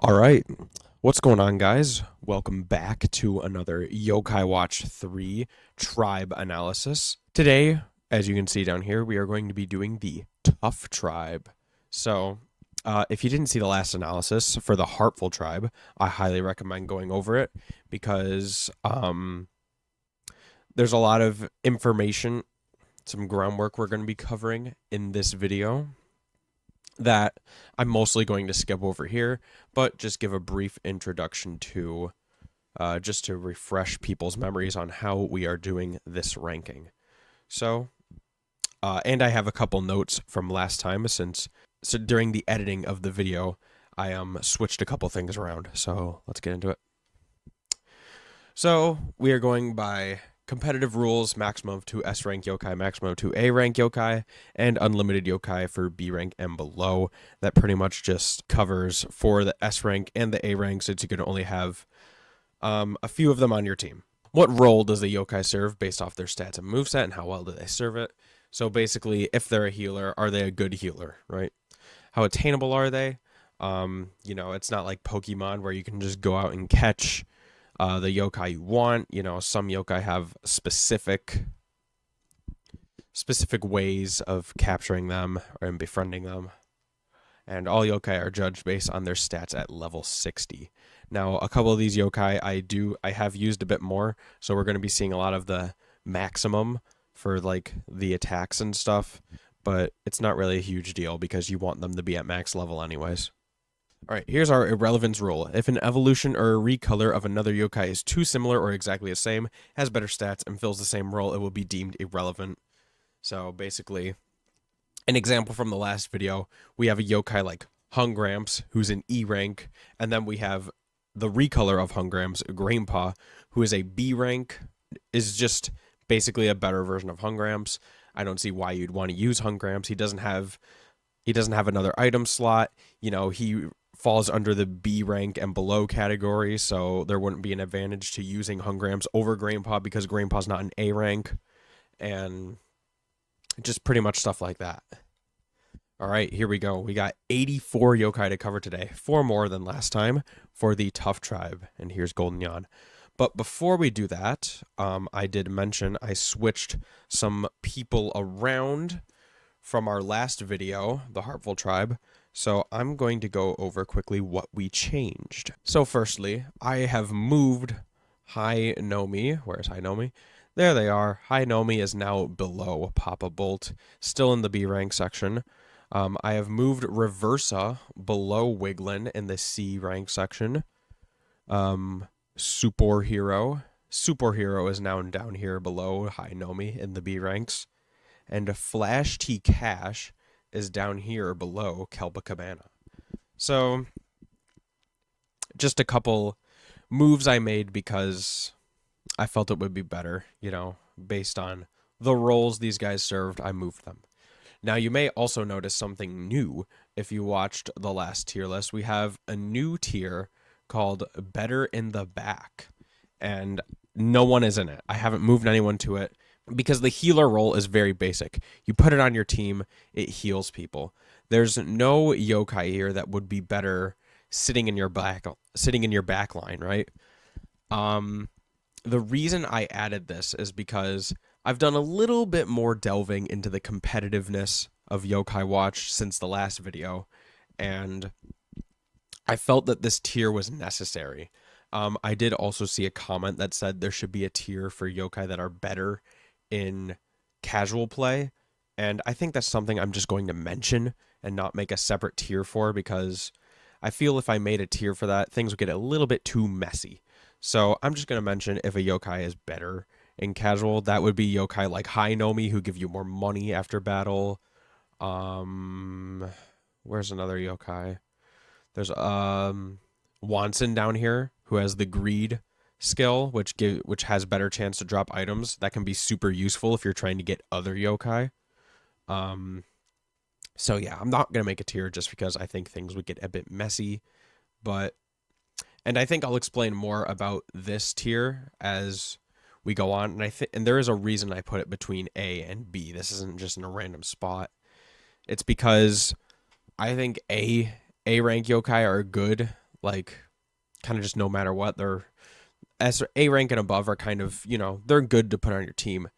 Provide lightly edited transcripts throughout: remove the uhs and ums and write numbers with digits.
All right. What's going on, guys? Welcome back to another Yokai Watch 3 tribe analysis. Today, as you can see down here, we are going to be doing the Tough Tribe. So, if you didn't see the last analysis for the Heartful Tribe, I highly recommend going over it because there's a lot of information, some groundwork we're going to be covering in this video that I'm mostly going to skip over here, but just give a brief introduction to, just to refresh people's memories on how we are doing this ranking. So, and I have a couple notes from last time so during the editing of the video, I switched a couple things around. So let's get into it. So we are going by competitive rules, maximum of 2 S rank yokai, maximum of 2 A rank yokai, and unlimited yokai for B rank and below. That pretty much just covers for the S rank and the A rank, since you can only have a few of them on your team. What role does the yokai serve based off their stats and moveset, and how well do they serve it? So basically, if they're a healer, are they a good healer, right? How attainable are they? It's not like Pokemon where you can just go out and catch the yokai you want. Some yokai have specific ways of capturing them and befriending them. And all yokai are judged based on their stats at level 60. Now, a couple of these yokai I have used a bit more, so we're going to be seeing a lot of the maximum for like the attacks and stuff, but it's not really a huge deal because you want them to be at max level anyways. All right, here's our irrelevance rule. If an evolution or a recolor of another yokai is too similar or exactly the same, has better stats, and fills the same role, it will be deemed irrelevant. So basically, an example from the last video, we have a yokai like Hungramps, who's an E rank, and then we have the recolor of Hungramps, Grandpa, who is a B rank, is just basically a better version of Hungramps. I don't see why you'd want to use Hungramps. He doesn't have another item slot. He falls under the B rank and below category, so there wouldn't be an advantage to using Hungramps over Grandpa because Grandpa's not an A rank, and just pretty much stuff like that. All right, here we go. We got 84 yokai to cover today, 4 more than last time for the Tough Tribe, and here's Golden Yan. But before we do that, I did mention I switched some people around from our last video, the Heartful Tribe. So I'm going to go over quickly what we changed. So firstly, I have moved Hi Nomi. Where's Hi Nomi? There they are. Hi Nomi is now below Papa Bolt, still in the B rank section. I have moved Reversa below Wiglin in the C rank section. Superhero is now down here below Hi Nomi in the B ranks. And Flash T Cash is down here below Kelba Cabana. So, just a couple moves I made because I felt it would be better, based on the roles these guys served, I moved them. Now, you may also notice something new if you watched the last tier list. We have a new tier called Better in the Back, and no one is in it. I haven't moved anyone to it because the healer role is very basic. You put it on your team, it heals people. There's no yokai here that would be better sitting in your back line, right? The reason I added this is because I've done a little bit more delving into the competitiveness of Yokai Watch since the last video, and I felt that this tier was necessary. I did also see a comment that said there should be a tier for yokai that are better in casual play, and I think that's something I'm just going to mention and not make a separate tier for, because I feel if I made a tier for that, things would get a little bit too messy. So I'm just going to mention if a yokai is better in casual, that would be yokai like Hi Nomi, who give you more money after battle. Where's another yokai? There's Wanson down here, who has the greed skill, which has better chance to drop items. That can be super useful if you're trying to get other yokai. So yeah, I'm not gonna make a tier just because I think things would get a bit messy, and I think I'll explain more about this tier as we go on. And there is a reason I put it between A and B. This isn't just in a random spot. It's because I think A rank yokai are good Like, kind of just no matter what, they're as A rank and above are kind of, they're good to put on your team.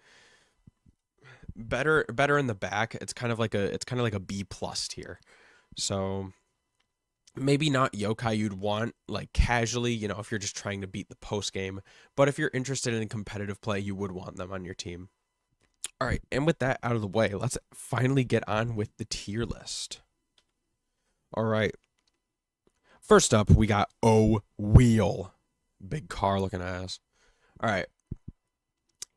Better in the back. It's kind of like a B plus tier. So maybe not yokai you'd want like casually, if you're just trying to beat the post game. But if you're interested in competitive play, you would want them on your team. All right, and with that out of the way, let's finally get on with the tier list. All right. First up, we got O Wheel. Big car looking ass. All right.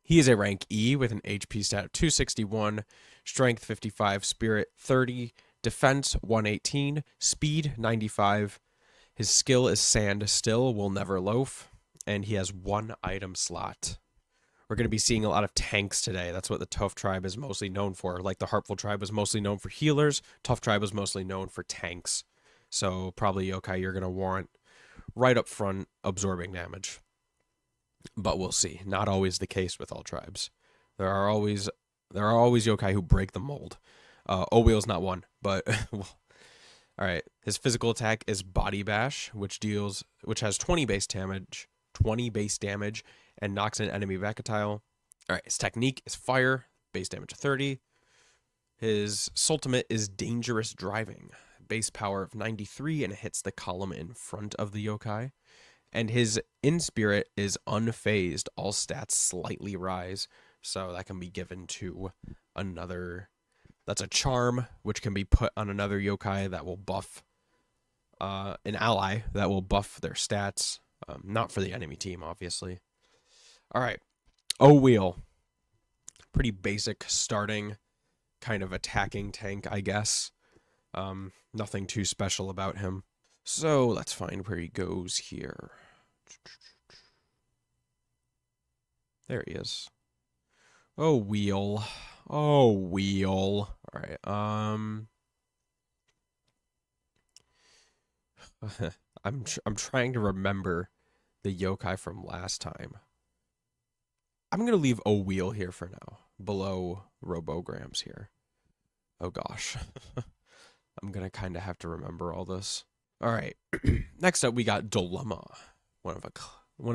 He is a rank E with an HP stat of 261, strength 55, spirit 30, defense 118, speed 95. His skill is Sand Still, Will Never Loaf, and he has 1 item slot. We're going to be seeing a lot of tanks today. That's what the Tough Tribe is mostly known for. Like the Heartful Tribe was mostly known for healers, Tough Tribe was mostly known for tanks. So probably yokai you're going to warrant right up front absorbing damage. But we'll see. Not always the case with all tribes. There are always yokai who break the mold. O-Wheel's not one, but all right. His physical attack is Body Bash, which has 20 base damage, and knocks an enemy back a tile. All right. His technique is Fire, base damage 30. His ultimate is Dangerous Driving, base power of 93, and it hits the column in front of the yokai. And his in spirit is Unfazed. All stats slightly rise. So that can be given to another. That's a charm, which can be put on another yokai that will buff an ally that will buff their stats. Not for the enemy team, obviously. All right. O-Wheel. Pretty basic starting kind of attacking tank, I guess. Nothing too special about him. So let's find where he goes here. There he is. Oh, Wheel. Oh, Wheel. All right. I'm trying to remember the yokai from last time. I'm gonna leave O Wheel here for now, below Robograms here. Oh gosh. I'm gonna kind of have to remember all this. All right. Next up, we got Dilemma, one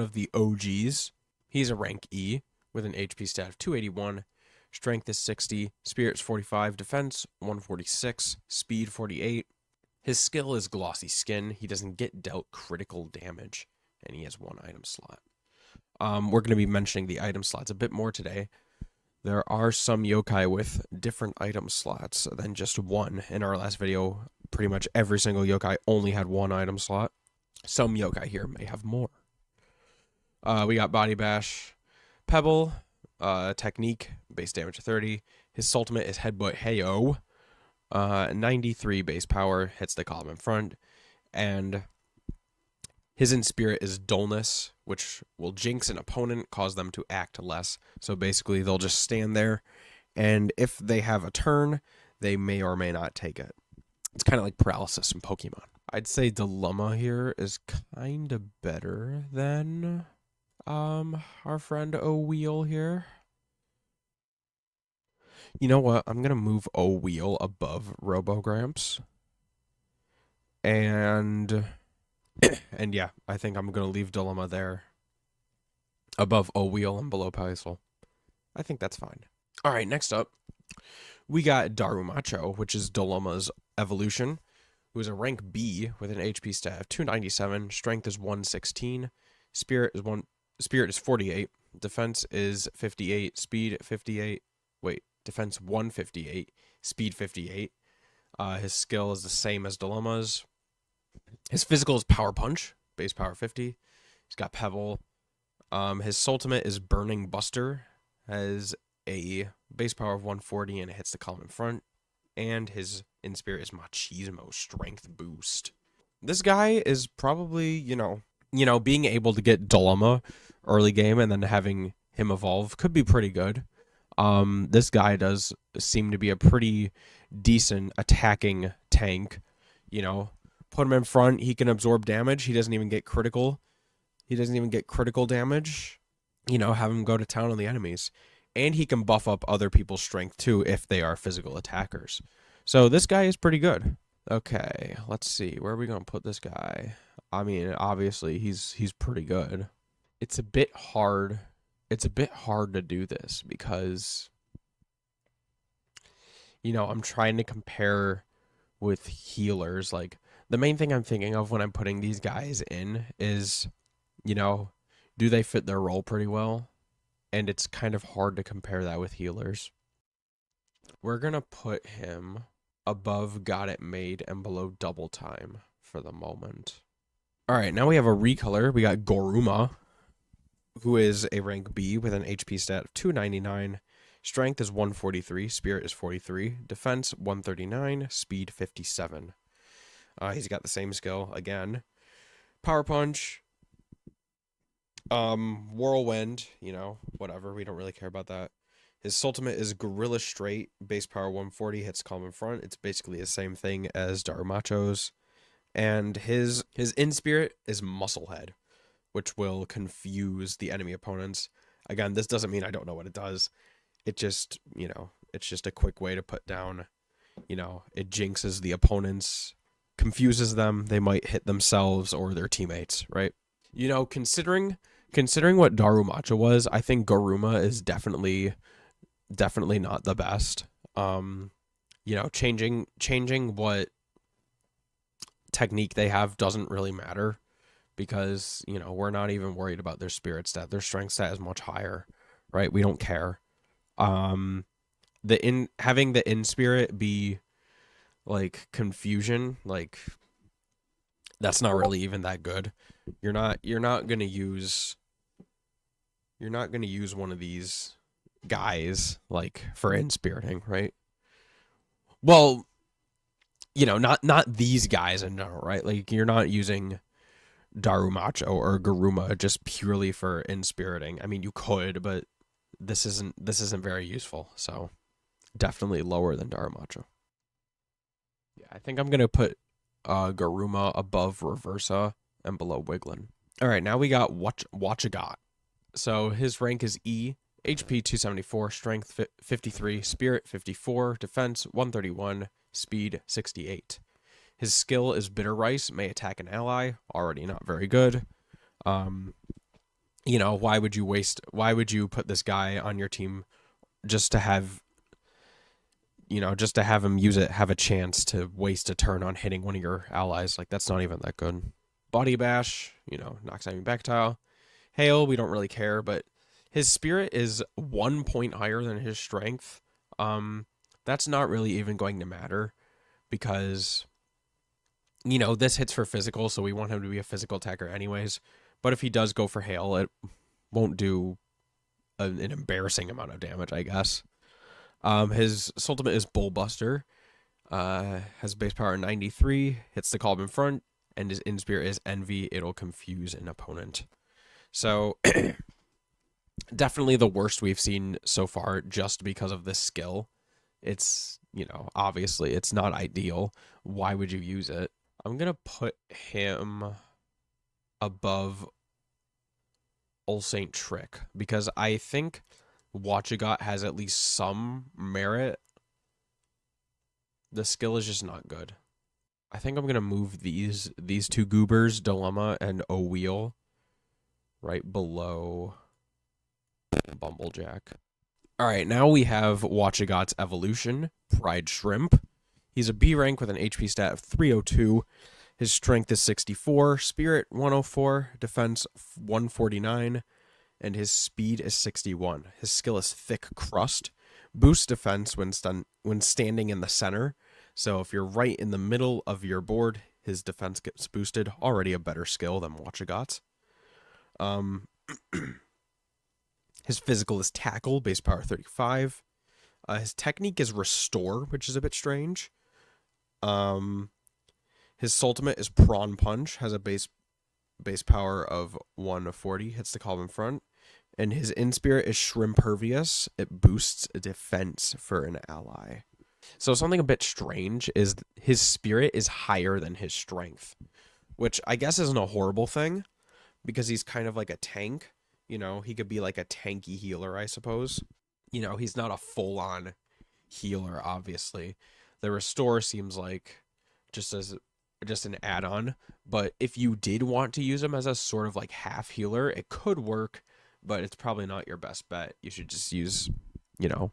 of the OGs. He's a rank E with an HP stat of 281, strength is 60, spirit is 45, defense 146, speed 48. His skill is Glossy Skin. He doesn't get dealt critical damage, and he has 1 item slot. We're going to be mentioning the item slots a bit more today. There are some yokai with different item slots than just one. In our last video, pretty much every single yokai only had 1 item slot. Some yokai here may have more. We got Body Bash, Pebble, Technique, base damage 30. His ultimate is Headbutt Heyo. 93 base power, hits the column in front. And his in spirit is Dullness, which will jinx an opponent, cause them to act less. So basically, they'll just stand there, and if they have a turn, they may or may not take it. It's kind of like paralysis in Pokemon. I'd say Dilemma here is kind of better than our friend O-Wheel here. You know what? I'm gonna move O-Wheel above Robogramps, and yeah, I think I'm gonna leave Dilemma there, above O-Wheel and below Paisel. I think that's fine. All right, next up, we got Darumacho, which is Dilemma's evolution, who is a rank B with an HP stat of 297, strength is 116, spirit is 48, defense is 58, speed 58. Wait, defense 158, speed 58. His skill is the same as Dilemma's. His physical is Power Punch, base power 50. He's got Pebble. His ultimate is Burning Buster, has a base power of 140, and it hits the column in front. And his in spirit is Machismo, strength boost. This guy is probably, being able to get Dilemma early game and then having him evolve could be pretty good. This guy does seem to be a pretty decent attacking tank. Put him in front, he can absorb damage. He doesn't even get critical. Damage. Have him go to town on the enemies. And he can buff up other people's strength too if they are physical attackers. So this guy is pretty good. Okay, let's see. Where are we going to put this guy? I mean, obviously he's pretty good. It's a bit hard. It's a bit hard to do this because I'm trying to compare with healers. Like the main thing I'm thinking of when I'm putting these guys in is, you know, do they fit their role pretty well? And it's kind of hard to compare that with healers. We're going to put him above Got It Made and below Double Time for the moment. All right, now we have a recolor. We got Goruma, who is a rank B with an HP stat of 299. Strength is 143, Spirit is 43, Defense 139, Speed 57. He's got the same skill again. Power Punch, Whirlwind, whatever. We don't really care about that. His ultimate is Gorilla Straight, base power 140, hits calm in front. It's basically the same thing as Darumacho's. And his in spirit is Muscle Head, which will confuse the enemy opponents. Again, this doesn't mean I don't know what it does. It just, it's just a quick way to put down, it jinxes the opponents, confuses them. They might hit themselves or their teammates, right? Considering what Darumacho was, I think Garuma is definitely not the best. Changing what technique they have doesn't really matter because, we're not even worried about their spirit stat. Their strength stat is much higher, right? We don't care. Having the in spirit be like confusion, like that's not really even that good. You're not gonna use one of these guys like for inspiriting, right? Well, not these guys in general, right? Like you're not using Darumacho or Garuma just purely for inspiriting. I mean, you could, but this isn't very useful. So definitely lower than Darumacho. Yeah, I think I'm gonna put Garuma above Reversa and below Wiglin. All right, now we got Wachagot. So his rank is E, HP 274, Strength 53, Spirit 54, Defense 131, Speed 68. His skill is Bitter Rice, may attack an ally, already not very good. Why would you put this guy on your team just to have him use it, have a chance to waste a turn on hitting one of your allies? Like that's not even that good. Body Bash, knocks out your back tile. Hail, we don't really care, but his spirit is 1 point higher than his strength. That's not really even going to matter because, this hits for physical, so we want him to be a physical attacker anyways. But if he does go for hail, it won't do an embarrassing amount of damage, I guess. His ultimate is Bullbuster. Has base power 93, hits the column in front, and his in spirit is Envy. It'll confuse an opponent. So definitely the worst we've seen so far just because of this skill. It's, obviously it's not ideal. Why would you use it? I'm going to put him above Old Saint Trick because I think Wachagot has at least some merit. The skill is just not good. I think I'm going to move these two goobers, Dilemma and O'Wheel, right below Bumblejack. All right, now we have Wachagot's evolution, Pride Shrimp. He's a B rank with an HP stat of 302. His strength is 64, Spirit 104, Defense 149, and his speed is 61. His skill is Thick Crust, boosts defense when standing in the center. So if you're right in the middle of your board, his defense gets boosted. Already a better skill than Wachagot's. His physical is Tackle, base power 35. His technique is Restore, which is a bit strange. His ultimate is Prawn Punch, has a base power of 140, hits the column in front. And his in spirit is Shrimpervious. It boosts defense for an ally. So something a bit strange is his spirit is higher than his strength, which I guess isn't a horrible thing because he's kind of like a tank. He could be like a tanky healer, I suppose. He's not a full-on healer, obviously. The Restore seems like just as just an add-on. But if you did want to use him as a sort of like half healer, it could work, but it's probably not your best bet. You should just use, you know,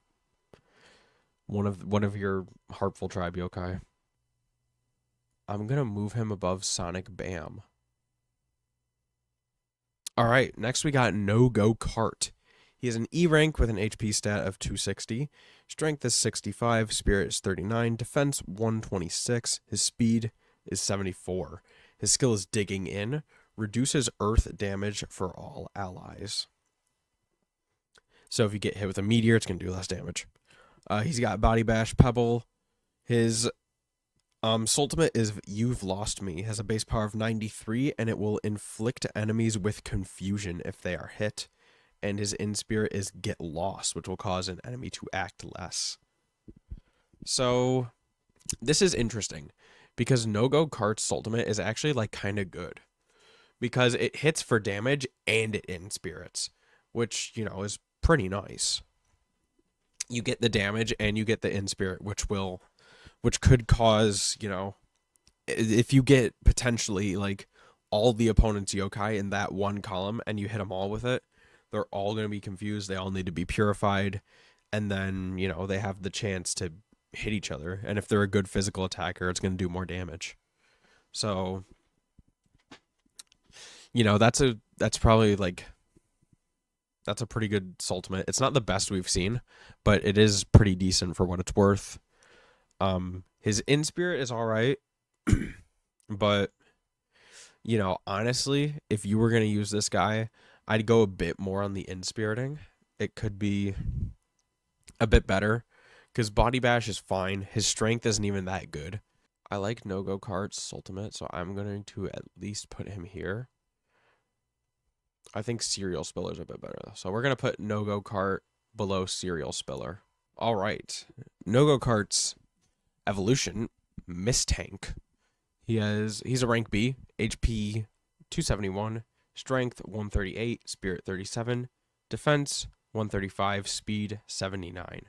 one of your Heartful Tribe yokai. I'm gonna move him above Sonic Bam. All right, next we got No Go Kart. He has an E rank with an HP stat of 260. Strength is 65, Spirit is 39, Defense 126. His speed is 74. His skill is Digging In, reduces earth damage for all allies. So if you get hit with a meteor, it's going to do less damage. He's got Body Bash, Pebble. His ultimate is You've Lost Me. Has a base power of 93, and it will inflict enemies with confusion if they are hit. And his in spirit is Get Lost, which will cause an enemy to act less. So this is interesting because No Go Kart's ultimate is actually like kind of good because it hits for damage and it in spirits, which, you know, is pretty nice. You get the damage and you get the in spirit, which could cause, you know, if you get potentially like all the opponent's yokai in that one column and you hit them all with it, they're all going to be confused. They all need to be purified. And then, you know, they have the chance to hit each other. And if they're a good physical attacker, it's going to do more damage. So, you know, that's probably like, that's a pretty good ultimate. It's not the best we've seen, but it is pretty decent for what it's worth. His in spirit is all right, but you know, honestly, if you were going to use this guy, I'd go a bit more on the inspiriting. It could be a bit better because Body Bash is fine. His strength isn't even that good. I like No Go Kart's ultimate, so I'm going to at least put him here. I think Serial Spiller's a bit better, though. So we're going to put No Go Kart below Serial Spiller. All right. No Go Kart's evolution, Mistank. He's a rank B, HP 271, strength 138, spirit 37, defense 135, speed 79.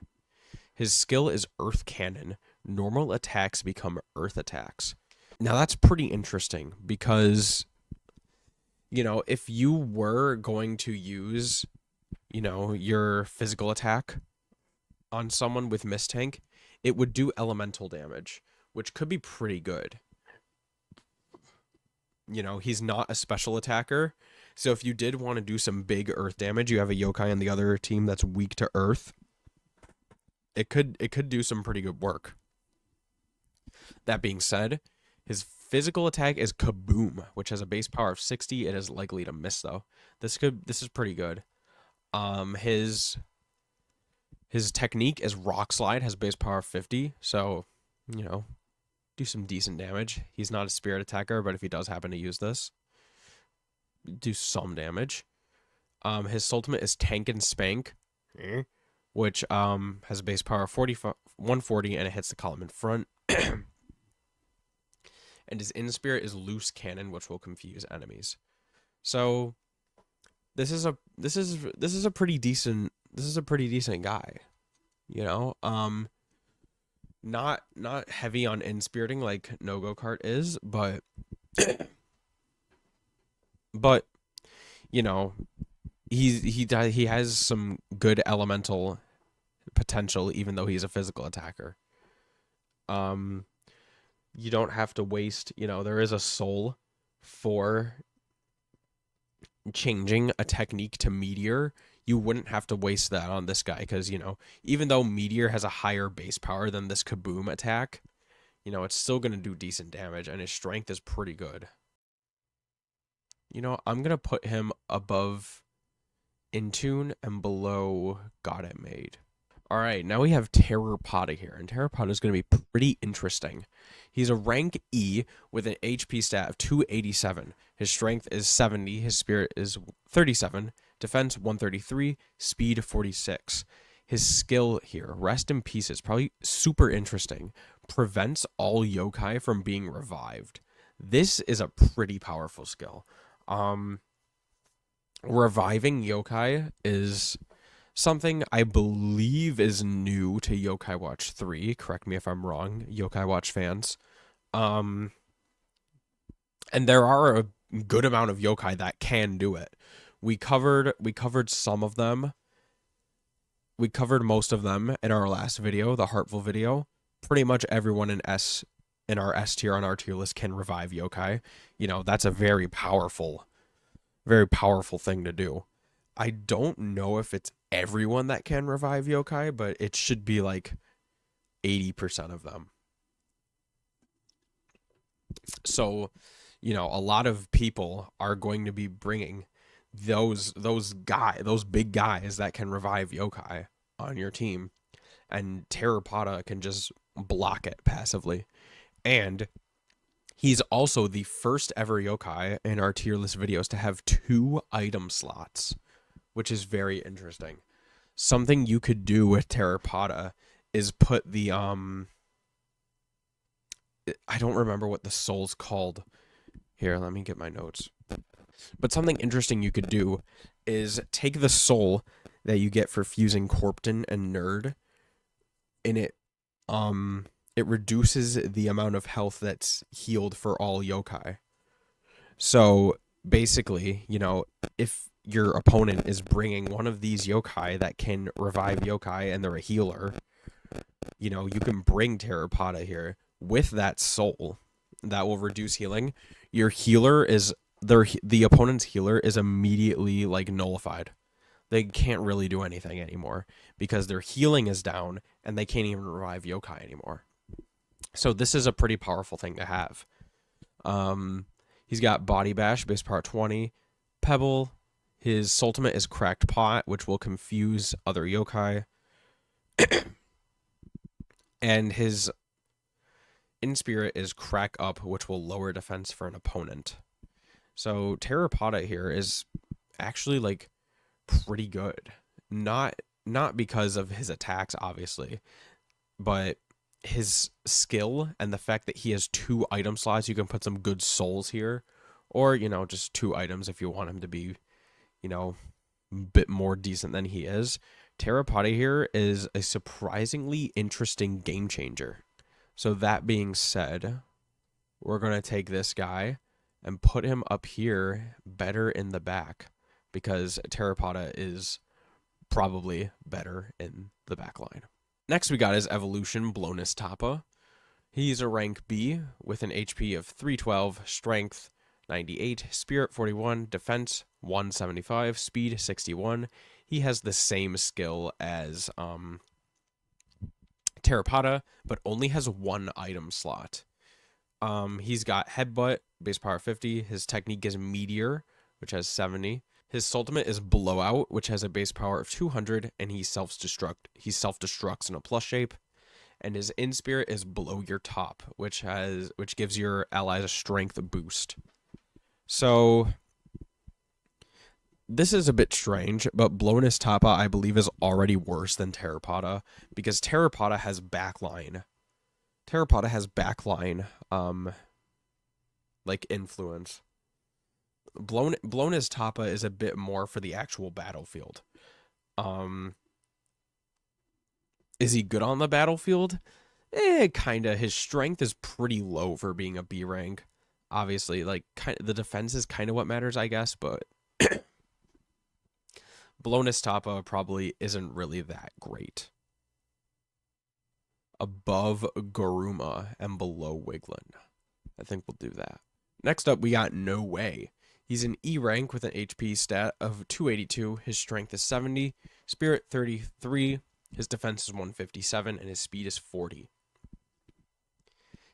His skill is Earth Cannon. Normal attacks become Earth attacks. Now that's pretty interesting because, you know, if you were going to use, you know, your physical attack on someone with Mistank, it would do elemental damage, which could be pretty good. You know, he's not a special attacker. So if you did want to do some big earth damage, you have a yokai on the other team that's weak to earth. It could do some pretty good work. That being said, his physical attack is Kaboom, which has a base power of 60. It is likely to miss though. This is pretty good. His technique is Rock Slide, has base power of 50. So, you know, do some decent damage. He's not a spirit attacker, but if he does happen to use this, do some damage. His ultimate is Tank and Spank, which has a base power of 140 and it hits the column in front. And his in spirit is Loose Cannon, which will confuse enemies. So this is a pretty decent guy, you know. Not heavy on inspiriting like No Go Kart is, but but you know, he has some good elemental potential even though he's a physical attacker. You don't have to waste, you know, there is a soul for changing a technique to Meteor. You wouldn't have to waste that on this guy because, you know, even though Meteor has a higher base power than this Kaboom attack, you know, it's still going to do decent damage and his strength is pretty good. You know, I'm going to put him above Intune and below God It Made. All right, now we have Terrorpada here, and Terrorpada is going to be pretty interesting. He's a rank E with an HP stat of 287. His strength is 70, his spirit is 37, defense 133, speed 46. His skill here, Rest in Peace, is probably super interesting. Prevents all yokai from being revived. This is a pretty powerful skill. Reviving yokai is something I believe is new to Yokai Watch 3. Correct me if I'm wrong, Yokai Watch fans. And there are a good amount of yokai that can do it. We covered some of them. We covered most of them in our last video, the Heartful video. Pretty much everyone in our S tier on our tier list can revive yokai. That's a very powerful thing to do. I don't know if it's everyone that can revive yokai, but it should be like 80% of them. So, a lot of people are going to be bringing those big guys that can revive yokai on your team, and Terrapoda can just block it passively. And he's also the first ever yokai in our tier list videos to have 2 item slots, which is very interesting. Something you could do with Terrapoda is put the I don't remember what the soul's called. Here, let me get my notes. But something interesting you could do is take the soul that you get for fusing Corpton and Nerd, and it reduces the amount of health that's healed for all yokai. So basically, if your opponent is bringing one of these yokai that can revive yokai and they're a healer, you can bring Terrapoda here with that soul that will reduce healing. Your healer is the opponent's healer is immediately like nullified. They can't really do anything anymore because their healing is down and they can't even revive yokai anymore. So this is a pretty powerful thing to have. He's got Body Bash, base power 20, Pebble. His ultimate is Cracked Pot, which will confuse other yokai. And his In Spirit is Crack Up, which will lower defense for an opponent. So Terrapoda here is actually like pretty good. Not because of his attacks, obviously, but his skill and the fact that he has 2 item slots. You can put some good souls here, or just 2 items if you want him to be, a bit more decent than he is. Terrapoda here is a surprisingly interesting game changer. So that being said, we're going to take this guy and put him up here better in the back, because Terrapoda is probably better in the back line. Next we got his evolution, Blonus Tapa. He's a rank B with an HP of 312, strength 98, spirit 41, defense 175, speed 61. He has the same skill as Terrapoda, but only has 1 item slot. He's got Headbutt, base power 50. His technique is Meteor, which has 70. His ultimate is Blowout, which has a base power of 200, and he self-destructs in a plus shape. And his In Spirit is Blow Your Top, which gives your allies a strength boost. So this is a bit strange, but Blonus Tapa, I believe, is already worse than Terrapoda, because Terrapoda has backline. Like influence. Blonus Tapa is a bit more for the actual battlefield. Is he good on the battlefield? Kinda. His strength is pretty low for being a B rank. Obviously, like the defense is kind of what matters, I guess, but Blonus Tapa probably isn't really that great. Above Garuma and below Wiglin. I think we'll do that. Next up, we got No Way. He's an E rank with an HP stat of 282. His strength is 70, spirit 33, his defense is 157, and his speed is 40.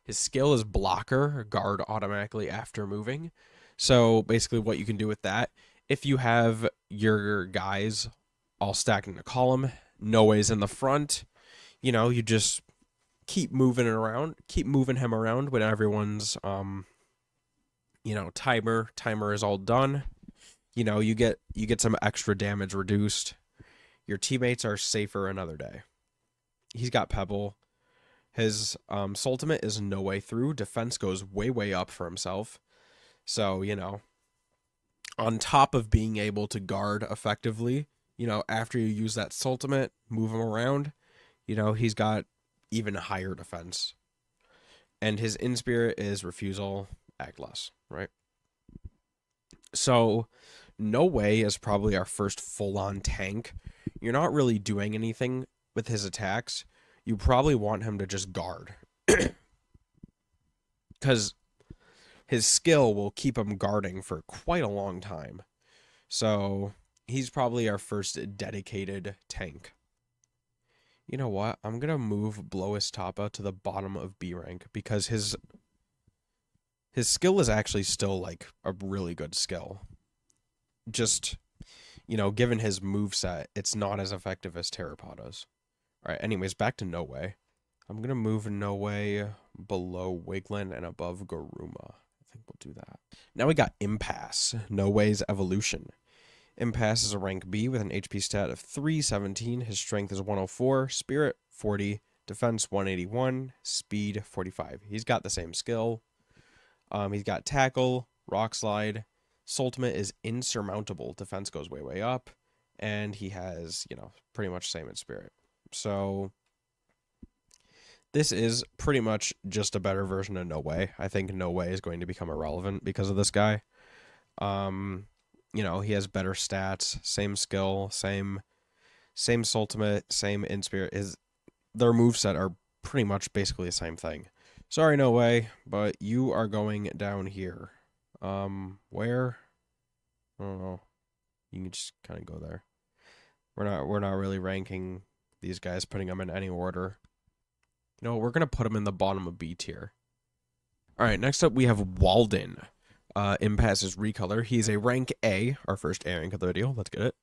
His skill is Blocker, guard automatically after moving. So basically what you can do with that, if you have your guys all stacked in a column, No Way's in the front, you just keep moving him around when everyone's timer is all done. You get some extra damage reduced. Your teammates are safer another day. He's got Pebble. His ultimate is No Way Through. Defense goes way up for himself. So, on top of being able to guard effectively, after you use that ultimate, move him around, he's got even higher defense. And his In Spirit is Refusal. act less, right? So, No Way is probably our first full-on tank. You're not really doing anything with his attacks. You probably want him to just guard. Because his skill will keep him guarding for quite a long time. So, he's probably our first dedicated tank. You know what? I'm going to move Blois Tapa to the bottom of B rank because his skill is actually still like a really good skill. Just, given his moveset, it's not as effective as Terrapada's. All right, anyways, back to No Way. I'm going to move No Way below Wiglin and above Garuma. I think we'll do that. Now we got Impasse, No Way's evolution. Impasse is a rank B with an HP stat of 317. His strength is 104, spirit 40, defense 181, speed 45. He's got the same skill. He's got tackle, rock slide. Ultimate is insurmountable. Defense goes way, way up. And he has, pretty much same in spirit. So this is pretty much just a better version of No Way. I think No Way is going to become irrelevant because of this guy. He has better stats, same skill, same ultimate, same in spirit. Their moveset are pretty much basically the same thing. Sorry, No Way, but you are going down here. Where? I don't know. You can just kind of go there. We're not really ranking these guys, putting them in any order. We're gonna put them in the bottom of B tier. All right, next up we have Walden. Impasse's recolor. He's a rank A, our first A rank of the video. Let's get it.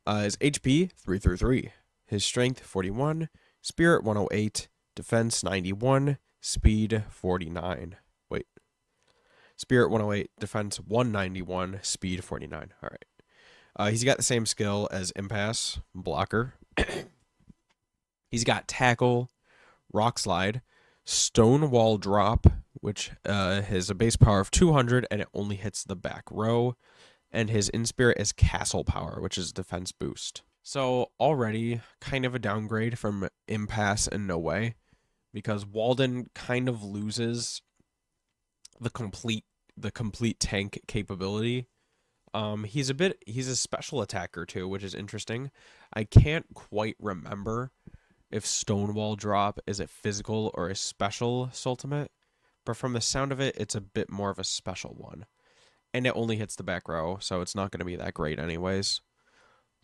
His HP 333. His strength 41, spirit 108, defense 91, speed 49. Wait. Spirit 108, defense 191, speed 49. All right. He's got the same skill as Impasse, blocker. He's got tackle, rock slide, stone wall drop, which has a base power of 200 and it only hits the back row. And his in spirit is castle power, which is defense boost. So already kind of a downgrade from Impasse and No Way, because Walden kind of loses the complete tank capability. He's a special attacker too, which is interesting. I can't quite remember if Stonewall Drop is a physical or a special ultimate, but from the sound of it, it's a bit more of a special one. And it only hits the back row, so it's not going to be that great anyways.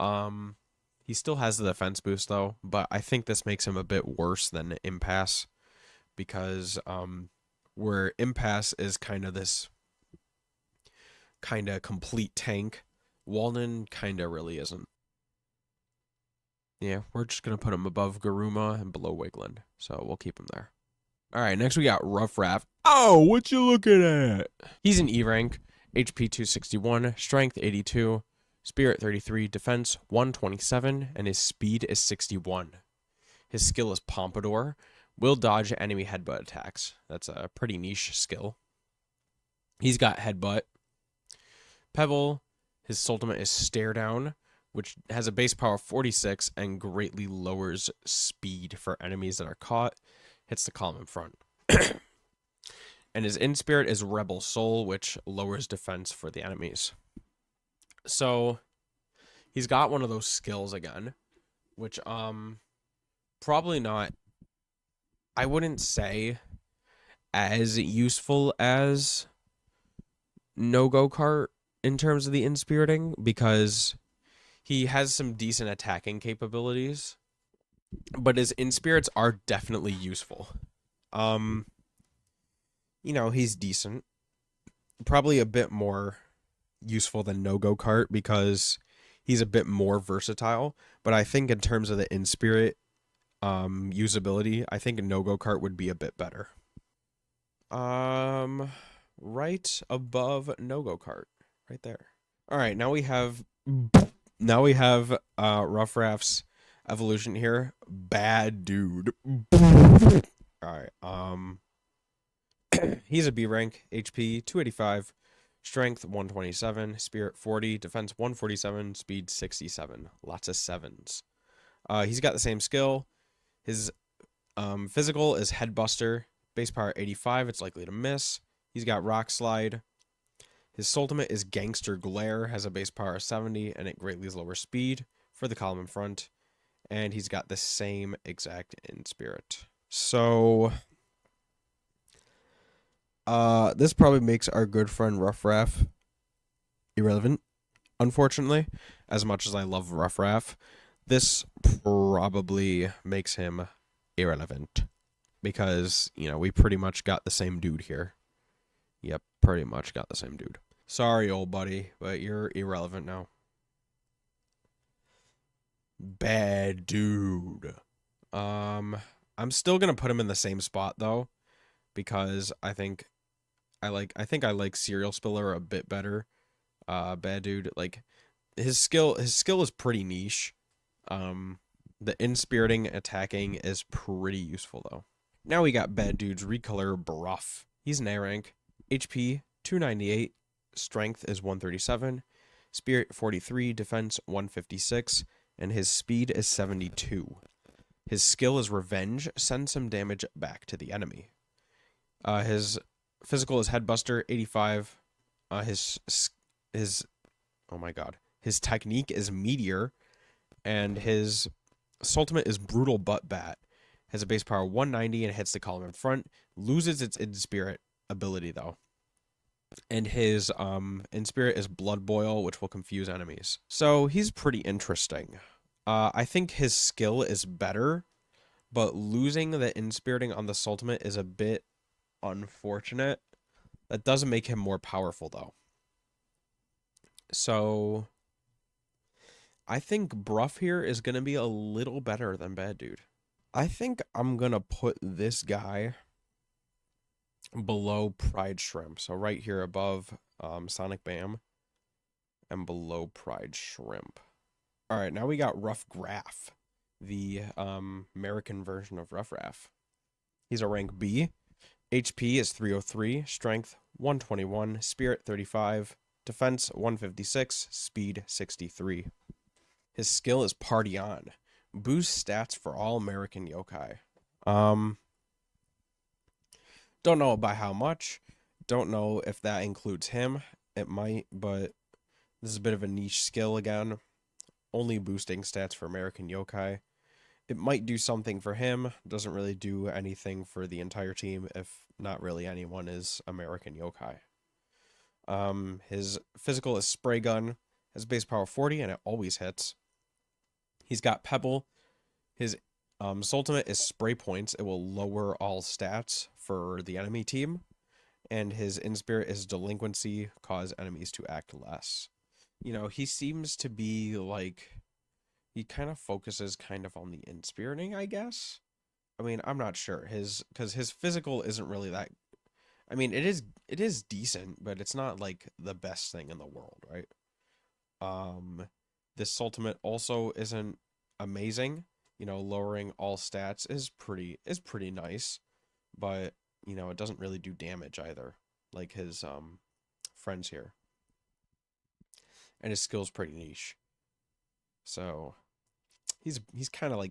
He still has the defense boost though, but I think this makes him a bit worse than Impasse, because where Impasse is kind of this kind of complete tank, Walden kind of really isn't. Yeah, we're just going to put him above Garuma and below Wigland, so we'll keep him there. All right, next we got Rough Raft. Oh, what you looking at? He's an E rank, HP 261, strength 82, spirit 33, defense 127, and his speed is 61. His skill is Pompadour, will dodge enemy headbutt attacks. That's a pretty niche skill. He's got headbutt. Pebble, his ultimate is Stare Down, which has a base power of 46 and greatly lowers speed for enemies that are caught. Hits the column in front. And his in spirit is Rebel Soul, which lowers defense for the enemies. So he's got one of those skills again, which probably not, I wouldn't say as useful as No Go Kart in terms of the inspiriting, because he has some decent attacking capabilities, but his inspirits are definitely useful. He's decent. Probably a bit more useful than No Go Kart because he's a bit more versatile, but I think in terms of the in-spirit usability, I think No Go Kart would be a bit better. Right above No Go Kart, right there. All right, now we have Rough Raft's evolution here. Bad dude. All right. He's a B rank, HP 285, strength 127, spirit 40, defense 147, speed 67. Lots of sevens. He's got the same skill. His physical is Headbuster, base power 85. It's likely to miss. He's got Rock Slide. His ultimate is Gangster Glare, has a base power of 70, and it greatly lowers speed for the column in front. And he's got the same exact in spirit. So, this probably makes our good friend Rough Raff irrelevant, unfortunately. As much as I love Rough Raff, this probably makes him irrelevant. Because, we pretty much got the same dude here. Yep, pretty much got the same dude. Sorry, old buddy, but you're irrelevant now. Bad dude. I'm still gonna put him in the same spot though, because I think I like Serial Spiller a bit better. Bad dude, like his skill is pretty niche. The inspiriting attacking is pretty useful though. Now we got Bad Dude's Recolor Bruff. He's an A rank, HP 298, Strength is 137, Spirit 43, Defense 156, and his speed is 72. His skill is Revenge, sends some damage back to the enemy. His physical is Headbuster 85. His oh my god, his technique is Meteor, and his ultimate is Brutal Butt Bat. Has a base power 190 and hits the column in front. Loses its Inspirit ability though. And his Inspirit is Blood Boil, which will confuse enemies. So he's pretty interesting. I think his skill is better, but losing the Inspiriting on the ultimate is a bit unfortunate. That doesn't make him more powerful though. So I think Bruff here is going to be a little better than Bad Dude. I think I'm going to put this guy below Pride Shrimp. So right here above Sonic Bam and below Pride Shrimp. All right, now we got Rough Graph, the American version of Rough Raff. He's a rank B. HP is 303, Strength 121, Spirit 35, Defense 156, Speed 63. His skill is Party On. Boost stats for all American yokai. Don't know by how much. Don't know if that includes him. It might, but this is a bit of a niche skill again. Only boosting stats for American yokai. It might do something for him. Doesn't really do anything for the entire team if not really anyone is American yokai. His physical is Spray Gun. Has base power 40 and it always hits. He's got Pebble. His ultimate is Spray Points. It will lower all stats for the enemy team. And his Inspirit is Delinquency, cause enemies to act less. He seems to be like... He kind of focuses kind of on the inspiriting, I guess. I mean, I'm not sure. Because his physical isn't really that... I mean, it is decent, but it's not like the best thing in the world, right? This ultimate also isn't amazing. Lowering all stats is pretty nice, but it doesn't really do damage either, like his friends here. And his skill's pretty niche. So he's kind of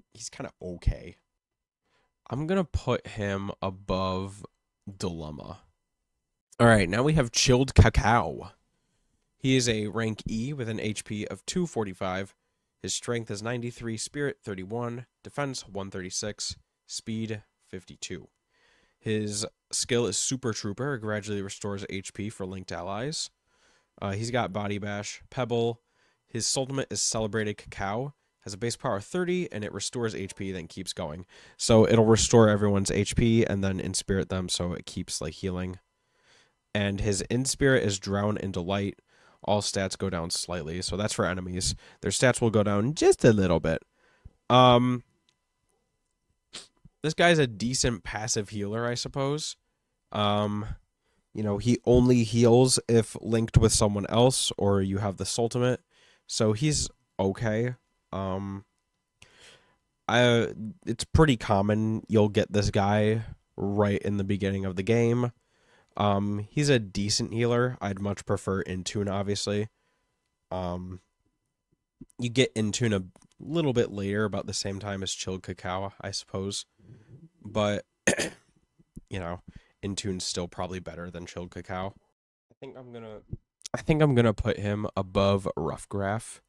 okay. I'm gonna put him above Dilemma. All right, now we have Chilled Cacao. He is a rank E with an HP of 245. His strength is 93, Spirit 31, Defense 136, Speed 52. His skill is Super Trooper, gradually restores HP for linked allies. He's got Body Bash, Pebble. His ultimate is Celebrated Cacao, has a base power of 30, and it restores HP, then keeps going. So it'll restore everyone's HP and then inspirit them, so it keeps healing. And his Inspirit is Drown in Delight. All stats go down slightly, so that's for enemies. Their stats will go down just a little bit. This guy's a decent passive healer, I suppose. He only heals if linked with someone else or you have the ultimate. So he's okay. It's pretty common you'll get this guy right in the beginning of the game. He's a decent healer. I'd much prefer Intune, obviously. You get Intune a little bit later, about the same time as Chilled Cacao, I suppose. But, Intune's still probably better than chilled cacao. I think I'm gonna put him above Rough Graph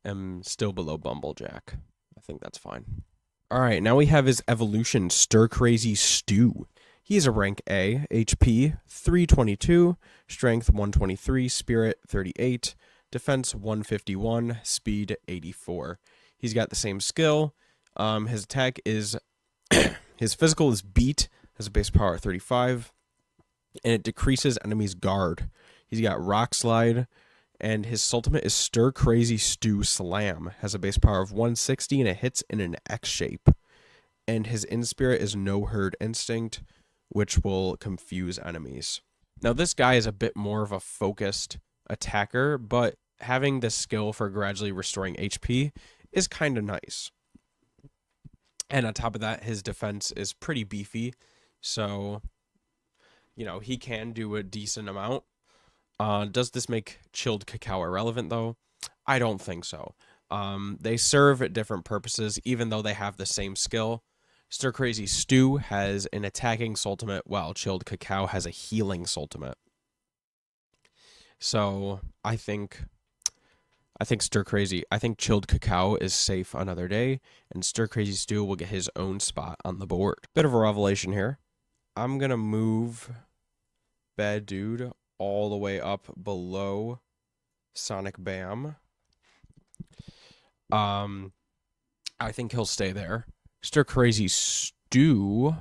and still below Bumblejack. I think that's fine. All right, now we have his evolution, Stir Crazy Stew. He's a rank A, HP 322, strength 123, spirit 38, defense 151, speed 84. He's got the same skill. His attack is his physical is beat, has a base power of 35, and it decreases enemies' guard. He's got rock slide, and his ultimate is Stir Crazy Stew Slam. Has a base power of 160, and it hits in an X shape. And his in-spirit is No Herd Instinct, which will confuse enemies. Now, this guy is a bit more of a focused attacker, but having this skill for gradually restoring HP is kind of nice. And on top of that, his defense is pretty beefy, so, you know, he can do a decent amount. Does this make chilled cacao irrelevant, though? I don't think so. They serve different purposes, even though they have the same skill. Stir Crazy Stew has an attacking ultimate, while chilled cacao has a healing ultimate. So I think chilled cacao is safe another day, and Stir Crazy Stew will get his own spot on the board. Bit of a revelation here. I'm gonna move Bad Dude all the way up below Sonic Bam. I think he'll stay there. Stir Crazy Stew,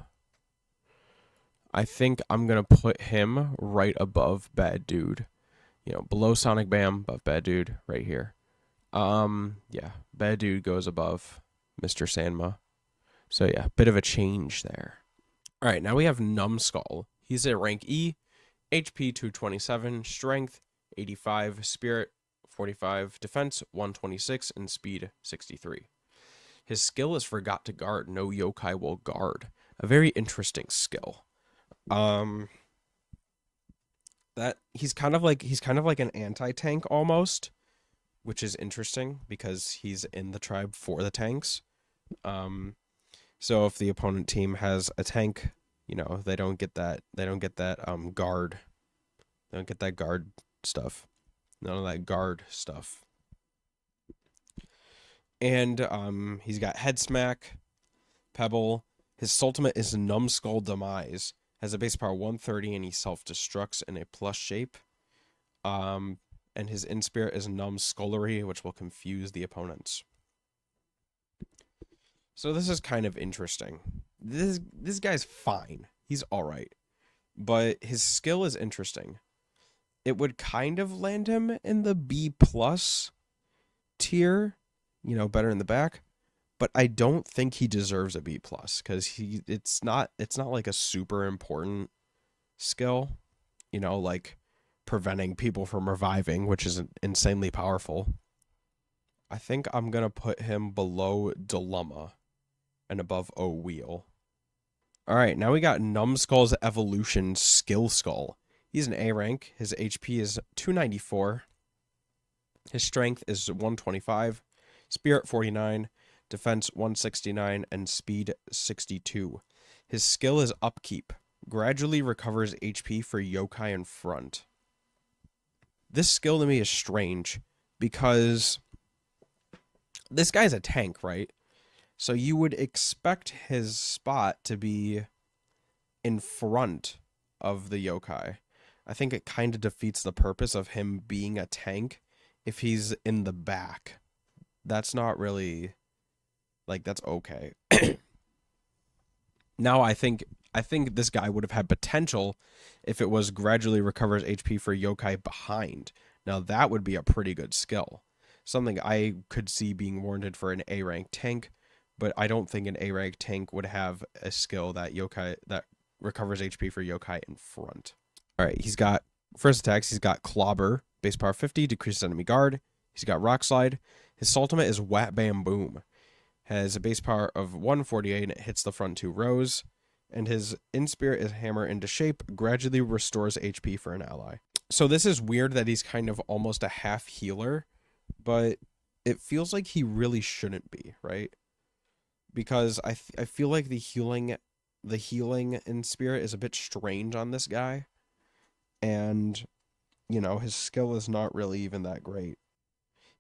I think I'm gonna put him right above Bad Dude. You know, below Sonic Bam, above Bad Dude, right here. Yeah, Bad Dude goes above Mr. Sanma. So yeah, bit of a change there. All right, now we have Numbskull. He's at rank E, HP 227, strength 85, spirit 45, defense 126, and speed 63. His skill is Forgot to Guard. No yokai will guard. A very interesting skill. That he's kind of like an anti-tank almost, which is interesting because he's in the tribe for the tanks. So if the opponent team has a tank, you know, they don't get that guard. They don't get that guard stuff. None of that guard stuff. And he's got Head Smack, Pebble. His ultimate is Numbskull Demise. Has a base power 130 and he self-destructs in a plus shape. And his in-spirit is Numbskullery, which will confuse the opponents. So this is kind of interesting. This guy's fine. He's alright. But his skill is interesting. It would kind of land him in the B plus tier, you know, better in the back. But I don't think he deserves a B plus because it's not like a super important skill, you know, like preventing people from reviving, which is insanely powerful. I think I'm gonna put him below Dilemma and above O Wheel. All right, now we got Numbskull's Evolution Skill Skull. He's an A rank. His HP is 294. His strength is 125, spirit 49, defense 169, and speed 62. His skill is Upkeep. Gradually recovers HP for yokai in front. This skill to me is strange because this guy's a tank, right? So you would expect his spot to be in front of the yokai. I think it kind of defeats the purpose of him being a tank if he's in the back. That's not really, like, that's okay. Now I think this guy would have had potential if it was gradually recovers HP for yokai behind. Now that would be a pretty good skill. Something I could see being warranted for an A rank tank, but I don't think an A rank tank would have a skill that recovers HP for yokai in front. All right, he's got first attacks. He's got Clobber, base power 50, decreases enemy guard. He's got Rock Slide. His ultimate is Whap Bam Boom. Has a base power of 148 and it hits the front two rows. And his in-spirit is Hammer into Shape, gradually restores HP for an ally. So this is weird that he's kind of almost a half healer, but it feels like he really shouldn't be, right? Because I feel like the healing the healing in spirit is a bit strange on this guy, and his skill is not really even that great.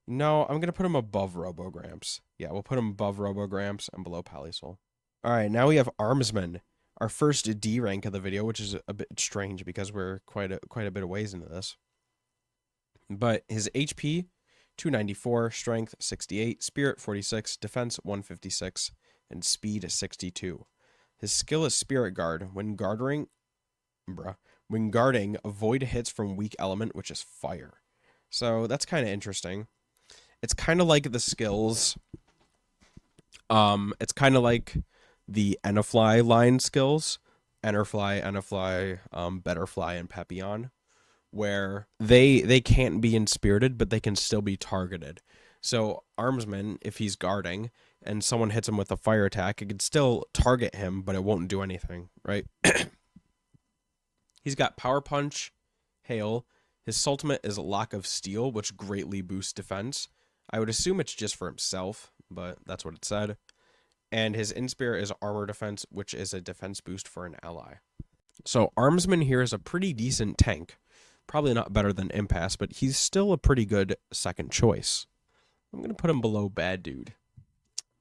No, I'm gonna put him above Robogramps. Yeah, we'll put him above Robogramps and below Palisol. All right, now we have Armsman, our first D rank of the video, which is a bit strange because we're quite a bit of ways into this. But his HP 294, strength 68, spirit 46, defense 156, and speed 62. His skill is Spirit Guard. When guarding, avoid hits from weak element, which is fire. So that's kind of interesting. It's kind of like the skills. It's kind of like the Enterfly line skills, Enterfly, Betterfly, and Papillon, where they can't be inspirited, but they can still be targeted. So Armsman, if he's guarding and someone hits him with a fire attack, it could still target him, but it won't do anything, right? He's got Power Punch, Hail. His ultimate is Lock of Steel, which greatly boosts defense. I would assume it's just for himself, but that's what it said. And his Inspire is Armor Defense, which is a defense boost for an ally. So Armsman here is a pretty decent tank. Probably not better than Impasse, but he's still a pretty good second choice. I'm going to put him below Bad Dude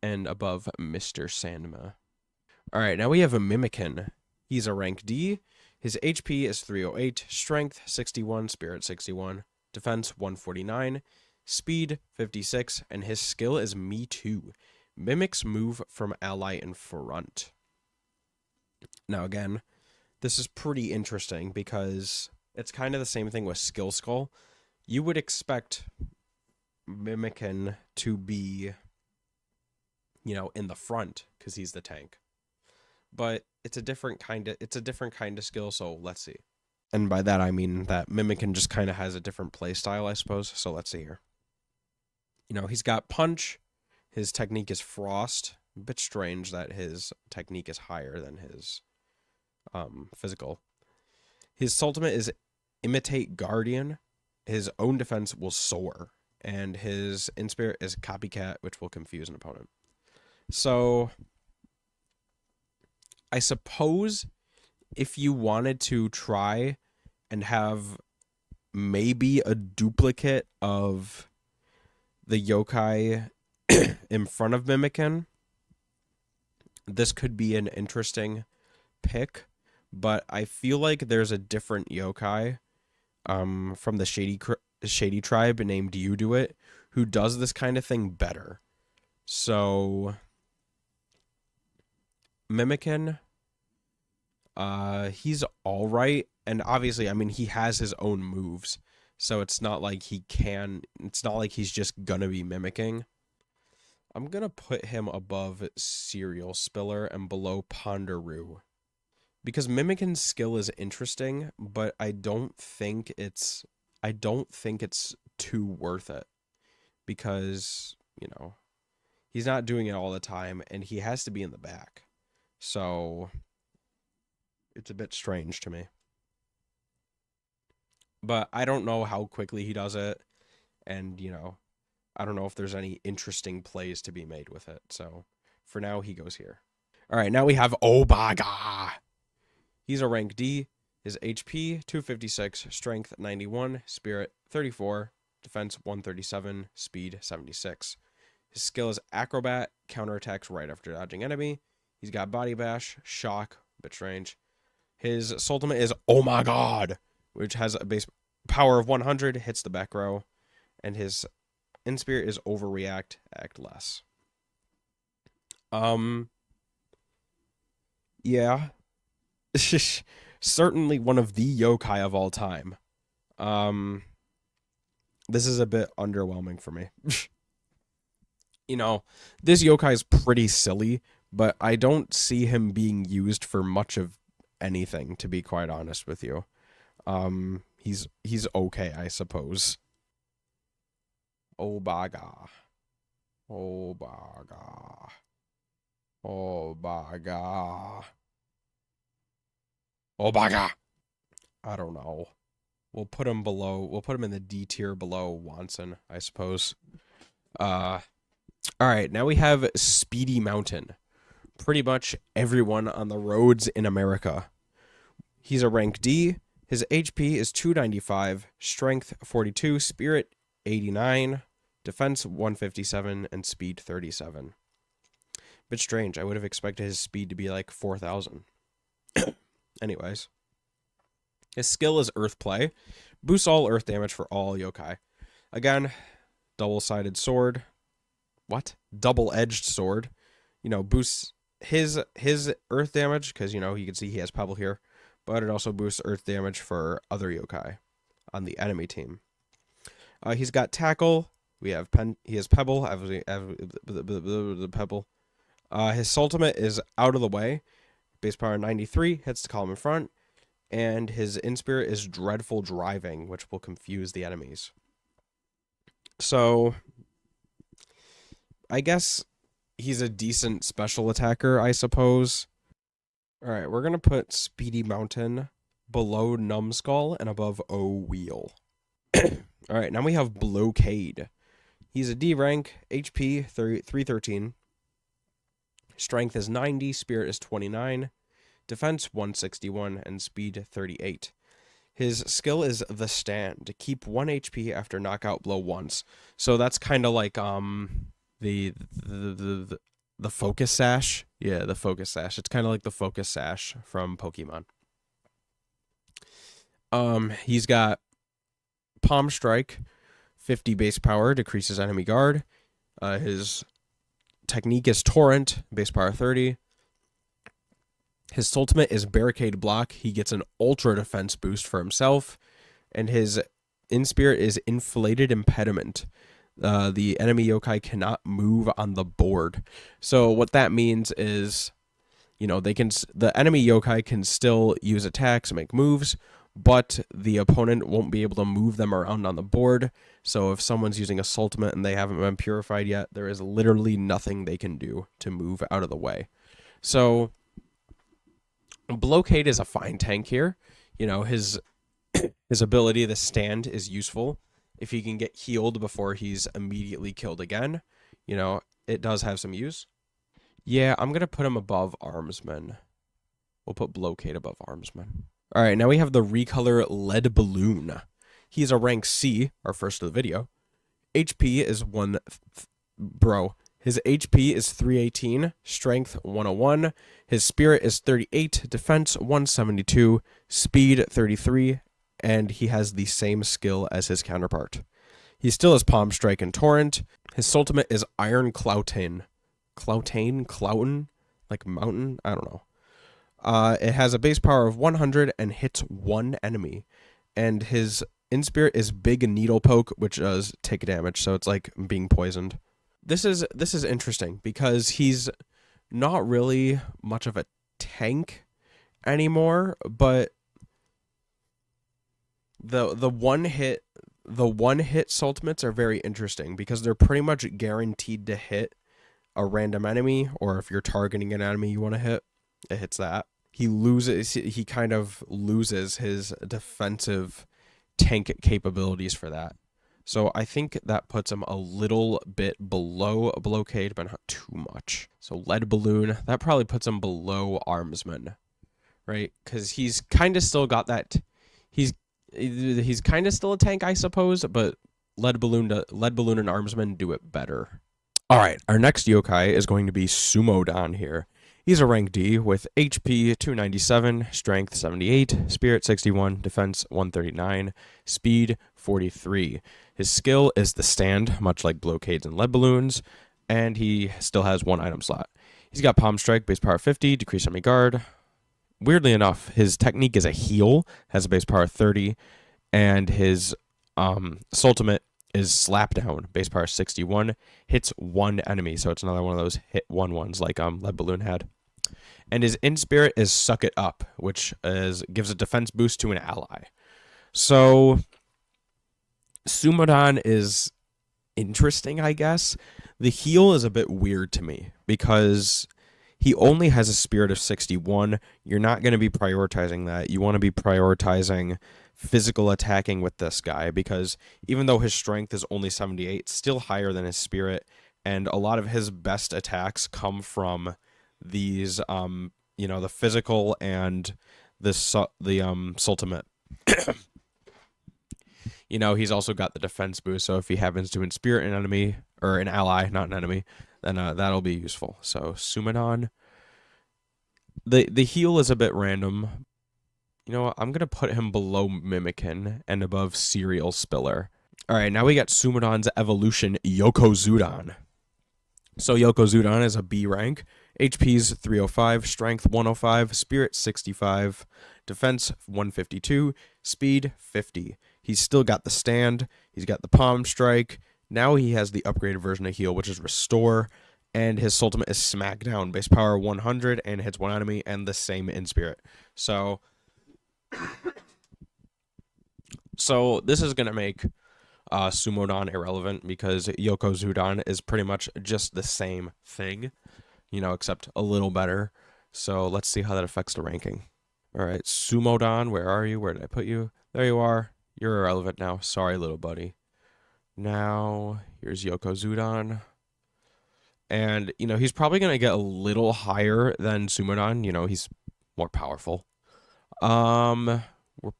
and above Mr. Sandma. All right, now we have a Mimikin. He's a rank D. His HP is 308, strength 61, spirit 61, defense 149, speed 56, and his skill is Me Too. Mimics move from ally in front. Now again, this is pretty interesting because it's kind of the same thing with Skill Skull. You would expect Mimikin to be, in the front because he's the tank. But it's a different kind of skill, so let's see. And by that I mean that Mimikin just kind of has a different play style, I suppose. So let's see here. He's got Punch. His technique is Frost. A bit strange that his technique is higher than his physical. His ultimate is Imitate Guardian. His own defense will Soar. And his Inspire is Copycat, which will confuse an opponent. So I suppose if you wanted to try and have maybe a duplicate of the yokai in front of Mimikin, this could be an interesting pick, but I feel like there's a different yokai from the Shady Tribe named You Do It who does this kind of thing better. So Mimikin, he's all right, and obviously, I mean, he has his own moves, so it's not like he's just gonna be mimicking. I'm gonna put him above Cereal Spiller and below Ponderoo, because Mimikin's skill is interesting, but I don't think it's too worth it, because he's not doing it all the time, and he has to be in the back. So it's a bit strange to me. But I don't know how quickly he does it. And, I don't know if there's any interesting plays to be made with it. So for now, he goes here. All right, now we have Obaga. He's a rank D. His HP, 256, strength 91, spirit 34, defense 137, speed 76. His skill is Acrobat, counterattacks right after dodging enemy. He's got Body Bash, Shock, bit strange. His ultimate is Oh My God, which has a base power of 100, hits the back row. And his Inspire is Overreact, act less. Yeah. Certainly one of the yokai of all time. This is a bit underwhelming for me. This yokai is pretty silly, but I don't see him being used for much of anything, to be quite honest with you. He's okay, I suppose. Obaga. Obaga. Obaga. Obaga. I don't know. We'll put him in the D tier below Wanson, I suppose. All right, now we have Speedy Mountain. pretty much everyone on the roads in America. He's a rank D. His HP is 295, strength 42, spirit 89, defense 157, and speed 37. Bit strange. I would have expected his speed to be like 4,000. Anyways. His skill is Earth Play. Boosts all Earth damage for all yokai. Again, double-sided sword. What? Double-edged sword. Boosts his Earth damage, because, you can see he has Pebble here. But it also boosts Earth damage for other yokai on the enemy team. He's got Tackle. He has Pebble. The Pebble. His ultimate is Out of the Way. Base power 93. Hits the column in front. And his Inspirit is Dreadful Driving, which will confuse the enemies. So, I guess he's a decent special attacker, I suppose. Alright, we're going to put Speedy Mountain below Numbskull and above O Wheel. Alright, now we have Blockade. He's a D rank, HP 313. Strength is 90, Spirit is 29. Defense 161 and speed 38. His skill is the Stand. Keep 1 HP after knockout blow once. So that's kind of like the Focus Sash. Yeah, the Focus Sash. It's kind of like the Focus Sash from Pokemon. He's got Palm Strike, 50 base power, decreases enemy guard. His technique is Torrent, base power 30. His ultimate is Barricade Block. He gets an ultra defense boost for himself. And his Inspirit is Inflated Impediment. The enemy yokai cannot move on the board. So what that means is, the enemy yokai can still use attacks and make moves, but the opponent won't be able to move them around on the board. So if someone's using a ultimate and they haven't been purified yet, there is literally nothing they can do to move out of the way. So Blockade is a fine tank here. His ability to Stand is useful. If he can get healed before he's immediately killed again, it does have some use. Yeah, I'm going to put him above Armsman. We'll put Blockade above Armsman. All right, now we have the Recolor Lead Balloon. He's a rank C, our first of the video. HP is His HP is 318, Strength 101, his Spirit is 38, Defense 172, Speed 33, and he has the same skill as his counterpart. He still has Palm Strike and Torrent. His ultimate is Iron Clouten. Clouten? Like mountain? I don't know. It has a base power of 100 and hits one enemy. And his Inspirit is Big Needle Poke, which does take damage, so it's like being poisoned. This is interesting because he's not really much of a tank anymore, but the one hit ultimates are very interesting because they're pretty much guaranteed to hit a random enemy, or if you're targeting an enemy you want to hit, it hits that. He kind of loses his defensive tank capabilities for that. So I think that puts him a little bit below Blockade, but not too much. So Lead Balloon, that probably puts him below Armsman, right? Because he's kind of still got that. He's kind of still a tank, I suppose, but Lead Balloon and Armsman do it better. All right, our next yokai is going to be Sumodon here. He's a rank D with HP 297, Strength 78, Spirit 61, Defense 139, Speed 43. His skill is the Stand, much like Blockades and Lead Balloons, and he still has one item slot. He's got Palm Strike, base power 50, decrease enemy guard. Weirdly enough, his technique is a heal, has a base power 30, and his ultimate is Slap Down, base power 61, hits one enemy, so it's another one of those hit one ones like Lead Balloon had. And his Inspirit is Suck It Up, which gives a defense boost to an ally. So Sumodon is interesting, I guess. The heal is a bit weird to me because he only has a Spirit of 61. You're not going to be prioritizing that. You want to be prioritizing physical attacking with this guy because even though his strength is only 78, it's still higher than his Spirit, and a lot of his best attacks come from these the physical and the ultimate. He's also got the defense boost, so if he happens to inspirit an enemy or an ally, not an enemy, then that'll be useful. So Sumadon, the heal is a bit random. You know what? I'm gonna put him below Mimikin and above Serial Spiller. All right, now we got Sumadon's evolution, Yokozudon. So Yokozudon is a B rank. HP's 305, Strength 105, Spirit 65, Defense 152, Speed 50. He's still got the stand. He's got the Palm Strike. Now he has the upgraded version of Heal, which is Restore. And his ultimate is Smackdown. Base power 100 and hits one enemy, and the same in Spirit. So this is going to make Sumodon irrelevant because Yokozudon is pretty much just the same thing, except a little better. So let's see how that affects the ranking. All right, Sumodon, where are you? Where did I put you? There you are. You're irrelevant now. Sorry, little buddy. Now, here's Yokozudon. And, he's probably going to get a little higher than Sumodon. He's more powerful. We're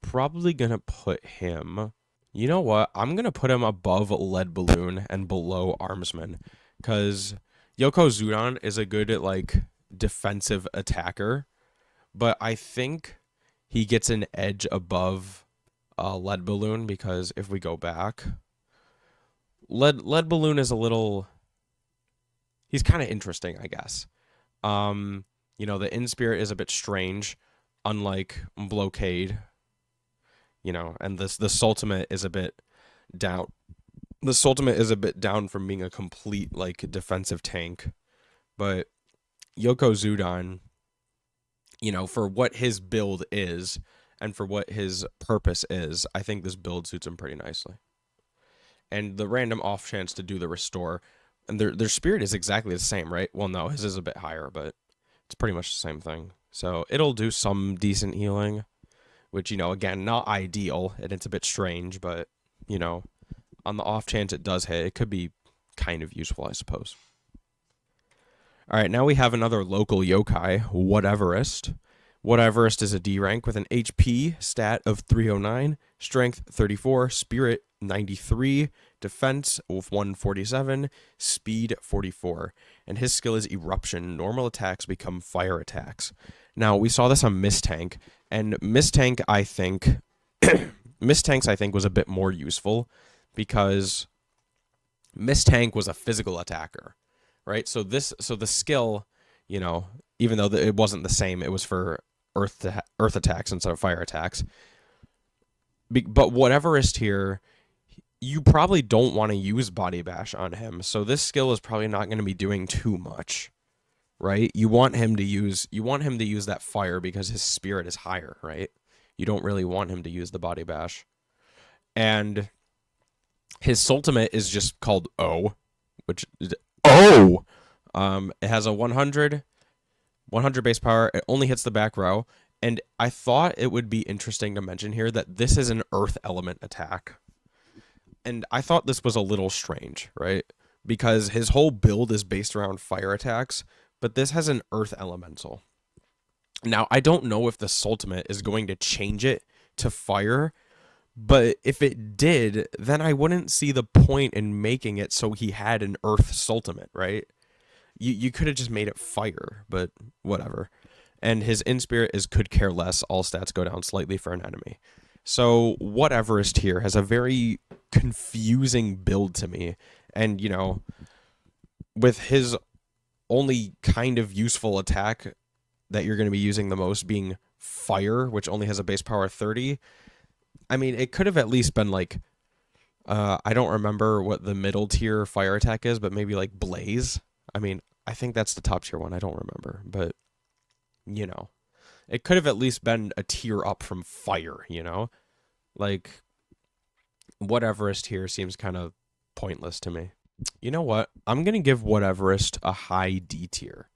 probably going to put him... You know what? I'm going to put him above Lead Balloon and below Armsman. Because Yokozudon is a good, defensive attacker. But I think he gets an edge above Lead Balloon, because if we go back, Lead Balloon is a little... He's kind of interesting, I guess. The in-spirit is a bit strange, unlike Blockade. And this ultimate is a bit down. This ultimate is a bit down from being a complete, defensive tank. But Yokozudon, for what his build is, and for what his purpose is, I think this build suits him pretty nicely. And the random off chance to do the restore, and their spirit is exactly the same, right? Well, no, his is a bit higher, but it's pretty much the same thing. So it'll do some decent healing, which, again, not ideal, and it's a bit strange, but, on the off chance it does hit, it could be kind of useful, I suppose. All right, now we have another local yokai, Whateverist. Whateverist is a D rank with an HP stat of 309, Strength 34, Spirit 93, Defense of 147, Speed 44, and his skill is Eruption. Normal attacks become fire attacks. Now, we saw this on Mistank, and Mistank, I think, Mistank's, I think, was a bit more useful, because Mistank was a physical attacker, right? So the skill, even though it wasn't the same, it was for earth attacks instead of fire attacks. But Whateverist here, you probably don't want to use Body Bash on him, so this skill is probably not going to be doing too much, right? You want him to use that fire because his spirit is higher, right? You don't really want him to use the Body Bash. And his ultimate is just called O, which is O. It has a 100 base power. It only hits the back row. And I thought it would be interesting to mention here that this is an earth element attack. And I thought this was a little strange, right? Because his whole build is based around fire attacks, but this has an earth elemental. Now, I don't know if the ultimate is going to change it to fire, but if it did, then I wouldn't see the point in making it so he had an earth ultimate, right? You could have just made it fire, but whatever. And his in-spirit is could care less. All stats go down slightly for an enemy. So Whateverist here has a very confusing build to me. And, with his only kind of useful attack that you're going to be using the most being fire, which only has a base power of 30, I mean, it could have at least been I don't remember what the middle tier fire attack is, but maybe Blaze. I mean, I think that's the top tier one. I don't remember, but it could have at least been a tier up from fire, Whateverist here seems kind of pointless to me. You know what? I'm going to give Whateverist a high D tier.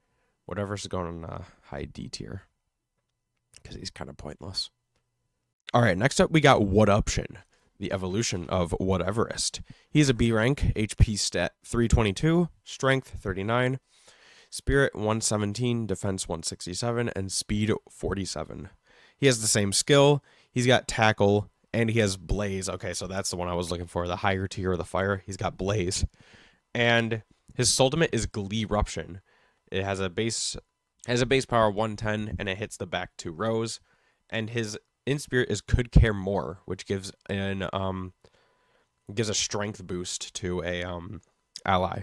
Whateverist is going on a high D tier because he's kind of pointless. All right, next up we got Whatuption, the evolution of Whateverist. He's a B rank, HP stat 322, Strength 39, Spirit 117, Defense 167, and Speed 47. He has the same skill. He's got Tackle, and he has Blaze. Okay, so that's the one I was looking for, the higher tier of the fire. He's got Blaze. And his ultimate is Glee Eruption. It has a base power of 110, and it hits the back 2 rows. And his in spirit is Could Care More, which gives a strength boost to a ally.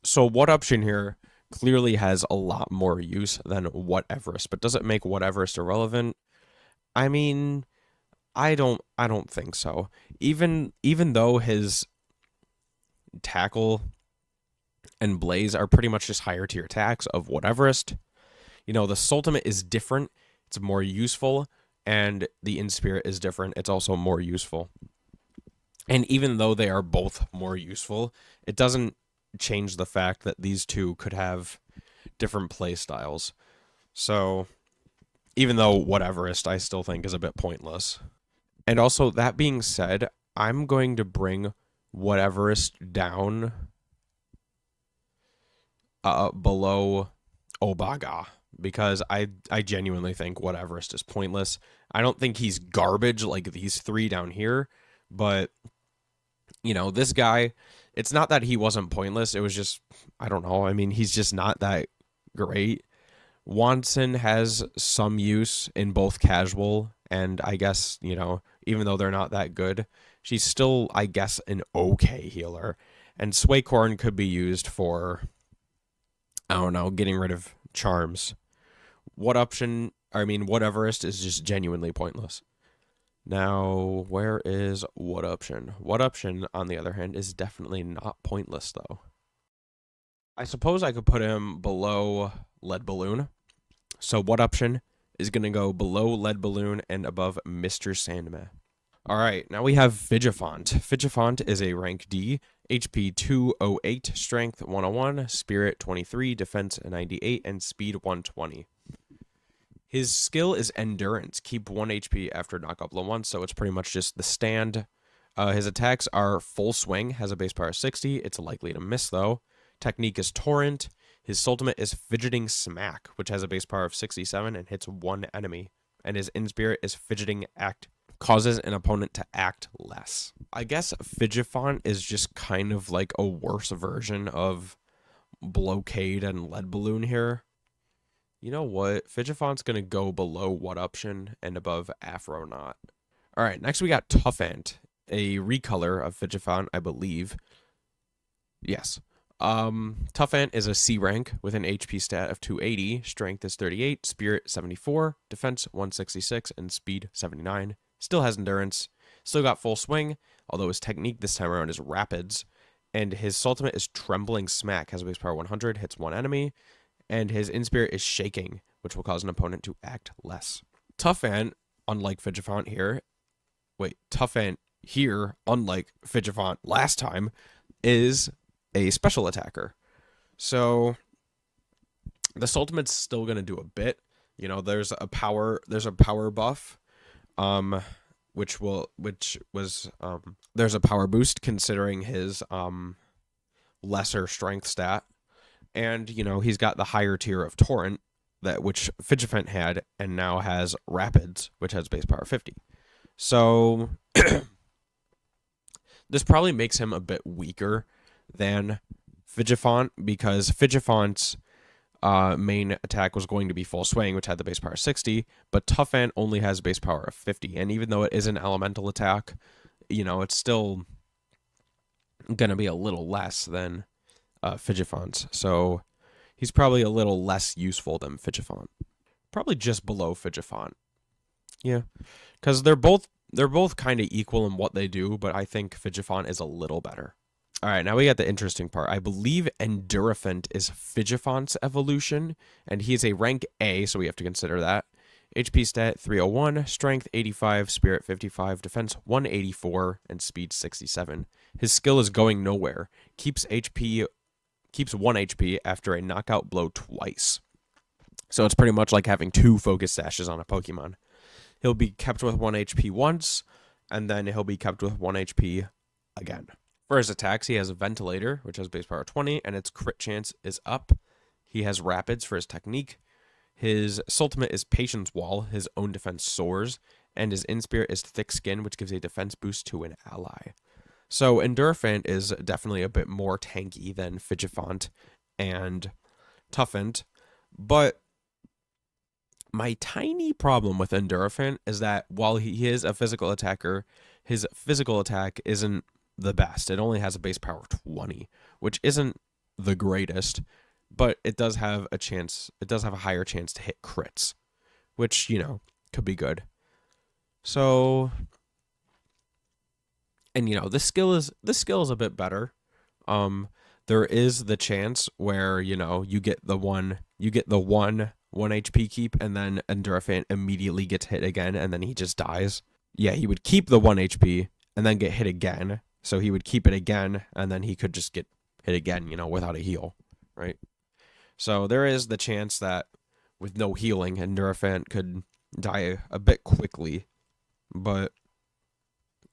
So what option here clearly has a lot more use than What Everest, but does it make What Everest irrelevant? I mean, I don't think so. Even though his Tackle and Blaze are pretty much just higher tier attacks of What Everest, the Sultimate is different. It's more useful, and the In Spirit is different. It's also more useful. And even though they are both more useful, it doesn't change the fact that these two could have different play styles. So even though What Everest I still think is a bit pointless. And also, that being said, I'm going to bring What Everest down below Obaga, because I genuinely think What Everest is pointless. I don't think he's garbage like these three down here, but this guy, it's not that he wasn't pointless. It was just, I don't know. I mean, he's just not that great. Watson has some use in both casual and I guess, even though they're not that good, she's still, I guess, an okay healer. And Swaycorn could be used for, I don't know, getting rid of charms. What Everest is just genuinely pointless. Now, where is What Option? What Option, on the other hand, is definitely not pointless, though. I suppose I could put him below Lead Balloon. So What Option is going to go below Lead Balloon and above Mr. Sandman. All right, now we have Vigifant. Vigifant is a rank D, HP 208, Strength 101, Spirit 23, Defense 98, and Speed 120. His skill is Endurance. Keep 1 HP after knockout blow once, so it's pretty much just the stand. His attacks are Full Swing, has a base power of 60. It's likely to miss, though. Technique is Torrent. His ultimate is Fidgeting Smack, which has a base power of 67 and hits one enemy. And his In Spirit is Fidgeting Act, causes an opponent to act less. I guess Vigifant is just kind of like a worse version of Blockade and Lead Balloon here. You know what? Vigifant's going to go below What Option and above Afronaut. All right, next we got Tough Ant, a recolor of Vigifant, I believe. Yes. Tough Ant is a C rank with an HP stat of 280, Strength is 38, Spirit 74, Defense 166, and Speed 79. Still has Endurance. Still got Full Swing, although his technique this time around is Rapids. And his ultimate is Trembling Smack, has a base power 100, hits one enemy. And his In Spirit is Shaking, which will cause an opponent to act less. Tough Ant, unlike Vigifant here, unlike Vigifant last time, is a special attacker. So this ultimate's still going to do a bit. There's a power buff, there's a power boost considering his lesser strength stat. And, he's got the higher tier of Torrent, which Vigifant had, and now has Rapids, which has base power 50. So this probably makes him a bit weaker than Vigifant, because Vigifant's main attack was going to be Full Swing, which had the base power 60, but Tough Ant only has base power of 50. And even though it is an elemental attack, it's still going to be a little less than Vigifant. So he's probably a little less useful than Vigifant. Probably just below Vigifant. Yeah, because they're both kind of equal in what they do, but I think Vigifant is a little better. All right, now we got the interesting part. I believe Endurafant is Vigifant's evolution, and he's a rank A, so we have to consider that. HP stat 301, Strength 85, Spirit 55, Defense 184, and Speed 67. His skill is Going Nowhere. Keeps 1 HP after a knockout blow twice. So it's pretty much like having 2 focus sashes on a Pokemon. He'll be kept with 1 HP once, and then he'll be kept with 1 HP again. For his attacks, he has a Ventilator, which has base power 20, and its crit chance is up. He has Rapids for his technique. His ultimate is Patience Wall, his own defense soars, and his Inspirit is Thick Skin, which gives a defense boost to an ally. So Endurofant is definitely a bit more tanky than Figifant and Tuffant, but my tiny problem with Endurofant is that while he is a physical attacker, his physical attack isn't the best. It only has a base power of 20, which isn't the greatest, but it does have a chance. It does have a higher chance to hit crits, which, could be good. So, and this skill is a bit better. There is the chance where, you get the one 1 HP keep, and then Endurofant immediately gets hit again, and then he just dies. Yeah, he would keep the 1 HP and then get hit again. So he would keep it again, and then he could just get hit again, without a heal, right? So there is the chance that with no healing, Endurofant could die a bit quickly. But,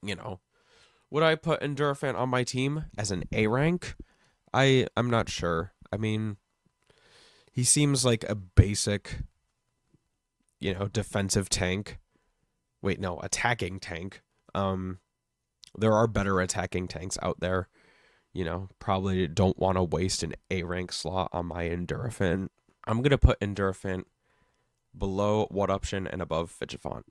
would I put Endurofant on my team as an A rank? I'm not sure. I mean, he seems like a basic, defensive tank. Wait, no, attacking tank. There are better attacking tanks out there. Probably don't want to waste an A rank slot on my Endurofant. I'm gonna put Endurofant below What Option and above Figifant.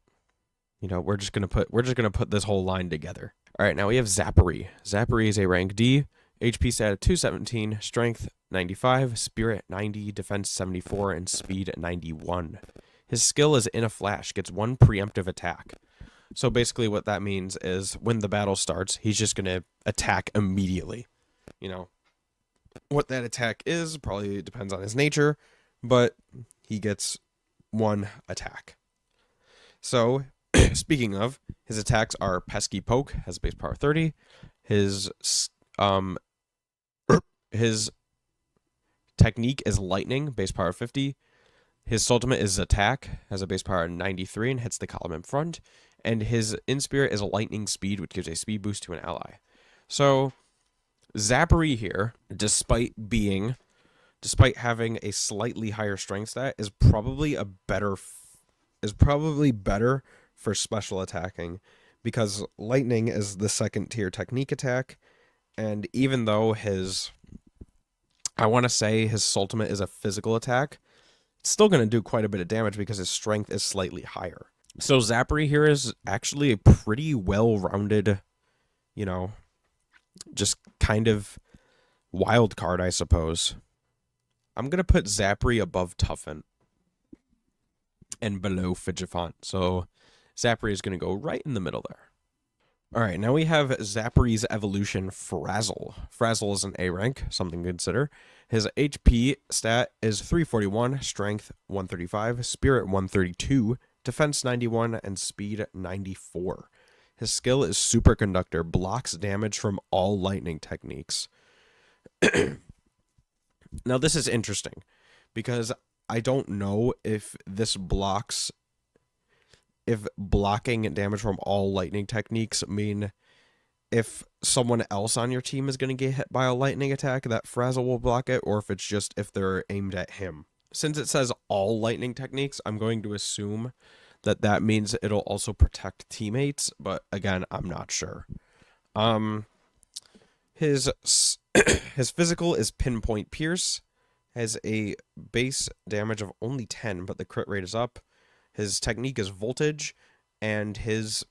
We're just gonna put this whole line together. All right, now we have Zappery. Zappery is a rank D, HP stat of 217, strength 95, spirit 90, defense 74, and speed 91. His skill is In a Flash, gets 1 preemptive attack. So basically what that means is when the battle starts, he's just going to attack immediately. What that attack is probably depends on his nature, but he gets 1 attack. So, speaking of, his attacks are Pesky Poke, has a base power 30. His technique is Lightning, base power 50. His ultimate is Attack, has a base power of 93 and hits the column in front. And his Inspirit is Lightning Speed, which gives a speed boost to an ally. So, Zappery here, despite having a slightly higher strength stat, is probably better for special attacking, because Lightning is the 2nd tier technique attack, and even though I want to say his ultimate is a physical attack, it's still going to do quite a bit of damage because his strength is slightly higher. So Zappery here is actually a pretty well-rounded, just kind of wild card, I suppose. I'm going to put Zappery above Tuffant and below Figifant. So Zappery is going to go right in the middle there. All right, now we have Zappery's evolution, Frazzle. Frazzle is an A rank, something to consider. His HP stat is 341, strength 135, spirit 132, defense 91, and speed 94. His skill is Superconductor, blocks damage from all lightning techniques. Now this is interesting, because I don't know if blocking damage from all lightning techniques mean if someone else on your team is going to get hit by a lightning attack, that Frazzle will block it, or if it's just if they're aimed at him. Since it says all lightning techniques, I'm going to assume that means it'll also protect teammates, but again, I'm not sure. His physical is Pinpoint Pierce, has a base damage of only 10, but the crit rate is up. His technique is Voltage, and his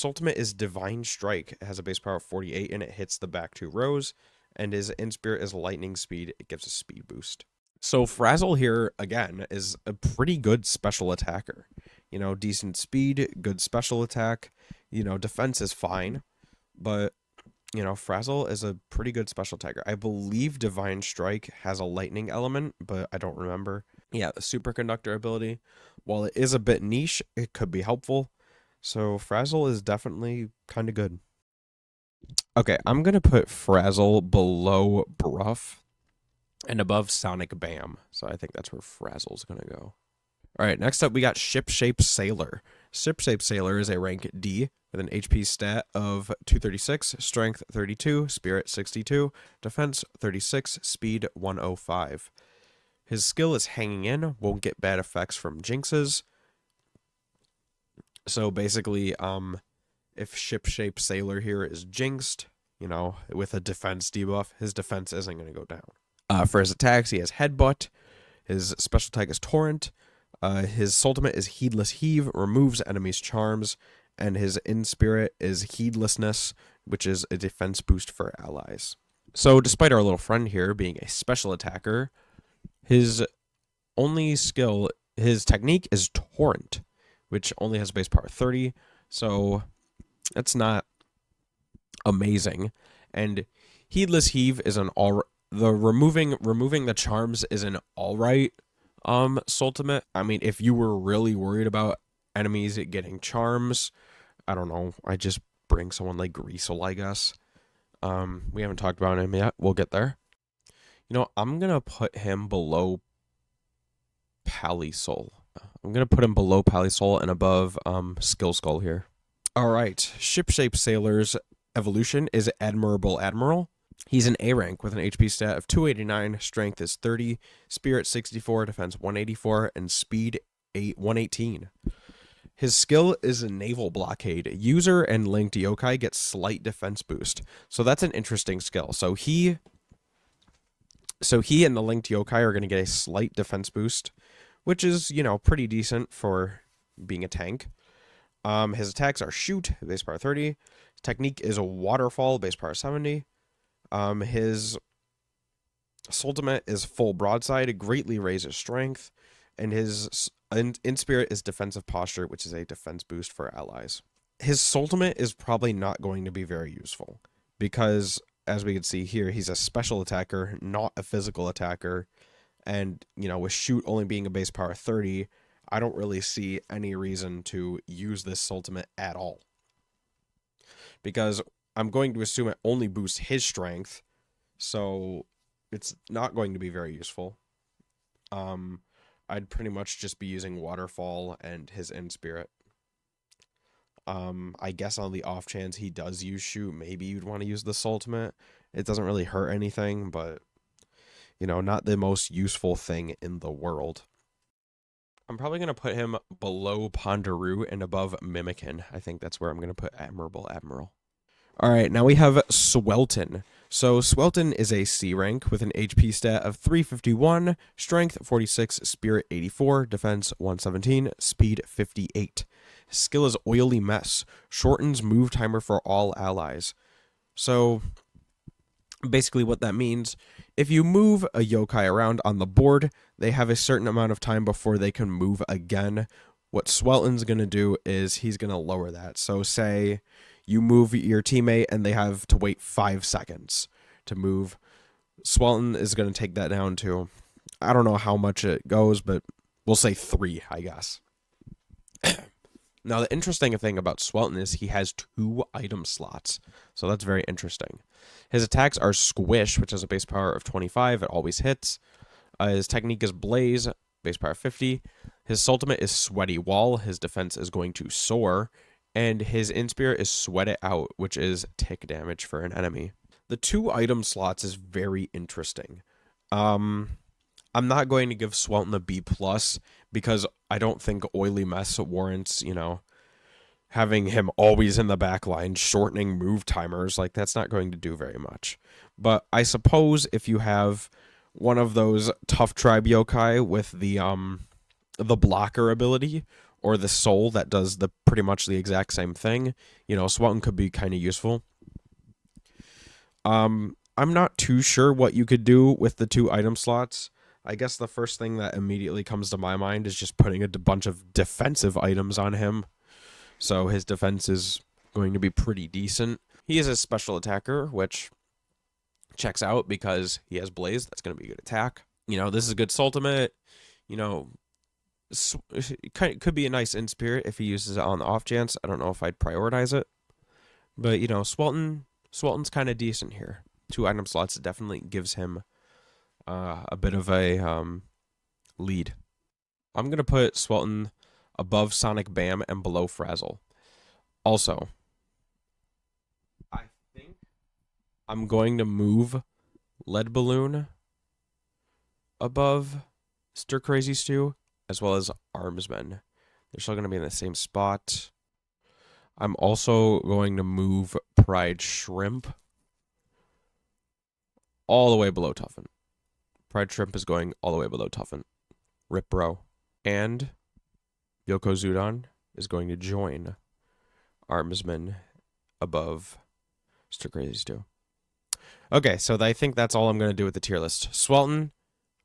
ultimate is Divine Strike. It has a base power of 48, and it hits the back 2 rows. And his Inspirit is Lightning Speed. It gives a speed boost. So Frazzle here, again, is a pretty good special attacker. Decent speed, good special attack. Defense is fine. But, Frazzle is a pretty good special attacker. I believe Divine Strike has a lightning element, but I don't remember. Yeah, the Superconductor ability, while it is a bit niche, it could be helpful. So Frazzle is definitely kind of good. Okay, I'm going to put Frazzle below Bruff and above Sonic Bam. So I think that's where Frazzle's going to go. All right, next up we got Ship Shape Sailor. Ship Shape Sailor is a rank D, with an HP stat of 236, strength 32, spirit 62, defense 36, speed 105. His skill is hanging in, won't get bad effects from jinxes. So basically, if ship-shape sailor here is jinxed, with a defense debuff, his defense isn't going to go down. For his attacks, he has headbutt. His special attack is torrent. His ultimate is heedless heave, removes enemies' charms, and his in spirit is heedlessness, which is a defense boost for allies. So despite our little friend here being a special attacker, his only skill, his technique is torrent, which only has base power 30, so that's not amazing. And heedless heave is an removing the charms is an alright ultimate. I mean, if you were really worried about enemies getting charms, I don't know, I just bring someone like Greasel, I guess. We haven't talked about him yet. We'll get there. I'm gonna put him below Palisol. I'm gonna put him below Palisol and above Skill Skull here. All right, Ship-Shape Sailor's evolution is Admirable Admiral. He's an A rank with an HP stat of 289, strength is 30, spirit 64, defense 184, and speed 118. His skill is a naval blockade. User and linked yokai get slight defense boost. So that's an interesting skill. So he and the linked yokai are going to get a slight defense boost, which is, pretty decent for being a tank. His attacks are shoot, base power 30. His technique is a waterfall, base power 70. His ultimate is full broadside, greatly raises strength, and his in spirit is defensive posture, which is a defense boost for allies. His ultimate is probably not going to be very useful because, as we can see here, he's a special attacker, not a physical attacker, and with shoot only being a base power 30, I don't really see any reason to use this ultimate at all, because I'm going to assume it only boosts his strength, so it's not going to be very useful. I'd pretty much just be using Waterfall and his in spirit. I guess on the off chance he does use shoot, maybe you'd want to use this ultimate. It doesn't really hurt anything, but not the most useful thing in the world. I'm probably going to put him below Ponderoo and above Mimikin. I think that's where I'm going to put Admirable Admiral. All right, now we have Swelton. So Swelton is a C rank with an HP stat of 351, strength 46, spirit 84, defense 117, speed 58. His skill is Oily Mess, shortens move timer for all allies. So basically what that means, if you move a yokai around on the board, they have a certain amount of time before they can move again. What Swelton's going to do is he's going to lower that. So say you move your teammate and they have to wait 5 seconds to move. Swelton is going to take that down to, I don't know how much it goes, but we'll say 3, I guess. Now, the interesting thing about Swelton is he has 2 item slots, so that's very interesting. His attacks are Squish, which has a base power of 25. It always hits. His technique is Blaze, base power 50. His ultimate is Sweaty Wall. His defense is going to soar. And his in spirit is Sweat It Out, which is tick damage for an enemy. The 2 item slots is very interesting. I'm not going to give Swelton a B+, because I don't think Oily Mess warrants, having him always in the back line, shortening move timers. Like, that's not going to do very much. But I suppose if you have one of those tough tribe yokai with the blocker ability, or the soul that does the pretty much the exact same thing, Swelton could be kind of useful. I'm not too sure what you could do with the 2 item slots. I guess the first thing that immediately comes to my mind is just putting a bunch of defensive items on him. So his defense is going to be pretty decent. He is a special attacker, which checks out because he has Blaze. That's going to be a good attack. This is a good ultimate. It could be a nice in spirit if he uses it on the off chance. I don't know if I'd prioritize it. But, Swelton's kind of decent here. 2 item slots definitely gives him a bit of a lead. I'm going to put Swelton above Sonic Bam and below Frazzle. Also, I'm going to move Lead Balloon above Stir Crazy Stew, as well as Armsman. They're still going to be in the same spot. I'm also going to move Pride Shrimp all the way below Tuffin. Pride Shrimp is going all the way below Tuffin. Rip Bro. And Yokozudon is going to join Armsman above Stir Crazy Stew. Okay, so I think that's all I'm going to do with the tier list. Swelton,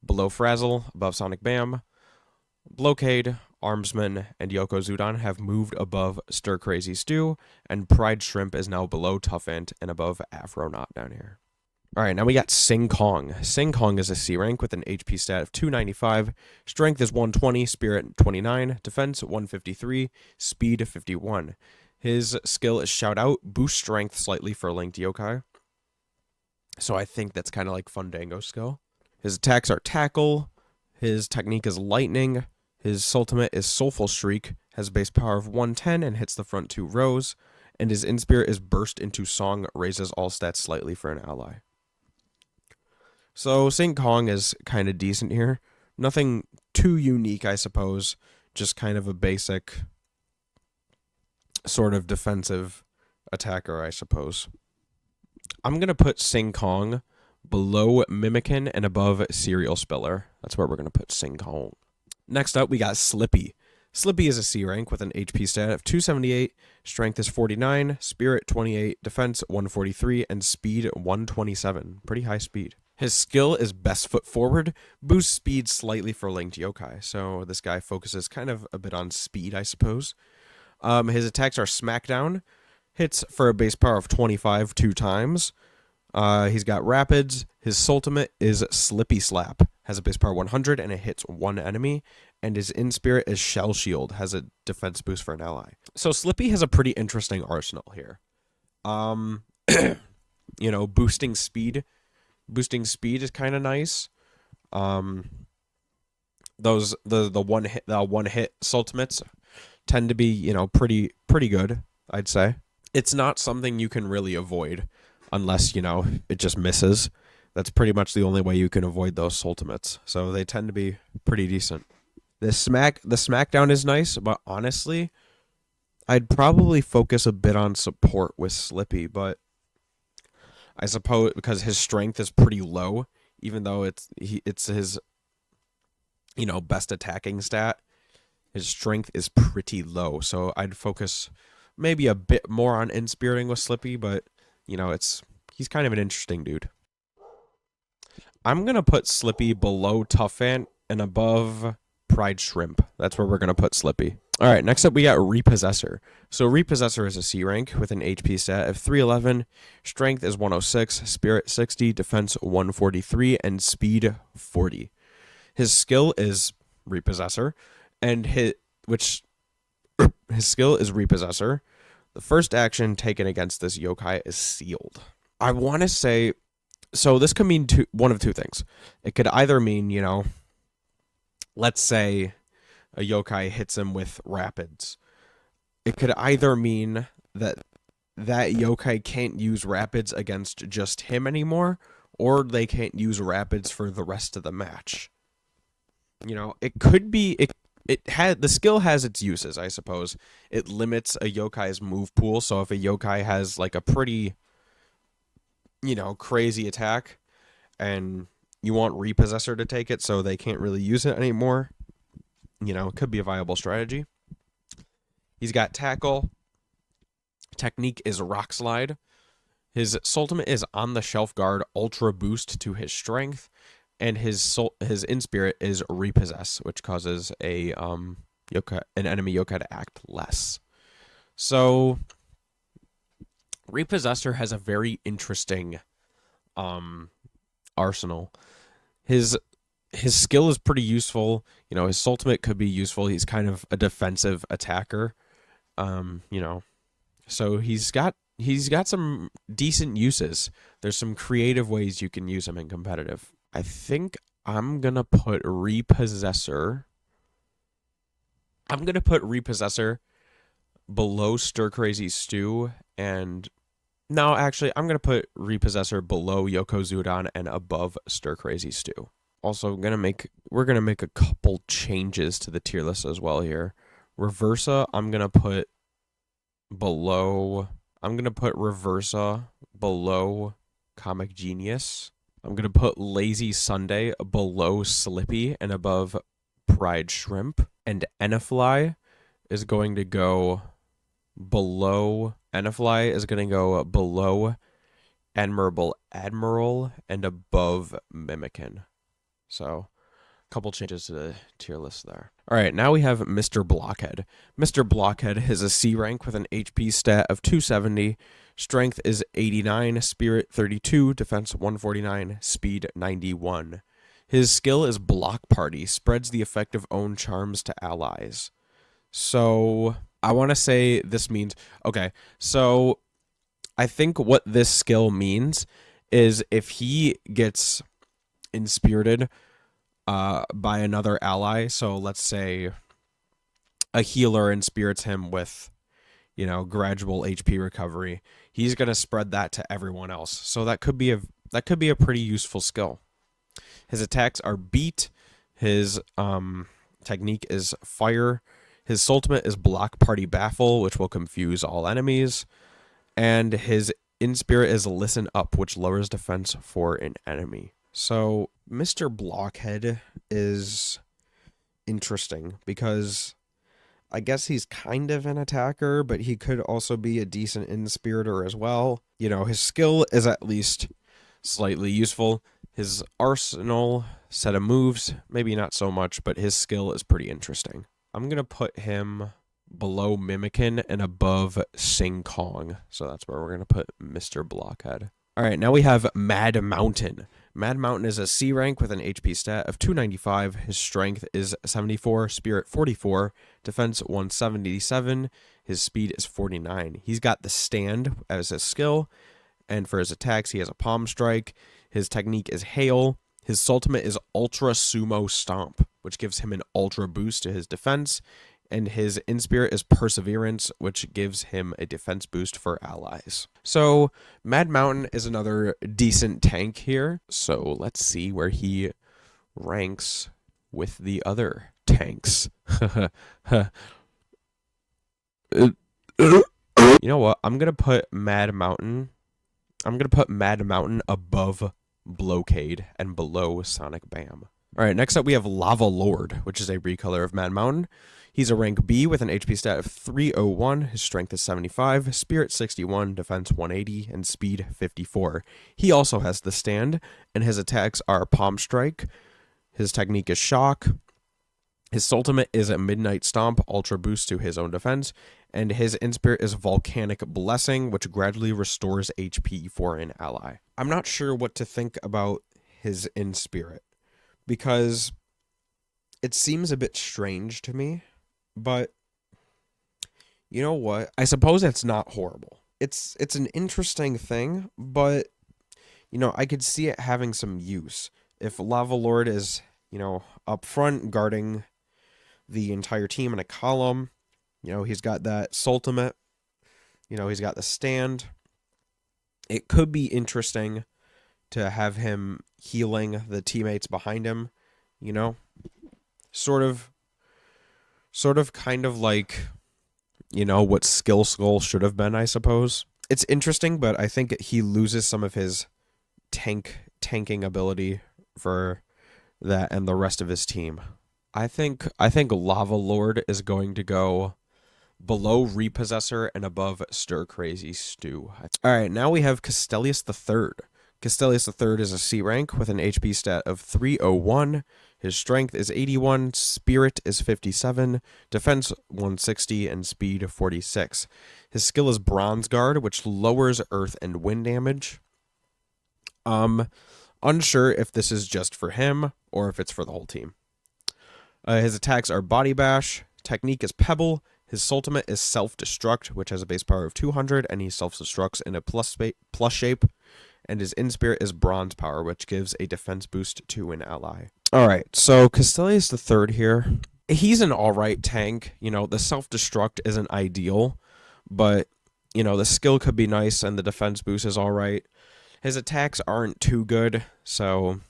below Frazzle, above Sonic Bam. Blocade, Armsman, and Yokozudon have moved above Stir Crazy Stew, and Pride Shrimp is now below Tough Ant and above Afronaut down here. All right, now we got Sing Kong. Sing Kong is a C rank with an HP stat of 295, strength is 120, spirit 29, defense 153, speed 51. His skill is Shout Out, boost strength slightly for linked yokai. So I think that's kind of like Fundango's skill. His attacks are Tackle, his technique is Lightning, his ultimate is Soulful Shriek, has base power of 110 and hits the front 2 rows, and his Inspirit is Burst into Song, raises all stats slightly for an ally. So Sing Kong is kind of decent here. Nothing too unique, I suppose. Just kind of a basic sort of defensive attacker, I suppose. I'm going to put Sing Kong below Mimikin and above Serial Spiller. That's where we're going to put Sing Kong. Next up, we got Slippy. Slippy is a C rank with an HP stat of 278, strength is 49, spirit 28, defense 143, and speed 127. Pretty high speed. His skill is Best Foot Forward, boosts speed slightly for linked yokai. So this guy focuses kind of a bit on speed, I suppose. His attacks are Smackdown, hits for a base power of 25 2 times. He's got Rapids. His ultimate is Slippy Slap, has a base power 100 and it hits one enemy. And his Inspirit is Shell Shield, has a defense boost for an ally. So Slippy has a pretty interesting arsenal here. You know, boosting speed is kind of nice. Those the one hit ultimates tend to be, you know, pretty good, I'd say. It's not something you can really avoid unless, you know, it just misses. That's pretty much the only way you can avoid those ultimates. So they tend to be pretty decent. The Smackdown is nice, but honestly, I'd probably focus a bit on support with Slippy, but I suppose because his strength is pretty low, even though it's his, you know, best attacking stat, his strength is pretty low. So I'd focus maybe a bit more on inspiriting with Slippy, but you know, he's kind of an interesting dude. I'm gonna put Slippy below Tough Ant and above Pride Shrimp. That's where we're gonna put Slippy. All right, next up we got Repossessor. So Repossessor is a C rank with an HP stat of 311, strength is 106, spirit 60, defense 143, and speed 40. His skill is Repossessor, and his skill is Repossessor. The first action taken against this yokai is sealed. I want to say, so this could mean one of two things. It could either mean, you know, let's say a yokai hits him with Rapids. It could either mean that yokai can't use Rapids against just him anymore, or they can't use Rapids for the rest of the match. You know, it could be the skill has its uses, I suppose. It limits a yokai's move pool, so if a yokai has like a pretty, you know, crazy attack and you want Repossessor to take it so they can't really use it anymore, you know, it could be a viable strategy. He's got Tackle. Technique is Rock Slide. His ultimate is On the Shelf Guard, Ultra Boost to his strength. And his Inspirit is Repossess, which causes an enemy yokai to act less. So Repossessor has a very interesting arsenal. His skill is pretty useful. You know, his ultimate could be useful. He's kind of a defensive attacker. You know, so he's got some decent uses. There's some creative ways you can use him in competitive. I think I'm going to put Repossessor. I'm going to put Repossessor below Stir Crazy Stew and No, actually, I'm gonna put Repossessor below Yokozudon and above Stir Crazy Stew. Also, we're gonna make a couple changes to the tier list as well here. Reversa, I'm gonna put below. I'm gonna put Reversa below Comic Genius. I'm gonna put Lazy Sunday below Slippy and above Pride Shrimp. And Enifly is going to go below. Enifly is going to go below Admirable Admiral and above Mimikin. So, a couple changes to the tier list there. All right, now we have Mr. Blockhead. Mr. Blockhead is a C rank with an HP stat of 270. Strength is 89, Spirit 32, Defense 149, Speed 91. His skill is Block Party, spreads the effect of own charms to allies. So, I want to say this means, okay, so I think what this skill means is if he gets inspirited by another ally, so let's say a healer inspirits him with, gradual HP recovery, he's going to spread that to everyone else. So that could be a pretty useful skill. His attacks are beat, his technique is fire, his ultimate is block party baffle, which will confuse all enemies, and his inspirit is listen up, which lowers defense for an enemy. So Mr. Blockhead is interesting because I guess he's kind of an attacker, but he could also be a decent inspirator as well. His skill is at least slightly useful. His arsenal set of moves, maybe not so much, but his skill is pretty interesting. I'm going to put him below Mimikin and above Sing Kong. So that's where we're going to put Mr. Blockhead. All right, now we have Mad Mountain. Mad Mountain is a C rank with an HP stat of 295. His strength is 74, Spirit 44, Defense 177. His speed is 49. He's got the stand as a skill, and for his attacks, he has a palm strike. His technique is hail. His ultimate is Ultra Sumo Stomp, which gives him an ultra boost to his defense. And his inspirit is Perseverance, which gives him a defense boost for allies. So Mad Mountain is another decent tank here. So let's see where he ranks with the other tanks. You know what? I'm going to put Mad Mountain above Blowcade and below Sonic Bam. All right, next up we have Lava Lord, which is a recolor of Mad Mountain. He's a rank B with an HP stat of 301. His strength is 75, Spirit 61, Defense 180, and Speed 54. He also has the stand, and his attacks are Palm Strike. His technique is Shock. His ultimate is a Midnight Stomp, ultra boost to his own defense, and his inspirit is Volcanic Blessing, which gradually restores HP for an ally. I'm not sure what to think about his inspirit, because it seems a bit strange to me, but you know what? I suppose it's not horrible. It's an interesting thing, but I could see it having some use. If Lava Lord is, up front guarding the entire team in a column, he's got that ultimate, he's got the stand. It could be interesting to have him healing the teammates behind him, sort of kind of like, what Skill Skull should have been, I suppose. It's interesting, but I think he loses some of his tanking ability for that and the rest of his team. I think Lava Lord is going to go below Repossessor and above Stir Crazy Stew. All right, now we have Castellius III. Castellius III is a C rank with an HP stat of 301. His strength is 81, Spirit is 57, Defense 160, and Speed 46. His skill is Bronze Guard, which lowers earth and wind damage. Unsure if this is just for him or if it's for the whole team. His attacks are Body Bash, technique is Pebble, his ultimate is Self-Destruct, which has a base power of 200, and he self-destructs in a plus shape, and his inspirit is Bronze Power, which gives a defense boost to an ally. Alright, so Castellius III here, he's an alright tank. The self-destruct isn't ideal, but The skill could be nice and the defense boost is all right. His attacks aren't too good, so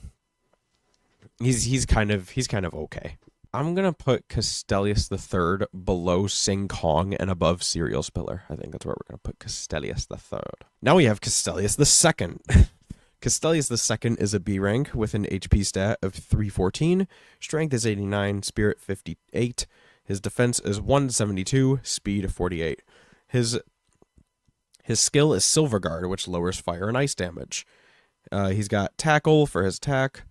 he's kind of okay. I'm gonna put Castellius the Third below Sing Kong and above Serial Spiller. I think that's where we're gonna put Castellius the Third. Now we have Castellius the Second. Castellius the Second is a B rank with an HP stat of 314, strength is 89, spirit 58. His defense is 172, speed 48. His skill is Silver Guard, which lowers fire and ice damage. He's got Tackle for his attack.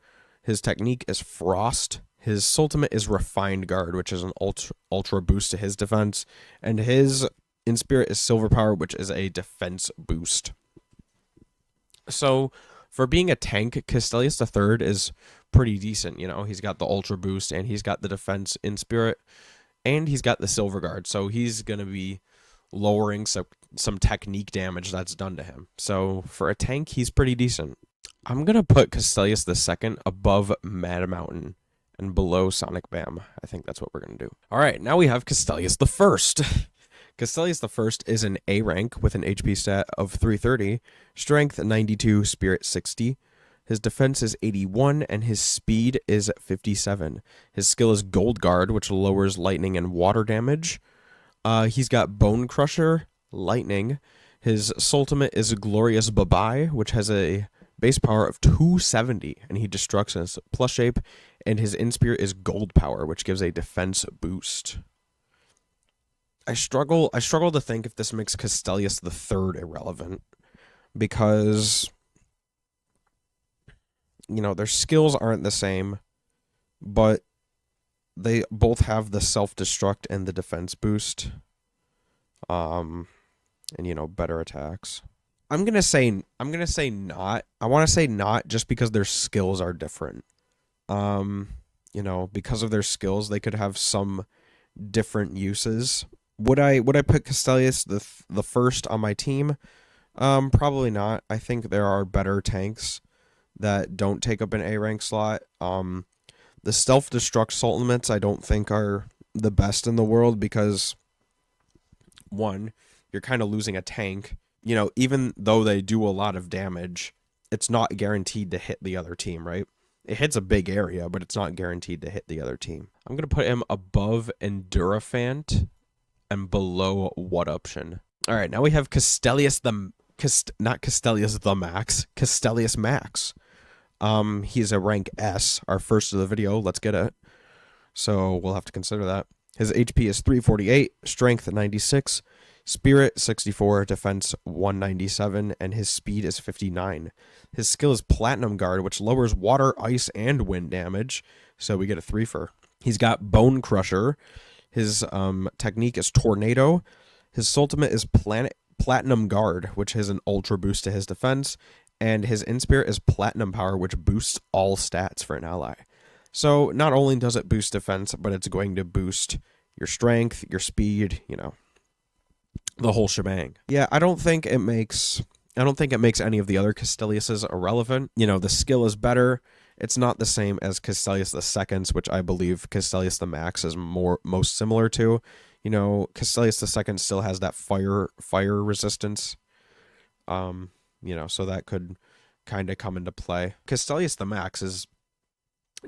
His technique is Frost. His ultimate is Refined Guard, which is an ultra boost to his defense. And his in spirit is Silver Power, which is a defense boost. So for being a tank, Castellius III is pretty decent. He's got the ultra boost and he's got the defense in spirit and he's got the Silver Guard. So he's going to be lowering some technique damage that's done to him. So for a tank, he's pretty decent. I'm going to put Castellius II above Mad Mountain and below Sonic Bam. I think that's what we're going to do. All right, now we have Castellius I. Castellius I is an A rank with an HP stat of 330, strength 92, spirit 60. His defense is 81 and his speed is 57. His skill is Gold Guard, which lowers lightning and water damage. He's got Bone Crusher, Lightning. His ultimate is Glorious Babai, which has a base power of 270, and he destructs in a plus shape. And his in spirit is Gold Power, which gives a defense boost. I struggle to think if this makes Castellius III irrelevant, because their skills aren't the same, but they both have the self-destruct and the defense boost. And better attacks. I'm gonna say not. I want to say not just because their skills are different. Because of their skills, they could have some different uses. Would I put Castellius the first on my team? Probably not. I think there are better tanks that don't take up an A rank slot. The self-destruct ultimates I don't think are the best in the world because, one, you're kind of losing a tank. Even though they do a lot of damage, it's not guaranteed to hit the other team, right? It hits a big area, but it's not guaranteed to hit the other team. I'm going to put him above Endurafant and below What Option. All right, now we have Castellius not Castellius the Max, Castellius Max. He's a rank S, our first of the video. Let's get it. So we'll have to consider that. His HP is 348, strength 96, spirit 64, defense 197, and his speed is 59. His skill is Platinum Guard, which lowers water, ice, and wind damage. So we get a 3-fer. He's got Bone Crusher. His technique is Tornado. His ultimate is Platinum Guard, which has an ultra boost to his defense. And his in spirit is Platinum Power, which boosts all stats for an ally. So not only does it boost defense, but it's going to boost your strength, your speed, the whole shebang. Yeah, I don't think it makes any of the other Castelliuses irrelevant. The skill is better. It's not the same as Castellius II, which I believe Castellius the Max is most similar to. Castellius II still has that fire resistance. So that could kind of come into play. Castellius the Max is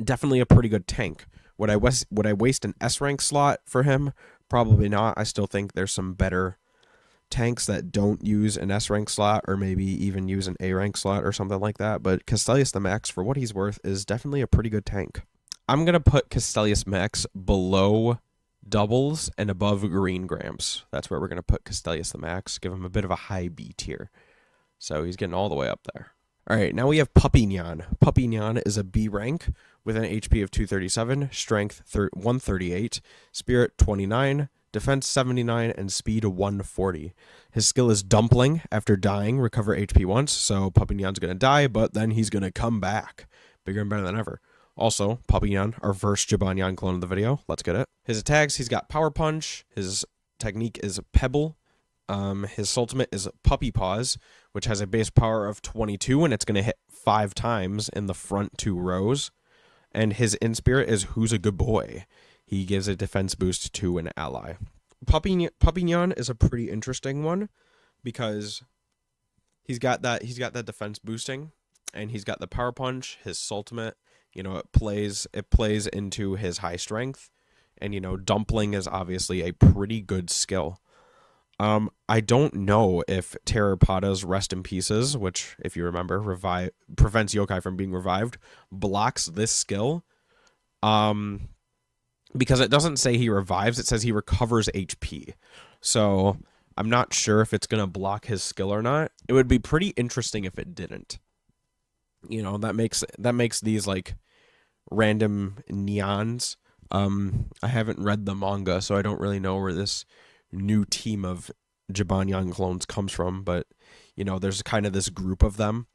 definitely a pretty good tank. Would I waste an S rank slot for him? Probably not. I still think there's some better tanks that don't use an S rank slot or maybe even use an A rank slot or something like that. But Castellius the Max, for what he's worth, is definitely a pretty good tank. I'm going to put Castellius Max below Doubles and above Green Gramps. That's where we're going to put Castellius the Max. Give him a bit of a high B tier. So he's getting all the way up there. All right, now we have Puppy-Nyan. Puppy-Nyan is a B rank with an HP of 237, strength 138, spirit 29, defense 79, and speed 140. His skill is Dumpling. After dying, recover HP once, so Puppy-Nyan's going to die, but then he's going to come back bigger and better than ever. Also, Puppy-Nyan, our first Jibanyan clone of the video. Let's get it. His attacks, he's got Power Punch. His technique is Pebble. His ultimate is Puppy Paws, which has a base power of 22, and it's going to hit 5 times in the front 2 rows. And his in spirit is Who's a Good Boy. He gives a defense boost to an ally. Puppy-Nyan is a pretty interesting one because he's got that defense boosting, and he's got the power punch, his ultimate, it plays into his high strength, and dumpling is obviously a pretty good skill. I don't know if Terrapata's Rest in Pieces, which, if you remember, prevents yokai from being revived, blocks this skill. Um, because it doesn't say he revives, it says he recovers HP. So I'm not sure if it's gonna block his skill or not. It would be pretty interesting if it didn't. That makes these like random neons. I haven't read the manga, so I don't really know where this new team of Jibanyan clones comes from, but there's kind of this group of them.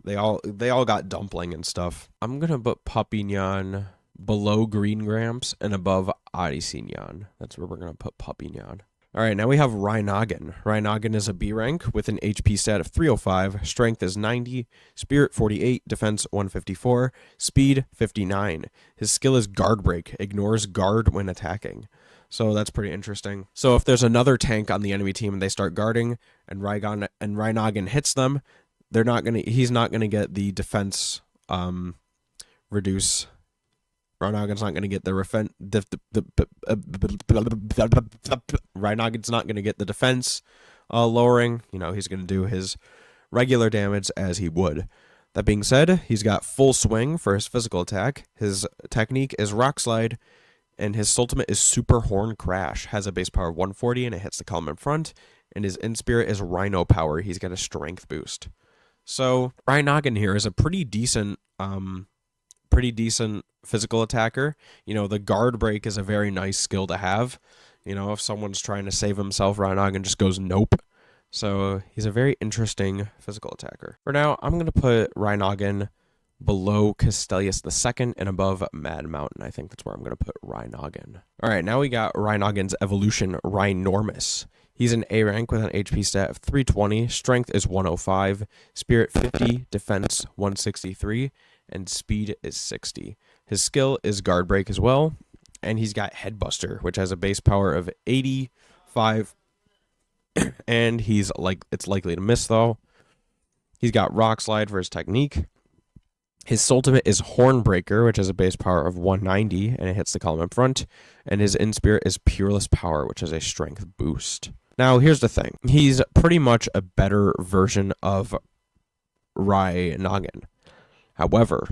They all got dumpling and stuff. I'm gonna put Papignon below Green Gramps and above Adisignan. That's where we're gonna put Papignon. All right, now we have Rhinogon. Rhinogon is a B rank with an HP stat of 305, strength is 90, spirit 48, defense 154, speed 59. His skill is guard break, ignores guard when attacking. So that's pretty interesting. So if there's another tank on the enemy team and they start guarding and Rhinogon hits them, he's not gonna get the defense reduce. Rhinogon's not going to get the Rhinogon's not going to get the defense lowering. He's going to do his regular damage as he would. That being said, he's got full swing for his physical attack. His technique is Rock Slide, and his ultimate is Super Horn Crash. Has a base power of 140, and it hits the column in front. And his in-spirit is Rhino Power. He's got a strength boost. So Rhinogon here is a pretty decent physical attacker. The guard break is a very nice skill to have. If someone's trying to save himself, Rhinogon just goes nope. So he's a very interesting physical attacker. For now, I'm going to put Rhinogon below Castellius II and above Mad Mountain. I think that's where I'm going to put Rhinogon. All right, now we got Rhinogon's evolution, Rhinormus. He's an A rank with an HP stat of 320, strength is 105, spirit 50, defense 163, and speed is 60. His skill is guard break as well, and he's got Headbuster, which has a base power of 85, and it's likely to miss though. He's got Rock Slide for his technique. His ultimate is Hornbreaker, which has a base power of 190, and it hits the column in front, and his in-spirit is Peerless Power, which is a strength boost. Now, here's the thing. He's pretty much a better version of Rhinogon. However,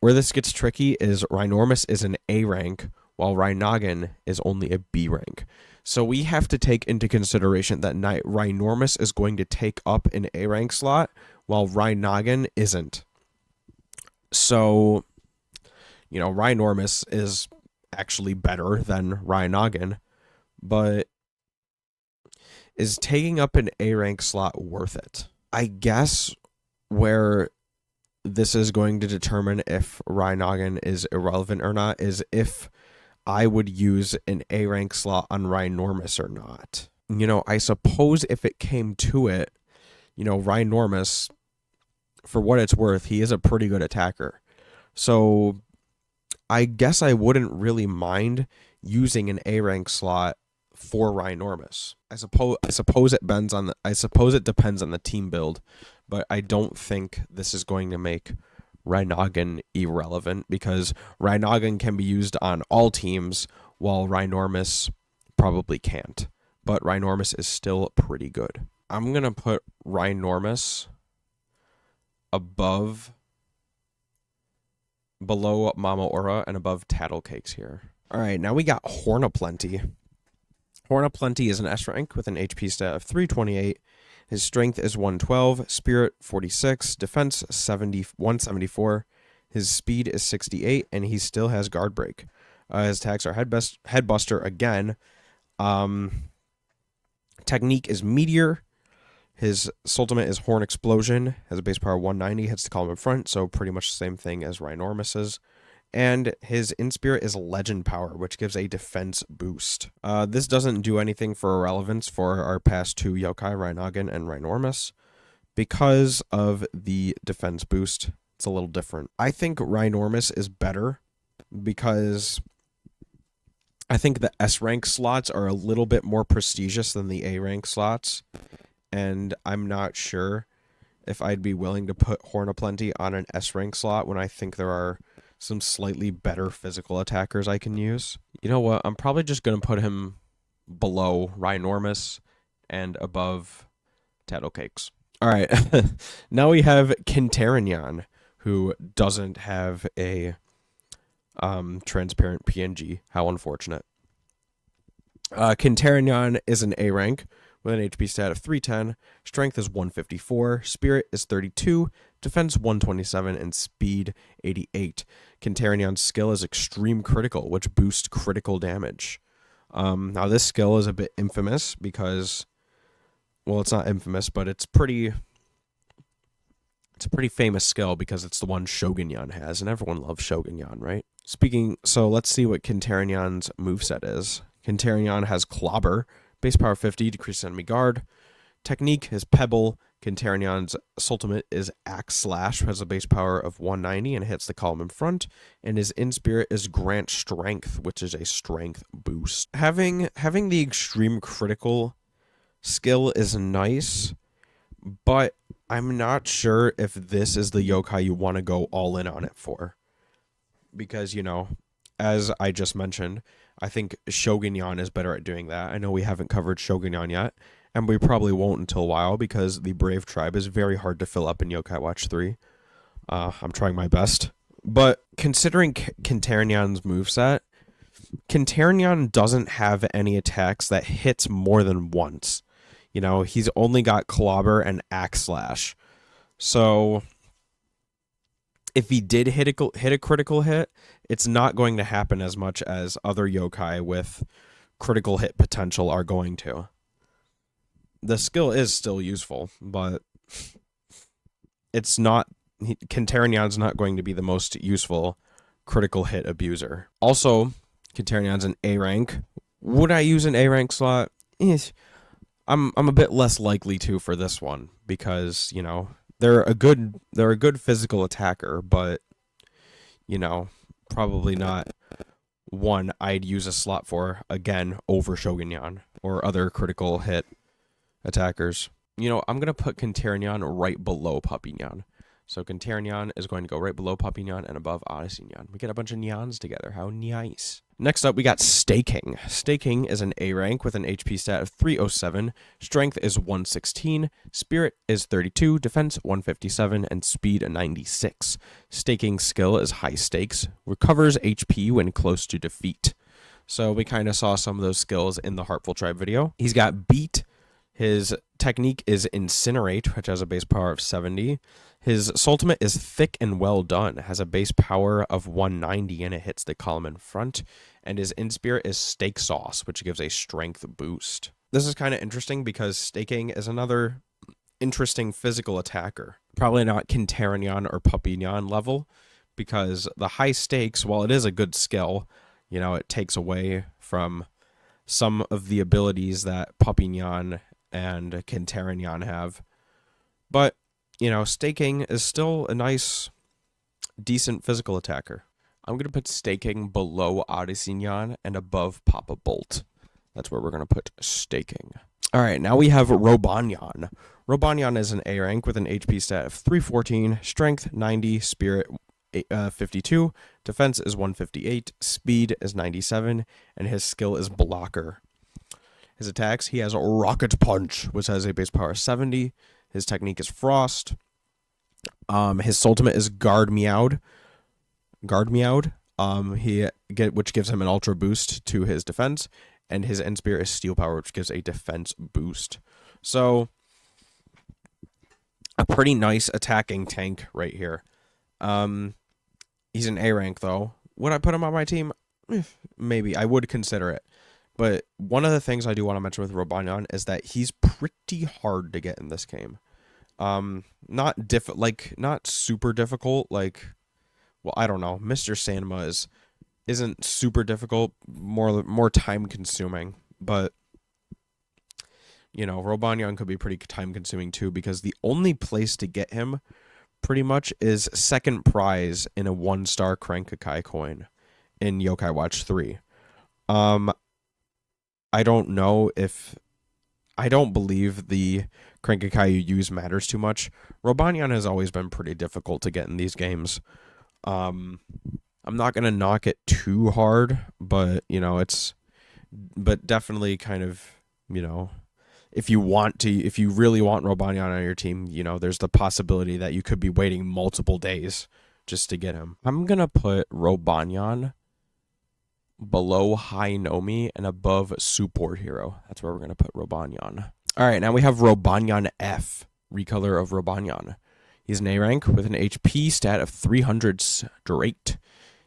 where this gets tricky is Rhinormus is an A rank, while Rhinogon is only a B rank. So we have to take into consideration that Rhinormus is going to take up an A rank slot, while Rhinogon isn't. So, Rhinormus is actually better than Rhinogon, but is taking up an A rank slot worth it? I guess where this is going to determine if Rhinogon is irrelevant or not is if I would use an A rank slot on Rhinormus or not. I suppose if it came to it, Rhinormus, for what it's worth, he is a pretty good attacker. So I guess I wouldn't really mind using an A rank slot for Rhinormus. I suppose it depends on the team build, but I don't think this is going to make Rhinogon irrelevant, because Rhinogon can be used on all teams while Rhinormus probably can't. But Rhinormus is still pretty good. I'm going to put Rhinormus below Mama Aura and above Tattle Cakes here. All right, now we got Horn o' Plenty. Horn o' Plenty is an S rank with an HP stat of 328. His strength is 112, spirit 46, defense 174. His speed is 68, and he still has guard break. His attacks are Headbuster again. Technique is Meteor. His ultimate is Horn Explosion. Has a base power of 190. Hits the column in front, so pretty much the same thing as Rhinormus's. And his in-spirit is Legend Power, which gives a defense boost. This doesn't do anything for relevance for our past two yokai, Rhinogon and Rhinormus. Because of the defense boost, it's a little different. I think Rhinormus is better because I think the S rank slots are a little bit more prestigious than the A rank slots, and I'm not sure if I'd be willing to put Horn of Plenty on an S rank slot when I think there are some slightly better physical attackers I can use. You know what? I'm probably just going to put him below Rhinormus and above Tattlecakes. All right. Now we have Quinterignon, who doesn't have a transparent PNG. How unfortunate. Quinterignon is an A rank with an HP stat of 310, strength is 154, spirit is 32, defense 127, and speed 88. Quinterignon's skill is extreme critical, which boosts critical damage. Now this skill is a bit infamous because, well, it's not infamous, but it's a pretty famous skill because it's the one Shogunyan has, and everyone loves Shogunyan, right? So let's see what Quinterignon's moveset is. Quinterignon has Clobber, base power 50, decreases enemy guard. Technique is Pebble. Quinterignon's ultimate is Axe Slash, has a base power of 190 and hits the column in front. And his in-spirit is Grant Strength, which is a strength boost. Having the extreme critical skill is nice, but I'm not sure if this is the yokai you want to go all in on it for. Because, you know, as I just mentioned, I think Shogunyan is better at doing that. I know we haven't covered Shogunyan yet, and we probably won't until a while because the Brave Tribe is very hard to fill up in Yokai Watch 3. I'm trying my best. But considering Quinterignon's moveset, Quinterignon doesn't have any attacks that hits more than once. You know, he's only got Clobber and Axe Slash. So if he did hit a critical hit, it's not going to happen as much as other yokai with critical hit potential are going to. The skill is still useful, but it's not. Quinterignon's not going to be the most useful critical hit abuser. Also, Quinterignon's an A rank. Would I use an A rank slot? I'm a bit less likely to for this one because, you know, they're a good physical attacker, but, you know, probably not one I'd use a slot for again over Shogunyan or other critical hit attackers. You know, I'm gonna put Quinterignon right below Puppynyan. So Quinterignon is going to go right below Puppynyan and above Odyssey-nyan. We get a bunch of nyans together. How nice. Next up, we got Staking. Staking is an A rank with an HP stat of 307, strength is 116, spirit is 32, defense 157, and speed 96. Staking's skill is High Stakes, recovers HP when close to defeat. So we kind of saw some of those skills in the Heartful Tribe video. He's got Beat. His technique is Incinerate, which has a base power of 70. His ultimate is Thick and Well Done, has a base power of 190 and it hits the column in front. And his in-spirit is Steak Sauce, which gives a strength boost. This is kind of interesting because Staking is another interesting physical attacker. Probably not Quinterignon or Puppynyan level, because the High Stakes, while it is a good skill, you know, it takes away from some of the abilities that Puppynyan and Quinterignon have. But, you know, Staking is still a nice, decent physical attacker. I'm going to put Staking below Odyssey-nyan and above Papa Bolt. That's where we're going to put Staking. All right, now we have Robonyan. Robonyan is an A rank with an HP stat of 314, strength 90, spirit 52, defense is 158, speed is 97, and his skill is Blocker. His attacks, he has Rocket Punch, which has a base power of 70. His technique is Frost. His ultimate is Guard Meowed. Which gives him an ultra boost to his defense, and his end spirit is Steel Power, which gives a defense boost. So, a pretty nice attacking tank right here. He's an A rank though. Would I put him on my team? Maybe. I would consider it. But one of the things I do want to mention with Robonyan is that he's pretty hard to get in this game. Not super difficult. Like, well, I don't know. Mr. Sanma isn't super difficult. More time consuming. But you know, Robonyan could be pretty time consuming too because the only place to get him pretty much is second prize in a 1-star Crankakai coin in Yokai Watch 3. Um, I don't know if I don't believe the Crank-a-kai you use matters too much. Robonyan has always been pretty difficult to get in these games. Um, I'm not gonna knock it too hard, but but definitely kind of, you know, if you really want Robonyan on your team, there's the possibility that you could be waiting multiple days just to get him. I'm gonna put Robonyan below High Nomi and above Support Hero. That's where we're gonna put Robonyan. All right, now we have Robonyan F, recolor of Robonyan. He's an A rank with an HP stat of 300 straight.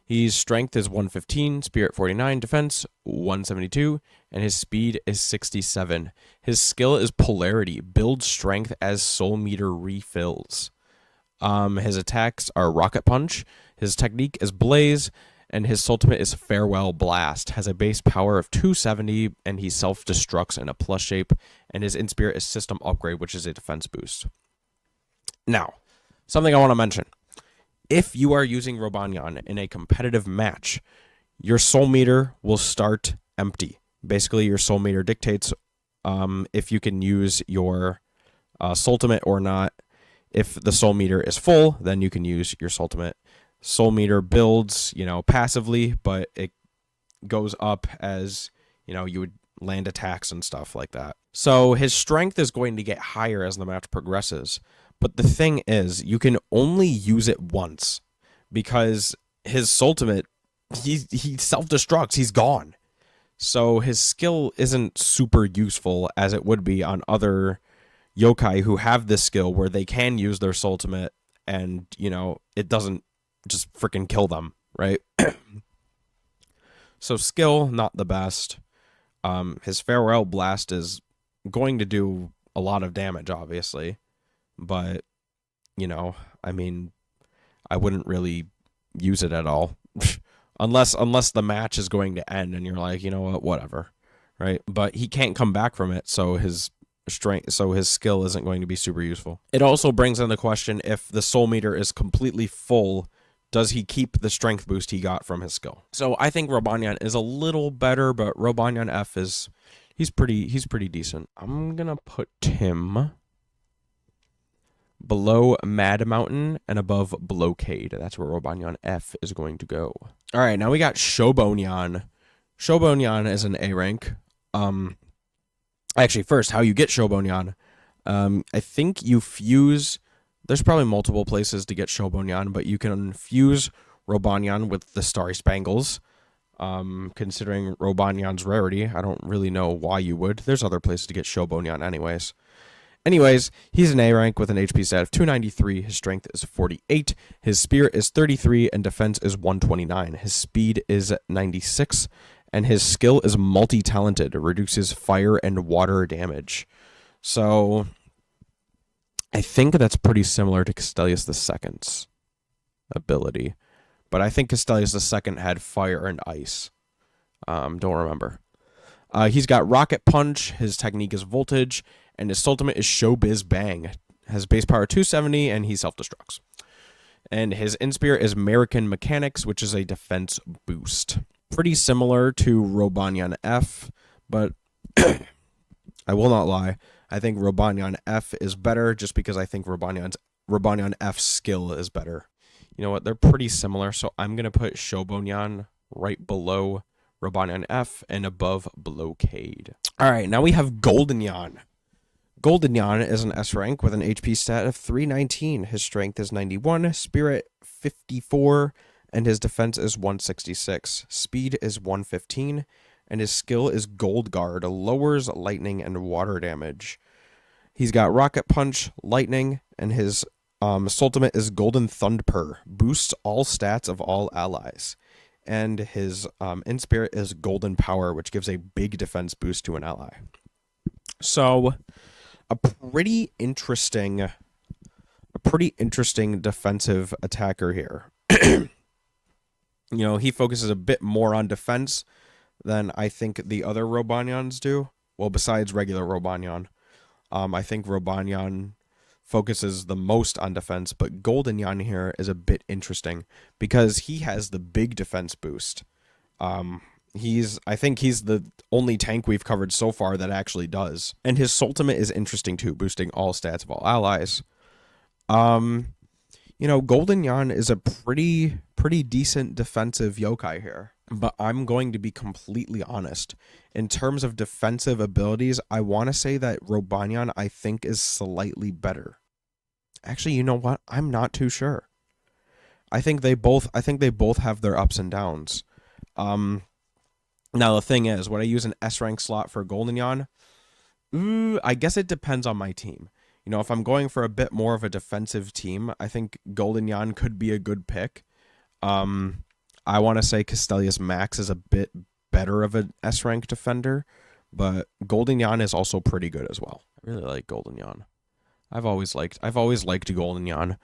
His strength is 115, spirit 49, defense 172, and his speed is 67. His skill is polarity, build strength as soul meter refills. His attacks are rocket punch, his technique is blaze, and his ultimate is farewell blast. Has a base power of 270, and he self-destructs in a plus shape, and his in-spirit is system upgrade, which is a defense boost. Now, something I want to mention. If you are using Robonyan in a competitive match, your soul meter will start empty. Basically, your soul meter dictates if you can use your soultimate or not. If the soul meter is full, then you can use your soultimate. Soul meter builds, passively, but it goes up as, you would land attacks and stuff like that. So his strength is going to get higher as the match progresses. But the thing is, you can only use it once because his ultimate, he self-destructs, he's gone. So his skill isn't super useful as it would be on other yokai who have this skill where they can use their ultimate and, it doesn't just freaking kill them, right? So skill, not the best. His farewell blast is going to do a lot of damage, obviously. But, I wouldn't really use it at all. unless the match is going to end and you're like, you know what, whatever. Right? But he can't come back from it, so his skill isn't going to be super useful. It also brings in the question, if the soul meter is completely full, does he keep the strength boost he got from his skill? So I think Robonyan is a little better, but Robonyan F he's pretty decent. I'm gonna put him below Mad Mountain and above Blockade. That's where Robonyan F is going to go. All right, now we got Shobonyan. Shobonyan is an A rank. Actually, first, how you get Shobonyan. I think you fuse. There's probably multiple places to get Shobonyan, but you can fuse Robonyan with the Starry Spangles. Considering Robonyan's rarity, I don't really know why you would. There's other places to get Shobonyan anyways. Anyways, he's an A rank with an HP stat of 293. His strength is 48. His spirit is 33, and defense is 129. His speed is 96, and his skill is multi-talented. It reduces fire and water damage. So I think that's pretty similar to Castellius II's ability. But I think Castellius II had fire and ice. Don't remember. He's got Rocket Punch. His technique is Voltage. And his ultimate is Showbiz Bang. Has base power 270, and he self-destructs. And his in-spirit is American Mechanics, which is a defense boost. Pretty similar to Robonyan F, but I will not lie. I think Robonyan F is better just because I think Robonyan F's skill is better. You know what? They're pretty similar, so I'm going to put Shobonyan right below Robonyan F and above Blockade. All right, now we have Goldenyan. Goldenyan is an S rank with an HP stat of 319. His strength is 91, spirit 54, and his defense is 166. Speed is 115, and his skill is Gold Guard, lowers lightning and water damage. He's got Rocket Punch, Lightning, and his ultimate is Golden Thundper, boosts all stats of all allies. And his in-spirit is Golden Power, which gives a big defense boost to an ally. So a pretty interesting defensive attacker here. He focuses a bit more on defense than I think the other Robonyans do. Well, besides regular Robonyan. I think Robonyan focuses the most on defense, but Goldenyan here is a bit interesting because he has the big defense boost. I think he's the only tank we've covered so far that actually does. And his ultimate is interesting too, boosting all stats of all allies. Um, Golden Yan is a pretty decent defensive yokai here. But I'm going to be completely honest. In terms of defensive abilities, I want to say that Robanyan I think is slightly better. Actually, you know what? I'm not too sure. I think they both have their ups and downs. Now the thing is, would I use an S rank slot for Golden Yan? I guess it depends on my team. If I'm going for a bit more of a defensive team, I think Golden Yan could be a good pick. I want to say Castellius Max is a bit better of an S rank defender, but Golden Yan is also pretty good as well. I really like Golden Yan. I've always liked Golden Yan.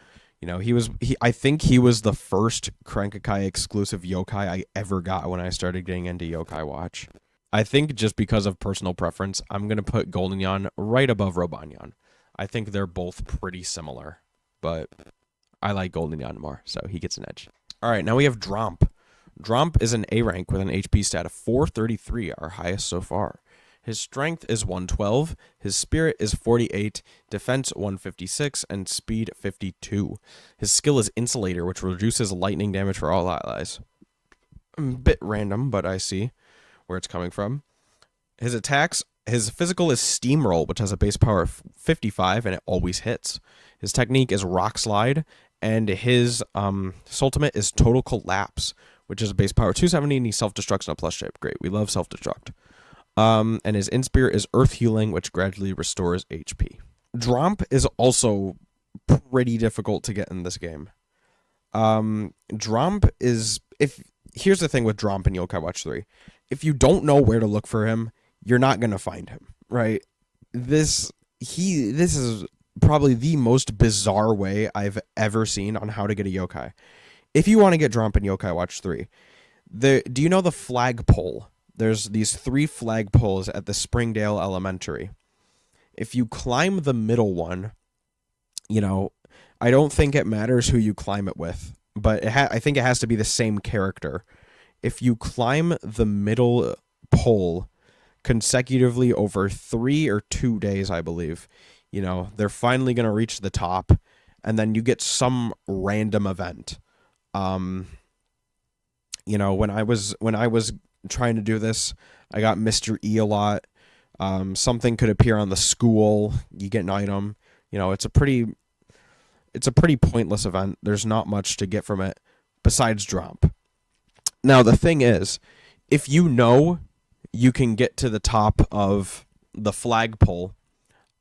I think he was the first Crankakai exclusive yokai I ever got when I started getting into Yokai Watch. I think just because of personal preference, I'm going to put Golden Yan right above Robanyan. I think they're both pretty similar, but I like Golden Yan more, so he gets an edge. All right, now we have Dromp. Dromp is an A rank with an HP stat of 433, our highest so far. His strength is 112, his spirit is 48, defense 156, and speed 52. His skill is Insulator, which reduces lightning damage for all allies. A bit random, but I see where it's coming from. His physical is Steamroll, which has a base power of 55, and it always hits. His technique is Rock Slide, and his ultimate is Total Collapse, which is a base power 270, and he self-destructs on a plus shape. Great, we love self-destruct. And his Inspirit is Earth Healing, which gradually restores HP. Dromp is also pretty difficult to get in this game. Dromp is... Here's the thing with Dromp in Yokai Watch 3. If you don't know where to look for him, you're not going to find him, right? This is probably the most bizarre way I've ever seen on how to get a yokai. If you want to get Dromp in Yokai Watch 3, do you know the flagpole? There's these 3 flagpoles at the Springdale Elementary. If you climb the middle one, I don't think it matters who you climb it with, but I think it has to be the same character. If you climb the middle pole consecutively over 3 or 2 days, I believe, they're finally going to reach the top, and then you get some random event. When I was trying to do this, I got Mr. E a lot. Something could appear on the school, you get an item. It's a pretty pointless event. There's not much to get from it besides Dromp. Now the thing is, if you can get to the top of the flagpole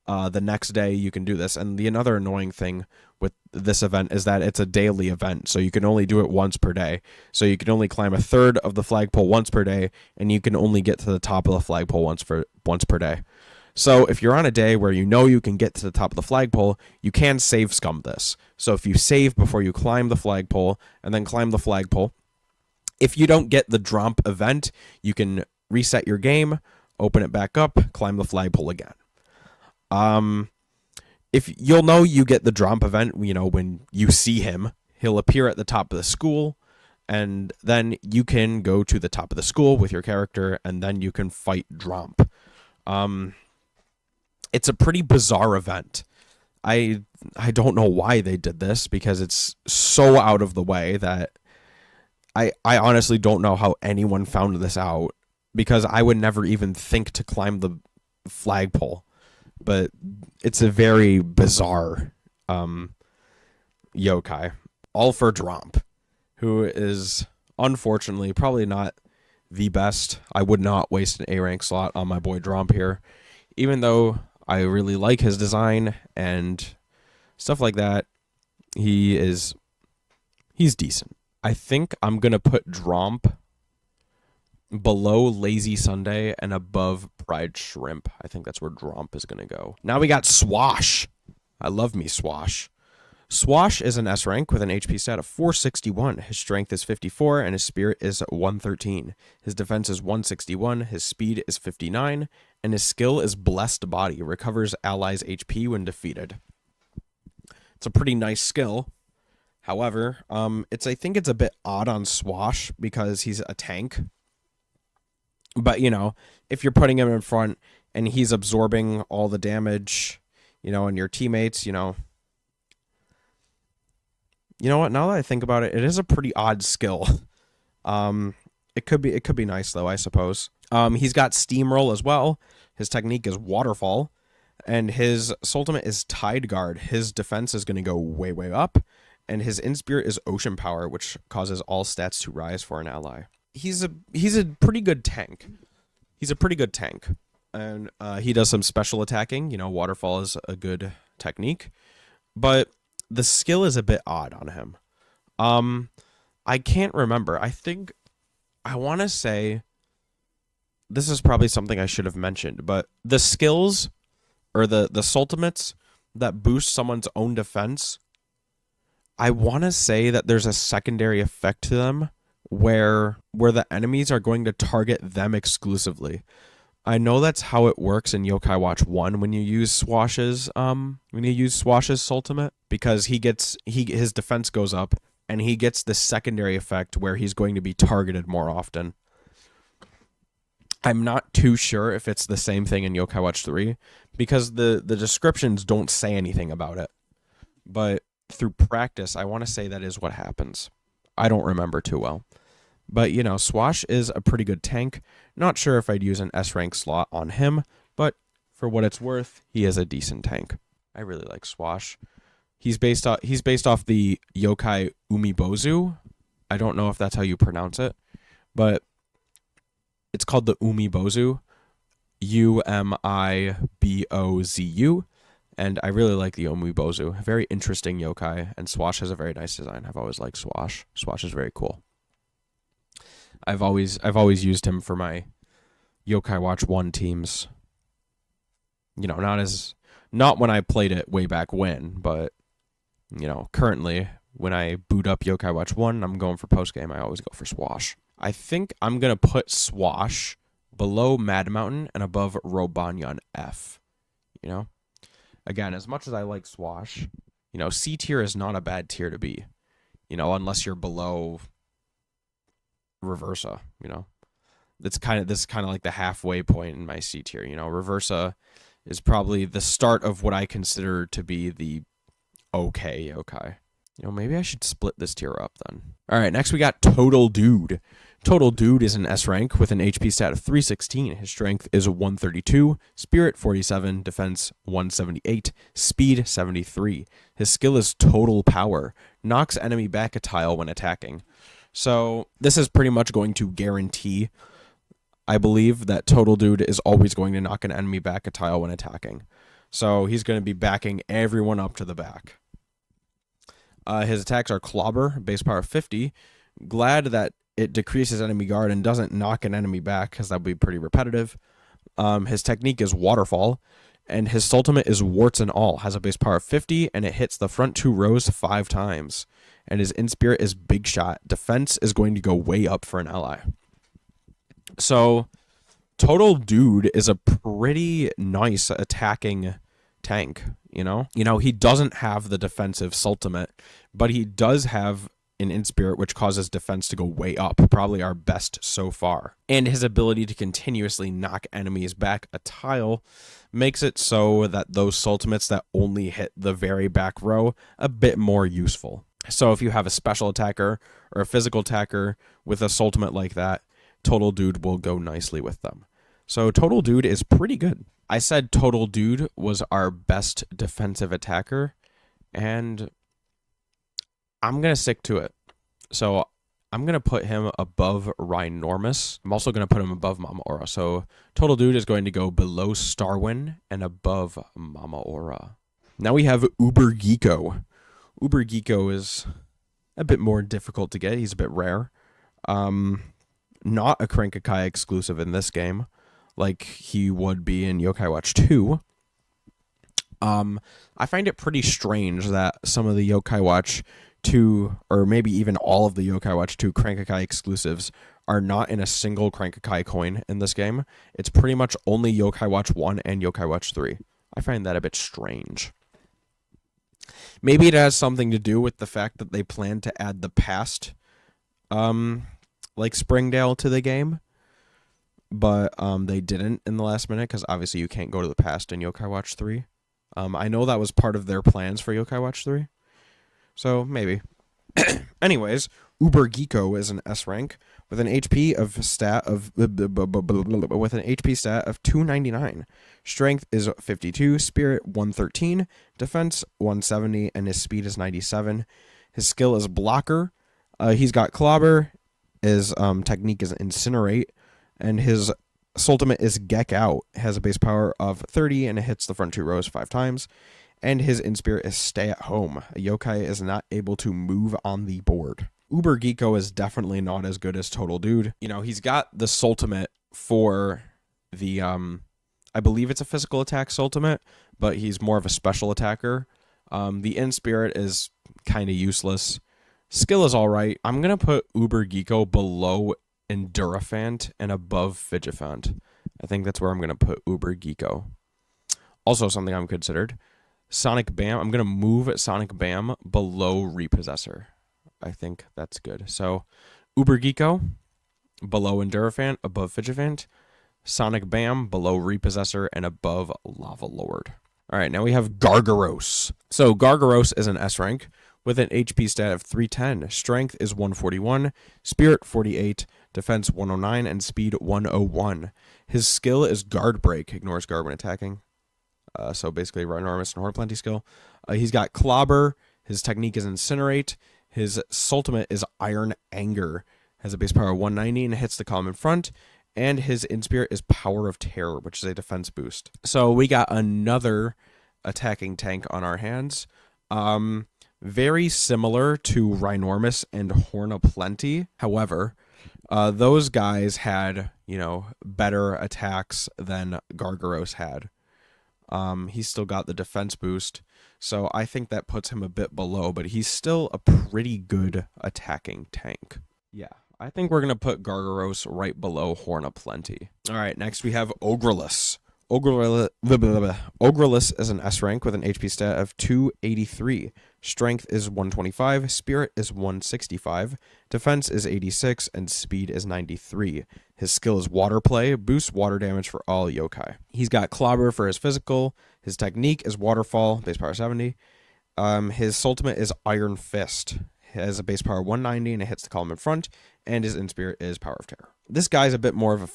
the next day, you can do this. And another annoying thing with this event is that it's a daily event, so you can only do it once per day. So you can only climb a third of the flagpole once per day, and you can only get to the top of the flagpole once per day. So if you're on a day where you can get to the top of the flagpole, you can save scum this. So if you save before you climb the flagpole and then climb the flagpole, if you don't get the Dromp event, you can reset your game, open it back up, climb the flagpole again. If you get the Dromp event, when you see him, he'll appear at the top of the school, and then you can go to the top of the school with your character, and then you can fight Dromp. It's a pretty bizarre event. I don't know why they did this, because it's so out of the way that I honestly don't know how anyone found this out, because I would never even think to climb the flagpole. But it's a very bizarre yokai. All for Dromp, who is unfortunately probably not the best. I would not waste an A rank slot on my boy Dromp here, even though I really like his design and stuff like that. He's decent. I think I'm going to put Dromp below Lazy Sunday and above Pride Shrimp. I think that's where Dromp is going to go. Now we got Swash. I love me Swash. Swash is an S rank with an HP stat of 461. His strength is 54 and his spirit is 113. His defense is 161, his speed is 59, and his skill is Blessed Body. Recovers allies' HP when defeated. It's a pretty nice skill. However, I think it's a bit odd on Swash because he's a tank. But, if you're putting him in front and he's absorbing all the damage, and your teammates, you know what? Now that I think about it, it is a pretty odd skill. It could be nice though, I suppose. He's got steamroll as well. His technique is waterfall, and his ultimate is tide guard. His defense is going to go way way up, and his in-spirit is ocean power, which causes all stats to rise for an ally. He's a pretty good tank. He's a pretty good tank, and he does some special attacking. Waterfall is a good technique, but the skill is a bit odd on him. I can't remember. I want to say this is probably something I should have mentioned, but the skills or the ultimates that boost someone's own defense, I want to say that there's a secondary effect to them where the enemies are going to target them exclusively. I know that's how it works in Yokai Watch 1 when you use Swash's ultimate, because his defense goes up and he gets the secondary effect where he's going to be targeted more often. I'm not too sure if it's the same thing in Yokai Watch 3 because the descriptions don't say anything about it. But through practice, I want to say that is what happens. I don't remember too well. But, Swash is a pretty good tank. Not sure if I'd use an S-rank slot on him, but for what it's worth, he is a decent tank. I really like Swash. He's based off the yokai Umibozu. I don't know if that's how you pronounce it, but it's called the Umibozu, Umibozu, and I really like the Umibozu. Very interesting yokai, and Swash has a very nice design. I've always liked Swash. Swash is very cool. I've always used him for my Yokai Watch 1 teams. Not when I played it way back when, but currently when I boot up Yokai Watch 1, I'm going for post game. I always go for Swash. I think I'm going to put Swash below Mad Mountain and above Robanyan F. Again, as much as I like Swash, C tier is not a bad tier to be. Unless you're below Reversa, this is kind of like the halfway point in my C tier. Reversa is probably the start of what I consider to be the okay yokai. Maybe I should split this tier up then. All right, next we got Total Dude. Total Dude is an S rank with an HP stat of 316. His strength is 132, spirit 47, defense 178, speed 73. His skill is Total Power, knocks enemy back a tile when attacking. So this is pretty much going to guarantee, I believe, that Total Dude is always going to knock an enemy back a tile when attacking. So he's going to be backing everyone up to the back. His attacks are Clobber, base power 50. Glad that it decreases enemy guard and doesn't knock an enemy back because that would be pretty repetitive. His technique is Waterfall, and his ultimate is Warts and All. Has a base power of 50, and it hits the front 2 rows 5 times. And his in-spirit is Big Shot. Defense is going to go way up for an ally. So, Total Dude is a pretty nice attacking tank, he doesn't have the defensive ultimate, but he does have an in-spirit which causes defense to go way up, probably our best so far. And his ability to continuously knock enemies back a tile makes it so that those ultimates that only hit the very back row a bit more useful. So if you have a special attacker or a physical attacker with a ultimate like that, Total Dude will go nicely with them. So Total Dude is pretty good. I said Total Dude was our best defensive attacker, and I'm going to stick to it. So I'm going to put him above Rhinormus. I'm also going to put him above Mama Aura. So Total Dude is going to go below Starwin and above Mama Aura. Now we have Uber Geeko. Uber Geeko is a bit more difficult to get. He's a bit rare. Not a Crankakai exclusive in this game, like he would be in Yokai Watch 2. I find it pretty strange that some of the Yokai Watch 2, or maybe even all of the Yokai Watch 2 Crankakai exclusives are not in a single Crankakai coin in this game. It's pretty much only Yokai Watch 1 and Yokai Watch 3. I find that a bit strange. Maybe it has something to do with the fact that they plan to add the past, like Springdale, to the game. but they didn't in the last minute because obviously you can't go to the past in Yokai Watch 3. I know that was part of their plans for Yokai Watch 3, so maybe. Anyways, Uber Geeko is an S rank with an HP stat of 299. Strength is 52, Spirit 113, Defense 170, and his speed is 97. His skill is Blocker. He's got Clobber. His technique is Incinerate, and his ultimate is Gek Out. It has a base power of 30, and it hits the front 2 rows 5 times. And his in-spirit is Stay at Home. A yokai is not able to move on the board. Uber Geeko is definitely not as good as Total Dude. You know, he's got the ultimate for the, I believe it's a physical attack ultimate, but he's more of a special attacker. The in-spirit is kind of useless. Skill is all right. I'm going to put Uber Geeko below Endurafant and above Fidgefant. I think that's where I'm going to put Uber Geeko. Also, something I'm considered. Sonic Bam. I'm going to move Sonic Bam below Repossessor. I think that's good. So, Uber Geeko, below Endurafant, above Fidgefant. Sonic Bam, below Repossessor, and above Lava Lord. All right, now we have Gargaros. So, Gargaros is an S rank with an HP stat of 310. Strength is 141, Spirit 48, Defense 109, and Speed 101. His skill is Guard Break, ignores guard when attacking. So basically, Rhinormous and Hornplenty skill. He's got Clobber. His technique is Incinerate. His ultimate is Iron Anger. Has a base power of 190 and hits the column in front. And his in-spirit is Power of Terror, which is a defense boost. So we got another attacking tank on our hands. Very similar to Rhinormous and Hornplenty. However, those guys had, better attacks than Gargaros had. He's still got the defense boost, so I think that puts him a bit below, but he's still a pretty good attacking tank. Yeah, I think we're going to put Gargaros right below Hornplenty. All right, next we have Ogreless. Ogreless is an S rank with an HP stat of 283. Strength is 125, Spirit is 165, Defense is 86, and Speed is 93. His skill is Water Play, boosts water damage for all yokai. He's got Clobber for his physical. His technique is Waterfall, base power 70. His ultimate is Iron Fist. He has a base power 190 and it hits the column in front, and his in-spirit is Power of Terror. This guy's a bit more of a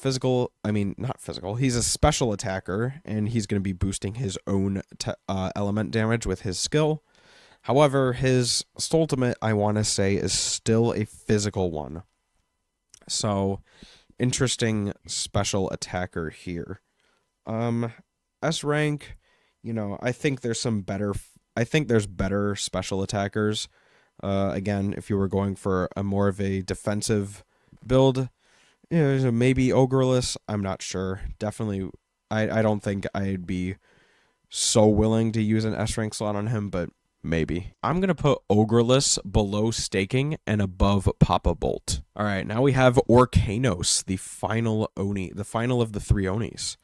not physical. He's a special attacker, and he's going to be boosting his own element damage with his skill. However, his ultimate, I want to say, is still a physical one. So, interesting special attacker here. S rank, I think there's better special attackers. Again, if you were going for a more of a defensive build, maybe Ogreless. I'm not sure. Definitely, I don't think I'd be so willing to use an S rank slot on him, but maybe. I'm going to put Ogreless below Staking and above Papa Bolt. All right, now we have Orkanos, the final Oni, the final of the 3 Onis.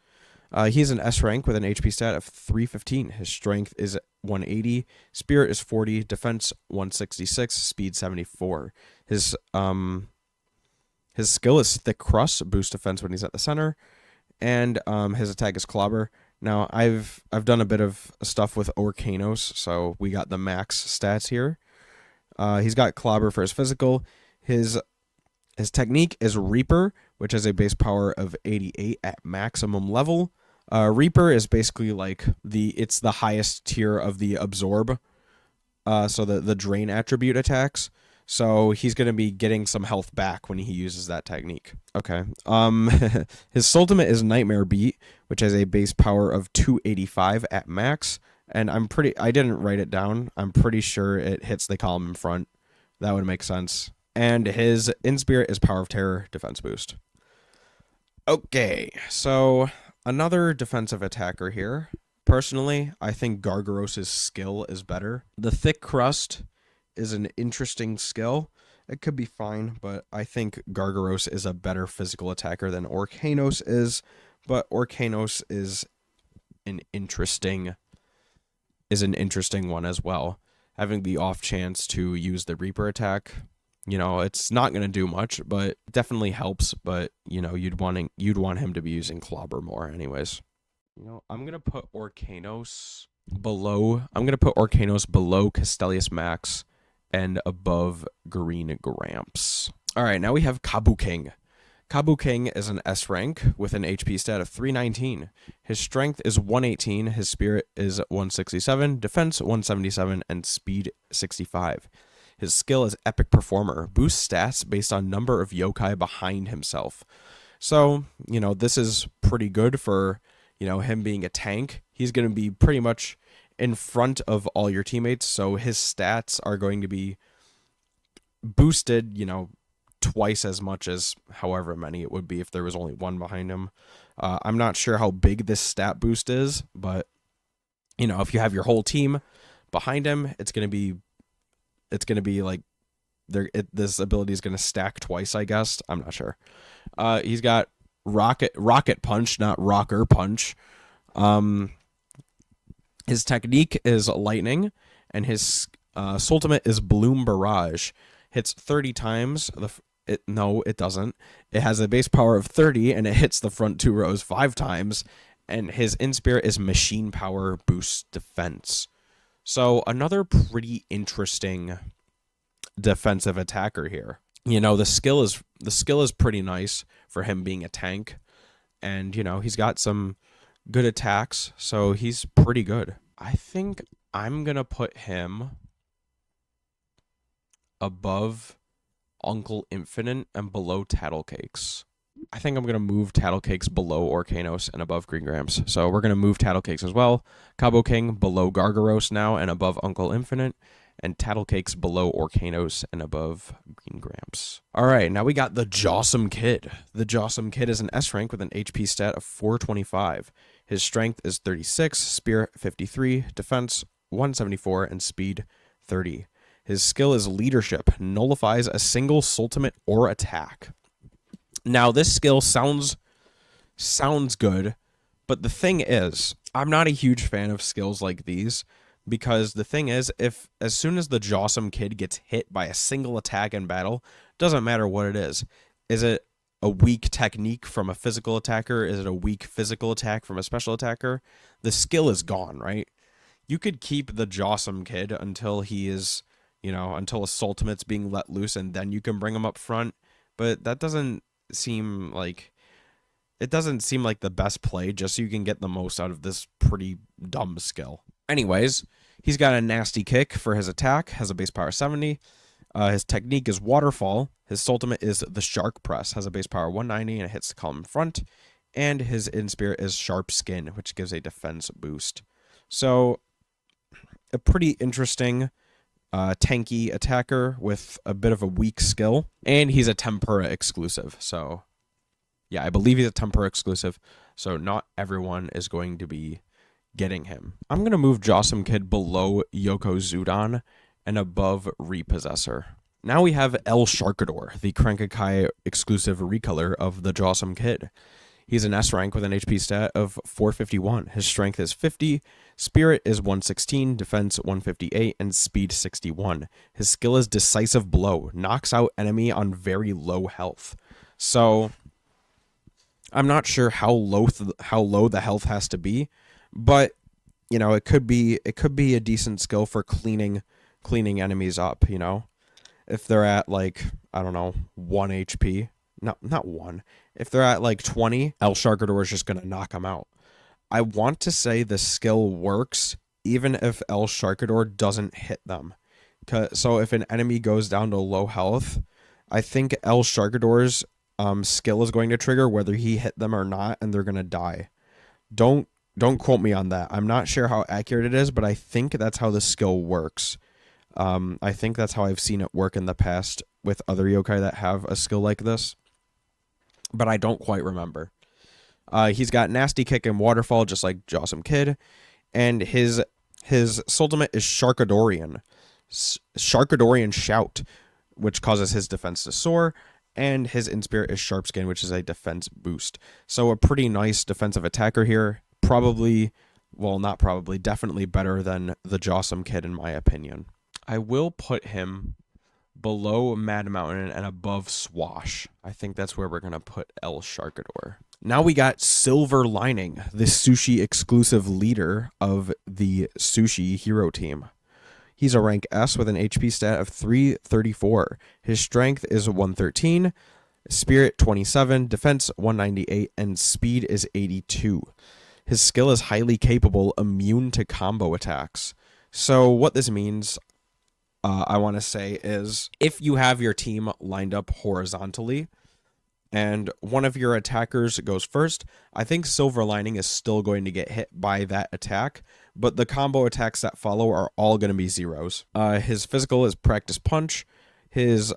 He's an S rank with an HP stat of 315. His strength is 180, Spirit is 40, Defense 166, Speed 74. His skill is Thick Crust, boost defense when he's at the center, and his attack is Clobber. Now I've done a bit of stuff with Orkanos, so we got the max stats here. He's got Clobber for his physical. His technique is Reaper, which has a base power of 88 at maximum level. Reaper is basically like it's the highest tier of the Absorb, so the Drain attribute attacks. So he's going to be getting some health back when he uses that technique. Okay. His ultimate is Nightmare Beat, which has a base power of 285 at max. And I didn't write it down. I'm pretty sure it hits the column in front. That would make sense. And his in-spirit is Power of Terror, defense boost. Okay, so another defensive attacker here. Personally, I think Gargaros' skill is better. The Thick Crust is an interesting skill. It could be fine, but I think Gargaros is a better physical attacker than Orkanos is. But Orkanos is an interesting one as well. Having the off chance to use the Reaper attack, It's not going to do much, but it definitely helps. But you'd want him to be using Clobber more, anyways. I'm gonna put Orcanos below. I'm gonna put Orcanos below Castellius Max and above Green Gramps. All right, now we have Kabuking. Kabuking is an S rank with an HP stat of 319. His strength is 118, his spirit is 167, defense 177, and speed 65. His skill is Epic Performer, boosts stats based on number of yokai behind himself. So, this is pretty good for, him being a tank. He's going to be pretty much in front of all your teammates, so his stats are going to be boosted, twice as much as however many it would be if there was only one behind him. I'm not sure how big this stat boost is, but if you have your whole team behind him, it's gonna be like this ability is gonna stack twice, I guess. I'm not sure. He's got rocket punch, not rocker punch. His technique is lightning, and his ultimate is Bloom Barrage. Hits 30 times. No, it doesn't. It has a base power of 30, and it hits the front 2 rows 5 times. And his in-spirit is Machine Power Boost Defense. So another pretty interesting defensive attacker here. The skill is pretty nice for him being a tank, and he's got some good attacks, so he's pretty good. I think I'm gonna put him above Uncle Infinite and below Tattlecakes. I think I'm going to move Tattlecakes below Orcanos and above Green Gramps. So we're going to move Tattlecakes as well. Cabo King below Gargaros now and above Uncle Infinite. And Tattlecakes below Orcanos and above Green Gramps. All right, now we got the Jawsome Kid. The Jawsome Kid is an S rank with an HP stat of 425. His strength is 36, spirit 53, defense 174, and speed 30. His skill is Leadership, nullifies a single ultimate or attack. Now, this skill sounds good, but the thing is, I'm not a huge fan of skills like these, because the thing is, as soon as the Jawsome Kid gets hit by a single attack in battle, doesn't matter what it is. Is it a weak technique from a physical attacker? Is it a weak physical attack from a special attacker? The skill is gone, right? You could keep the Jawsome Kid until he is, until his ultimate's being let loose, and then you can bring him up front. But that doesn't seem like the best play, just so you can get the most out of this pretty dumb skill. Anyways, he's got a nasty kick for his attack, has a base power 70. His technique is Waterfall. His ultimate is the Shark Press, has a base power 190, and it hits the column in front. And his in-spirit is Sharp Skin, which gives a defense boost. So, a pretty interesting tanky attacker with a bit of a weak skill. And he's a Tempura exclusive. So, yeah, I believe he's a Tempura exclusive. So, not everyone is going to be getting him. I'm going to move Jawsome Kid below Yokozudon and above Repossessor. Now we have El Sharkador, the Crankakai exclusive recolor of the Jawsome Kid. He's an S rank with an HP stat of 451. His strength is 50, spirit is 116, defense 158, and speed 61. His skill is Decisive Blow, knocks out enemy on very low health. So I'm not sure how low the health has to be, but it could be a decent skill for cleaning enemies up, If they're at like, I don't know, 1 HP. Not 1. If they're at like 20, El Sharkador is just going to knock them out. I want to say the skill works even if El Sharkador doesn't hit them. So if an enemy goes down to low health, I think El Sharkador's skill is going to trigger whether he hit them or not, and they're going to die. Don't quote me on that. I'm not sure how accurate it is, but I think that's how the skill works. I think that's how I've seen it work in the past with other yokai that have a skill like this, but I don't quite remember. He's got Nasty Kick and Waterfall, just like Jawsome Kid, and his ultimate is Sharkadorian Shout, which causes his defense to soar, and his in-spirit is Sharp Skin, which is a defense boost. So a pretty nice defensive attacker here. Definitely better than the Jawsome Kid in my opinion. I will put him below Mad Mountain and above Swash. I think that's where we're going to put El Sharkador. Now we got Silver Lining, the sushi exclusive leader of the sushi hero team. He's a rank S with an HP stat of 334. His strength is 113, spirit 27, defense 198, and speed is 82. His skill is highly capable, immune to combo attacks. So what this means, I want to say, is if you have your team lined up horizontally and one of your attackers goes first, I think Silver Lining is still going to get hit by that attack, but the combo attacks that follow are all going to be zeros. His physical is Practice Punch. His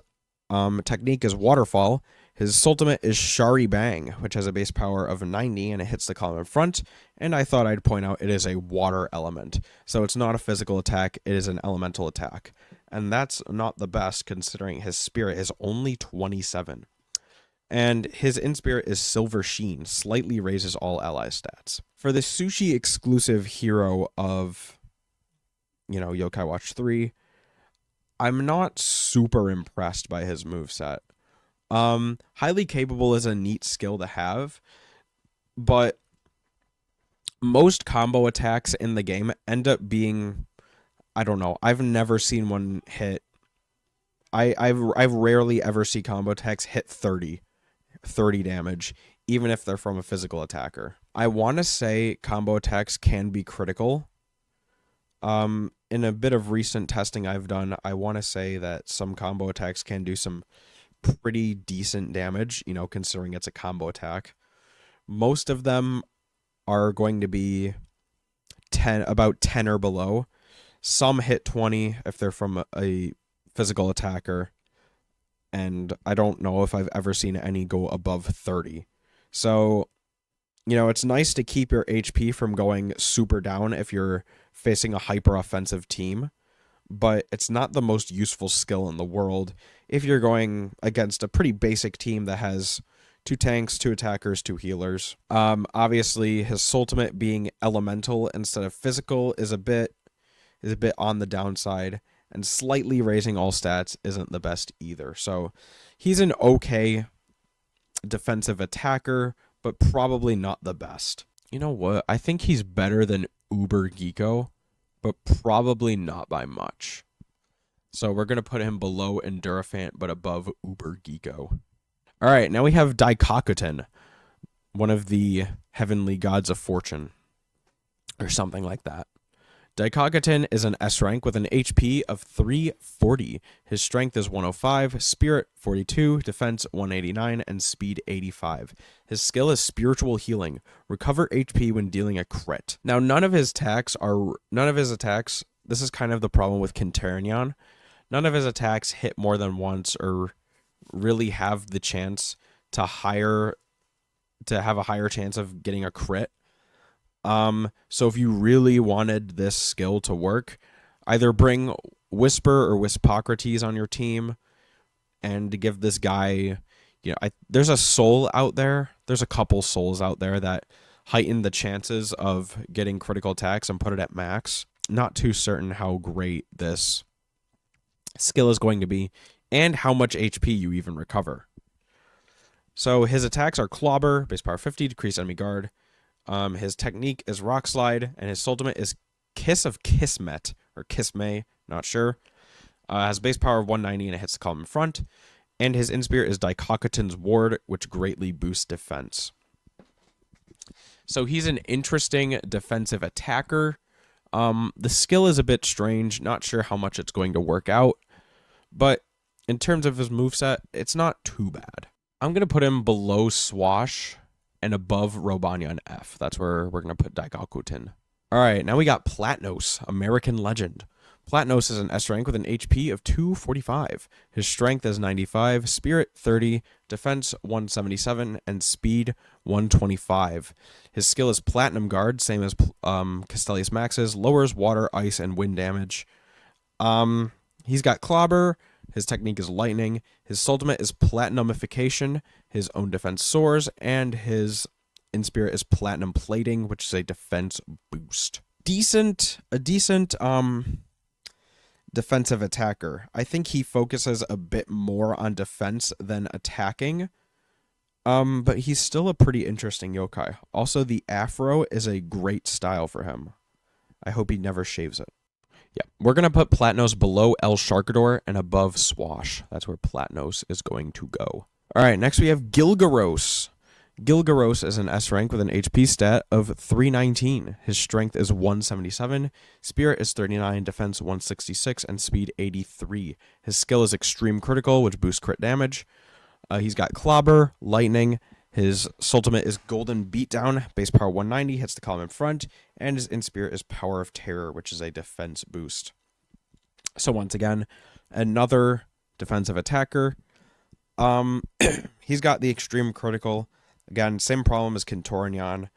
technique is Waterfall. His ultimate is Shari Bang, which has a base power of 90 and it hits the column in front. And I thought I'd point out it is a water element. So it's not a physical attack, it is an elemental attack. And that's not the best considering his spirit is only 27. And his in-spirit is Silver Sheen, slightly raises all ally stats. For the sushi exclusive hero of, Yokai Watch 3, I'm not super impressed by his moveset. Highly capable is a neat skill to have, but most combo attacks in the game end up being, I don't know, I've never seen one hit. I've rarely ever see combo attacks hit 30 damage, even if they're from a physical attacker. I want to say combo attacks can be critical. In a bit of recent testing I've done, I want to say that some combo attacks can do some pretty decent damage, considering it's a combo attack. Most of them are going to be about 10 or below. Some hit 20 if they're from a physical attacker, and I don't know if I've ever seen any go above 30. So, it's nice to keep your HP from going super down if you're facing a hyper offensive team, but it's not the most useful skill in the world if you're going against a pretty basic team that has 2 tanks, 2 attackers, 2 healers. Obviously, his ultimate being elemental instead of physical is a bit on the downside, and slightly raising all stats isn't the best either. So he's an okay defensive attacker, but probably not the best. You know what? I think he's better than Uber Geeko, but probably not by much. So we're going to put him below Endurafant, but above Uber Geeko. All right, now we have Daikakutin, one of the heavenly gods of fortune, or something like that. Daikakutin is an S rank with an HP of 340. His strength is 105, spirit 42, defense 189, and speed 85. His skill is spiritual healing. Recover HP when dealing a crit. Now, none of his attacks, this is kind of the problem with Quinternion. None of his attacks hit more than once or really have the chance to have a higher chance of getting a crit. So if you really wanted this skill to work, either bring Whisper or Wispocrates on your team and give this guy, there's a soul out there. There's a couple souls out there that heighten the chances of getting critical attacks and put it at max. Not too certain how great this skill is going to be and how much HP you even recover. So his attacks are Clobber, base power 50, decrease enemy guard. His technique is Rock Slide, and his ultimate is Kiss of Kismet, or Kisme, not sure. Has base power of 190 and it hits the column in front. And his in-spirit is Daikakutin's Ward, which greatly boosts defense. So he's an interesting defensive attacker. The skill is a bit strange, not sure how much it's going to work out. But in terms of his moveset, it's not too bad. I'm going to put him below Swash and above Robanya F. That's where we're going to put Daikakutin. All right, now we got Platnos, American Legend. Platnos is an S rank with an HP of 245. His strength is 95, spirit 30, defense 177, and speed 125. His skill is Platinum Guard, same as Castellius Max's, lowers water, ice, and wind damage. He's got Clobber. His technique is Lightning. His ultimate is Platinumification. His own defense soars, and his in-spirit is Platinum Plating, which is a defense boost. defensive attacker. I think he focuses a bit more on defense than attacking. But he's still a pretty interesting yokai. Also, the afro is a great style for him. I hope he never shaves it. Yeah, we're going to put Platnos below El Sharkador and above Swash. That's where Platnos is going to go. All right, next we have Gilgaros. Gilgaros is an S rank with an HP stat of 319. His strength is 177, spirit is 39, defense 166, and speed 83. His skill is extreme critical, which boosts crit damage. He's got clobber, lightning. His ultimate is golden beatdown, base power 190, hits the column in front, and his in spirit is power of terror, which is a defense boost. So once again, another defensive attacker. He's got the extreme critical. Again, same problem as Kintornion.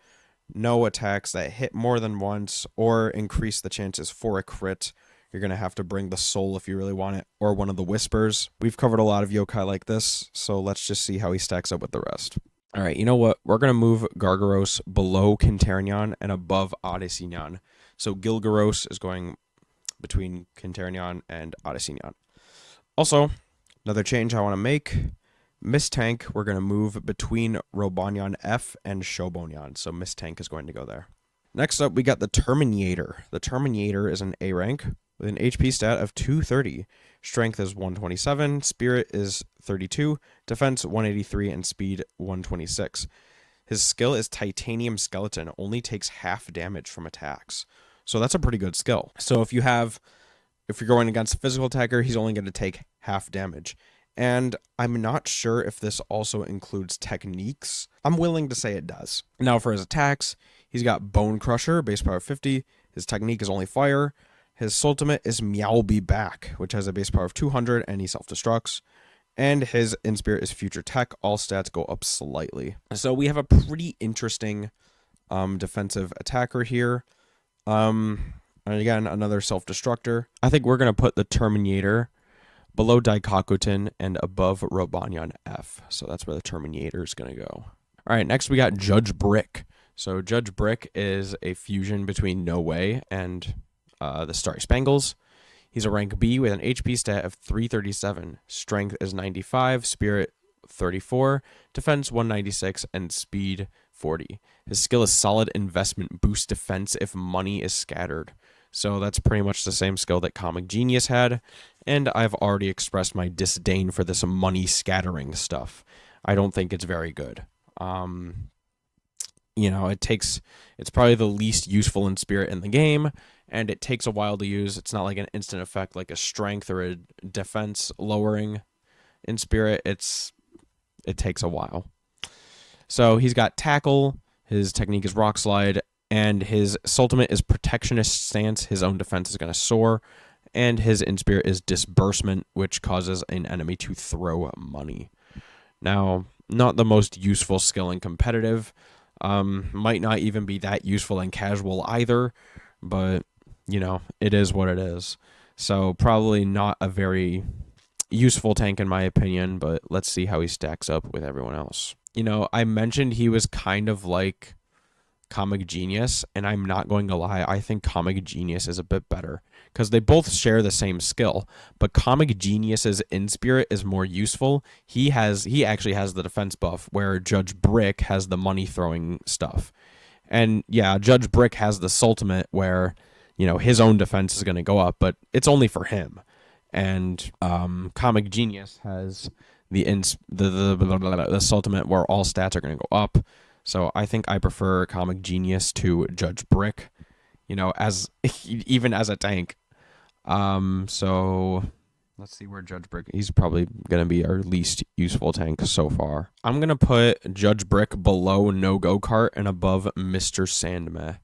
No attacks that hit more than once or increase the chances for a crit. You're going to have to bring the soul if you really want it, or one of the whispers. We've covered a lot of yokai like this, so let's just see how he stacks up with the rest. All right, you know what? We're going to move Gargaros below Kinternion and above Odysseyon. So Gilgaros is going between Kinternion and Odysseyon. Also, another change I want to make. Miss Tank, we're going to move between Robonyon F and Shobonyon. So Miss Tank is going to go there. Next up, we got the Terminator. The Terminator is an A rank with an HP stat of 230. Strength is 127, spirit is 32, defense 183, and speed 126. His skill is Titanium Skeleton, only takes half damage from attacks. So that's a pretty good skill. So if you're going against a physical attacker, he's only going to take half damage. And I'm not sure if this also includes techniques. I'm willing to say it does. Now for his attacks, he's got Bone Crusher, base power 50. His technique is only fire. His ultimate is Meowby Back, which has a base power of 200 and he self-destructs. And his in-spirit is Future Tech. All stats go up slightly. So we have a pretty interesting defensive attacker here. And again, another self-destructor. I think we're going to put the Terminator below Daikakutin and above Robonyon F. So that's where the Terminator is going to go. All right, next we got Judge Brick. So Judge Brick is a fusion between No Way and the Starry Spangles. He's a rank B with an HP stat of 337. Strength is 95, spirit 34, defense 196, and speed 40. His skill is Solid Investment, boost defense if money is scattered. So that's pretty much the same skill that Comic Genius had, and I've already expressed my disdain for this money scattering stuff. I don't think it's very good. It's probably the least useful in spirit in the game, and it takes a while to use. It's not like an instant effect like a strength or a defense lowering in spirit. It takes a while. So he's got tackle, his technique is rock slide, and his ultimate is protectionist stance. His own defense is going to soar, and his in spirit is disbursement, which causes an enemy to throw money. Now, not the most useful skill in competitive. Might not even be that useful in casual either, but it is what it is. So probably not a very useful tank in my opinion, but let's see how he stacks up with everyone else. I mentioned he was kind of like Comic Genius, and I'm not going to lie, I think Comic Genius is a bit better because they both share the same skill, but Comic Genius's in spirit is more useful. He actually has the defense buff, where Judge Brick has the money throwing stuff. And yeah, Judge Brick has the ultimate where his own defense is going to go up, but it's only for him. And Comic Genius has the ultimate where all stats are going to go up. So I think I prefer Comic Genius to Judge Brick, as even as a tank. So let's see where Judge Brick. He's probably going to be our least useful tank so far. I'm going to put Judge Brick below No Go Kart and above Mr. Sandmeh.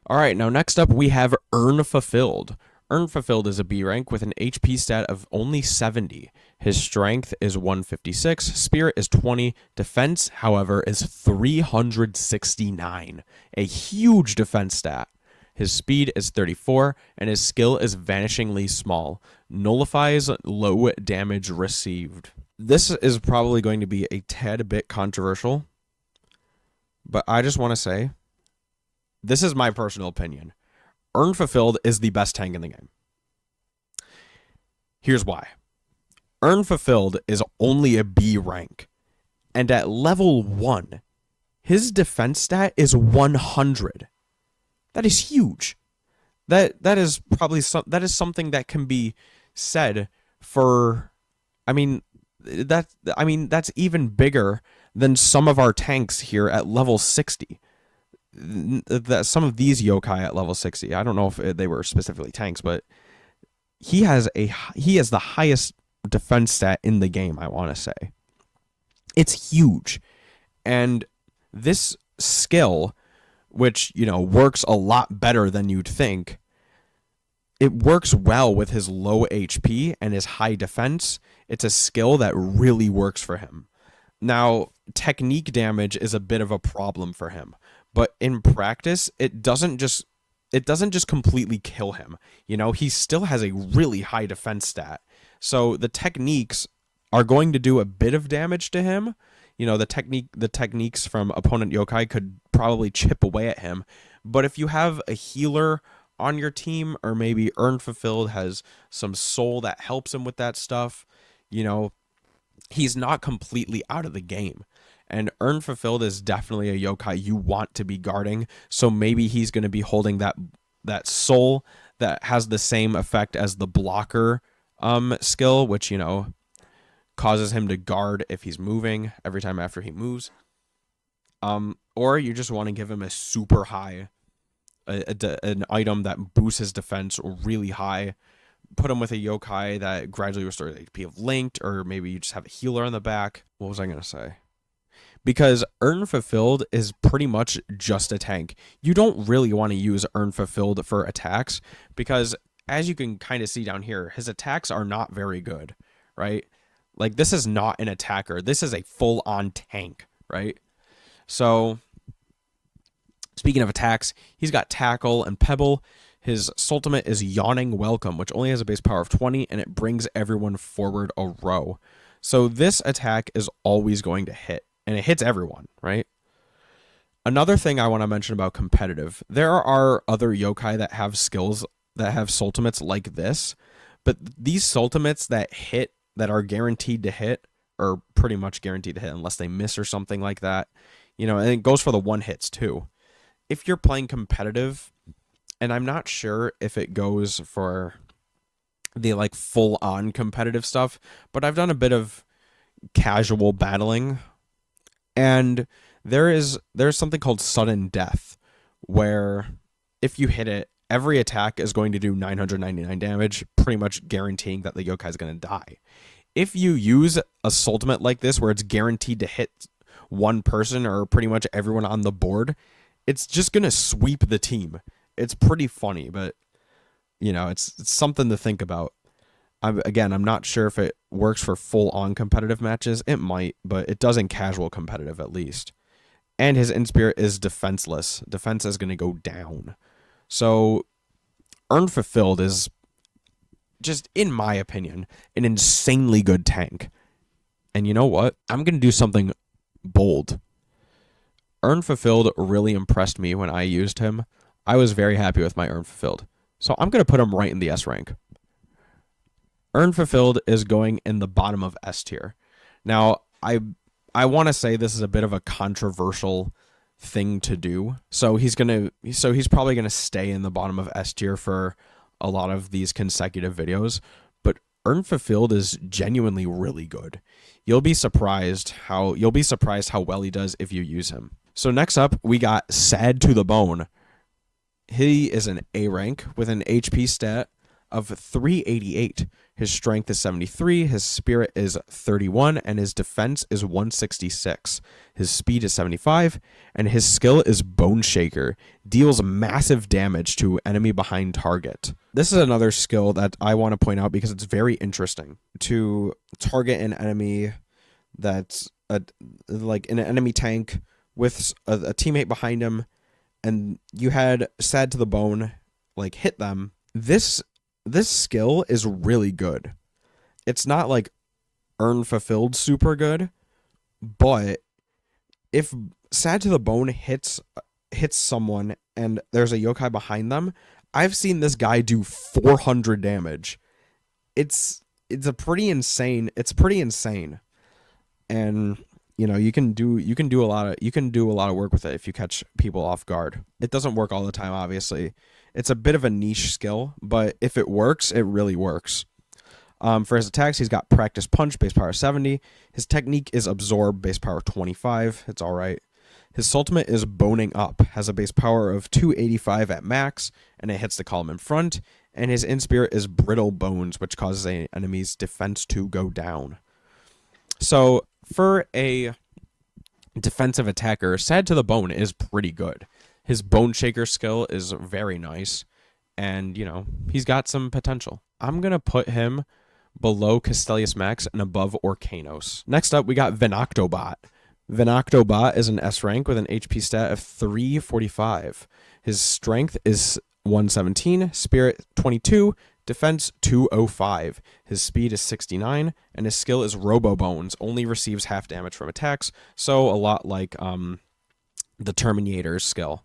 All right, now next up we have Earn Fulfilled. Earn Fulfilled is a B rank with an HP stat of only 70. His strength is 156, spirit is 20, defense, however, is 369. A huge defense stat. His speed is 34, and his skill is Vanishingly Small. Nullifies low damage received. This is probably going to be a tad bit controversial, but I just want to say, this is my personal opinion. Earn Fulfilled is the best tank in the game. Here's why. Earn Fulfilled is only a B rank, and at level 1, his defense stat is 100. That is huge. That is probably that is something that can be said for, I mean, that's even bigger than some of our tanks here at level 60. Some of these yokai at level 60, I don't know if they were specifically tanks, but he has the highest defense stat in the game, I want to say. It's huge. And this skill, which, works a lot better than you'd think, it works well with his low HP and his high defense. It's a skill that really works for him. Now, technique damage is a bit of a problem for him, but in practice, it doesn't just completely kill him. He still has a really high defense stat. So the techniques are going to do a bit of damage to him. The techniques from opponent yokai could probably chip away at him. But if you have a healer on your team, or maybe Earn Fulfilled has some soul that helps him with that stuff, he's not completely out of the game. And Earn Fulfilled is definitely a yokai you want to be guarding. So maybe he's going to be holding that soul that has the same effect as the blocker skill, which, causes him to guard if he's moving every time after he moves. Or you just want to give him a super high, an item that boosts his defense really high. Put him with a yokai that gradually restores HP of linked, or maybe you just have a healer on the back. What was I going to say? Because Earn Fulfilled is pretty much just a tank. You don't really want to use Earn Fulfilled for attacks, because as you can kind of see down here, his attacks are not very good, right? Like, this is not an attacker. This is a full-on tank, right? So, speaking of attacks, he's got Tackle and Pebble. His ultimate is Yawning Welcome, which only has a base power of 20, and it brings everyone forward a row. So this attack is always going to hit, and it hits everyone, right? Another thing I want to mention about competitive, there are other yokai that have skills that have ultimates like this, but these ultimates that are guaranteed to hit, are pretty much guaranteed to hit unless they miss or something like that, and it goes for the one hits too. If you're playing competitive, and I'm not sure if it goes for the full on competitive stuff, but I've done a bit of casual battling, and there's something called sudden death, where if you hit it, every attack is going to do 999 damage, pretty much guaranteeing that the yokai is going to die. If you use a ultimate like this, where it's guaranteed to hit one person or pretty much everyone on the board, it's just going to sweep the team. It's pretty funny, but, it's something to think about. I'm not sure if it works for full-on competitive matches. It might, but it does in casual competitive at least. And his in-spirit is defenseless. Defense is going to go down. So, Earn Fulfilled is, just in my opinion, an insanely good tank. And you know what? I'm going to do something bold. Earn Fulfilled really impressed me when I used him. I was very happy with my Earn Fulfilled. So I'm going to put him right in the S rank. Earn Fulfilled is going in the bottom of S tier. Now, I want to say this is a bit of a controversial thing to do. So he's probably going to stay in the bottom of S tier for a lot of these consecutive videos, but Earn Fulfilled is genuinely really good. You'll be surprised how well he does if you use him. So next up, we got Sad to the Bone. He is an A rank with an HP stat of 388. His strength is 73, his spirit is 31, and his defense is 166. His speed is 75, and his skill is Bone Shaker. Deals massive damage to enemy behind target. This is another skill that I want to point out because it's very interesting. To target an enemy that's like in an enemy tank with a teammate behind him, and you had Sad to the Bone hit them. This skill is really good. It's not like Earn Fulfilled super good, but if Sad to the Bone hits someone and there's a yokai behind them, I've seen this guy do 400 damage. It's it's a pretty insane. It's pretty insane, and you can do a lot of work with it if you catch people off guard. It doesn't work all the time, obviously. It's a bit of a niche skill, but if it works, it really works. For his attacks, he's got practice punch, base power 70. His technique is absorb, base power 25. It's all right. His ultimate is boning up, has a base power of 285 at max, and it hits the column in front. And his in spirit is brittle bones, which causes an enemy's defense to go down. So for a defensive attacker, Sad to the Bone is pretty good. His Bone Shaker skill is very nice, and he's got some potential. I'm gonna put him below Castellius Max and above Orcanos. Next up, we got Venoctobot. Venoctobot is an S rank with an HP stat of 345. His strength is 117, spirit 22, defense 205. His speed is 69, and his skill is Robo Bones. Only receives half damage from attacks, so a lot like the Terminator's skill.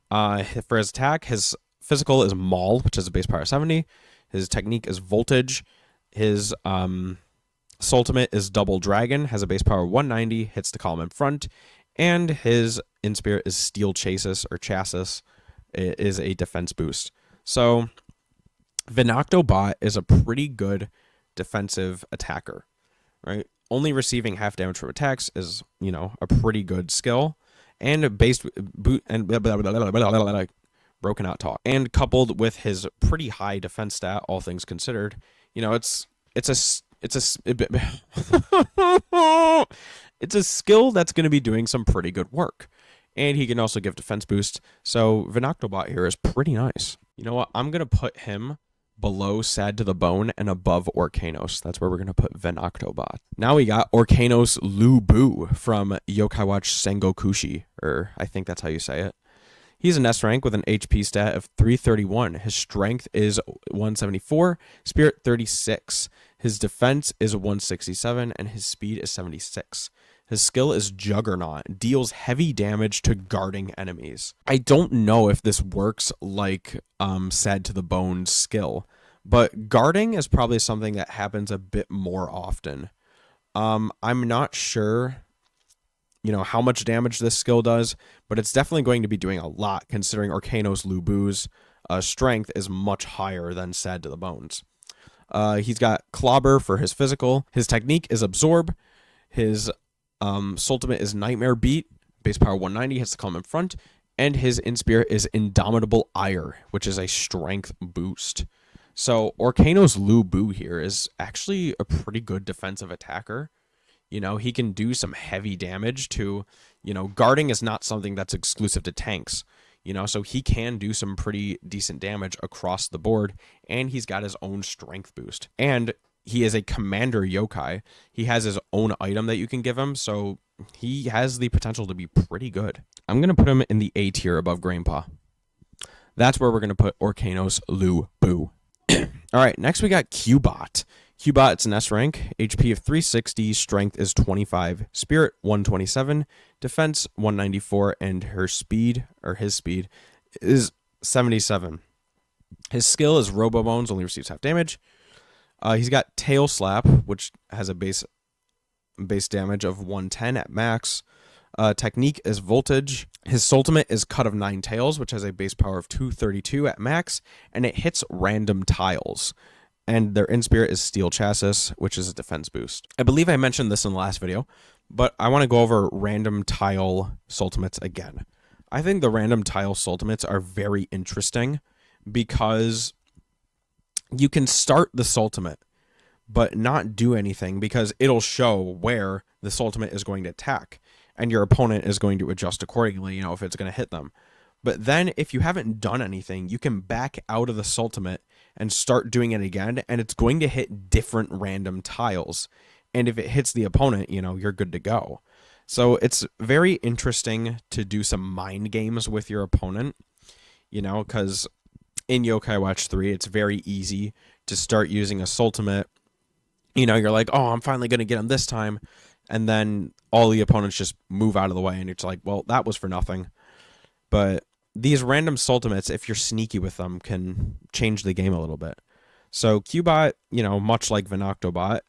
For his attack, his physical is Maul, which is a base power 70. His technique is Voltage. His ultimate is Double Dragon, has a base power 190, hits the column in front, and his in spirit is Steel Chassis or Chassis. It is a defense boost. So Venoctobot is a pretty good defensive attacker, right? Only receiving half damage from attacks is, a pretty good skill, and based boot and broken out talk, and coupled with his pretty high defense stat, all things considered, it's a skill that's going to be doing some pretty good work, and he can also give defense boost. So Venoctobot here is pretty nice. You know what? I'm going to put him below Sad to the Bone and above Orcanos. That's where we're going to put Venoctobot. Now we got Orcanos Lubu from Yokai Watch Sengokushi, or I think that's how you say it. He's an S rank with an HP stat of 331. His strength is 174, spirit 36. His defense is 167, and his speed is 76. His skill is Juggernaut, deals heavy damage to guarding enemies. I don't know if this works like Sad to the Bone's skill, but guarding is probably something that happens a bit more often. I'm not sure how much damage this skill does, but it's definitely going to be doing a lot, considering Orcanos Lubu's strength is much higher than Sad to the Bones. He's got Clobber for his physical. His technique is Absorb. His ultimate is Nightmare Beat, base power 190, hits the column in front, and his in spirit is Indomitable Ire, which is a strength boost. So Orcanos Lubu here is actually a pretty good defensive attacker. He can do some heavy damage to, guarding is not something that's exclusive to tanks, so he can do some pretty decent damage across the board, and he's got his own strength boost. And he is a commander yokai. He has his own item that you can give him, so he has the potential to be pretty good. I'm going to put him in the A tier above Grainpaw. That's where we're going to put Orcanos Lubu. All right, next we got Cubot. Cubot, it's an S rank, HP of 360, strength is 25, spirit 127, defense 194, and his speed is 77. His skill is Robo Bones, only receives half damage. He's got Tail Slap, which has a base damage of 110 at max. Technique is Voltage. His ultimate is Cut of 9 Tails, which has a base power of 232 at max, and it hits random tiles. And their in spirit is Steel Chassis, which is a defense boost. I believe I mentioned this in the last video, but I want to go over random tile ultimates again. I think the random tile ultimates are very interesting because you can start the ultimate but not do anything, because it'll show where the ultimate is going to attack, and your opponent is going to adjust accordingly, if it's going to hit them. But then if you haven't done anything, you can back out of the ultimate and start doing it again, and it's going to hit different random tiles. And if it hits the opponent, you're good to go. So it's very interesting to do some mind games with your opponent, because in Yokai Watch 3, it's very easy to start using a ultimate. You're like, oh, I'm finally going to get him this time. And then all the opponents just move out of the way, and it's like, well, that was for nothing. But these random ultimates, if you're sneaky with them, can change the game a little bit. So Cubot, much like Venoctobot,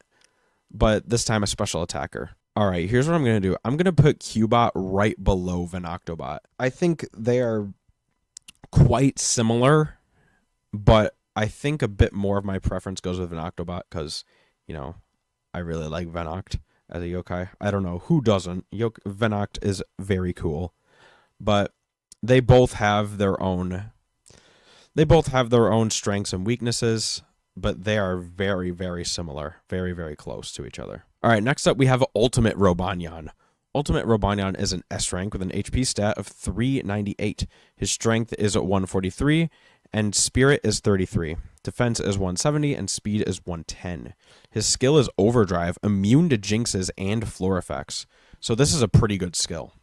but this time a special attacker. All right, here's what I'm going to do. I'm going to put Cubot right below Venoctobot. I think they are quite similar, but I think a bit more of my preference goes with Venoctobot because, I really like Venoct as a yokai. I don't know who doesn't. Venoct is very cool, but they both have their own strengths and weaknesses, but they are very, very similar, very, very close to each other. All right, next up we have Ultimate Robonyan. Ultimate Robonyan is an S rank with an HP stat of 398. His strength is 143, and spirit is 33. Defense is 170, and speed is 110. His skill is Overdrive, immune to jinxes and floor effects. So this is a pretty good skill.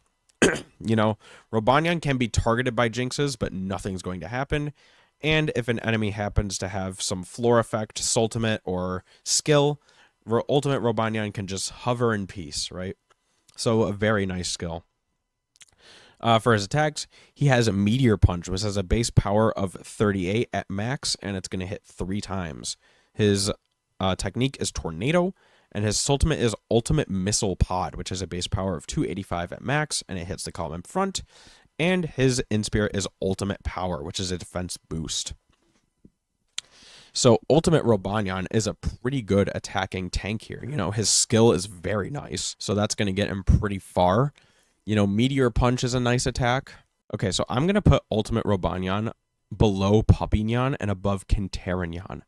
Robonyan can be targeted by jinxes, but nothing's going to happen. And if an enemy happens to have some floor effect, Sultimate, or skill, Ultimate Robonyan can just hover in peace, right? So a very nice skill. For his attacks, he has a Meteor Punch, which has a base power of 38 at max, and it's going to hit 3 times. His technique is Tornado, and his Sultimate is Ultimate Missile Pod, which has a base power of 285 at max, and it hits the column in front. And his Inspirit is Ultimate Power, which is a defense boost. So Ultimate Robonyan is a pretty good attacking tank here. His skill is very nice, so that's going to get him pretty far. Meteor Punch is a nice attack. Okay, so I'm going to put Ultimate Robonyan below Puppynyan and above Kintarinyan.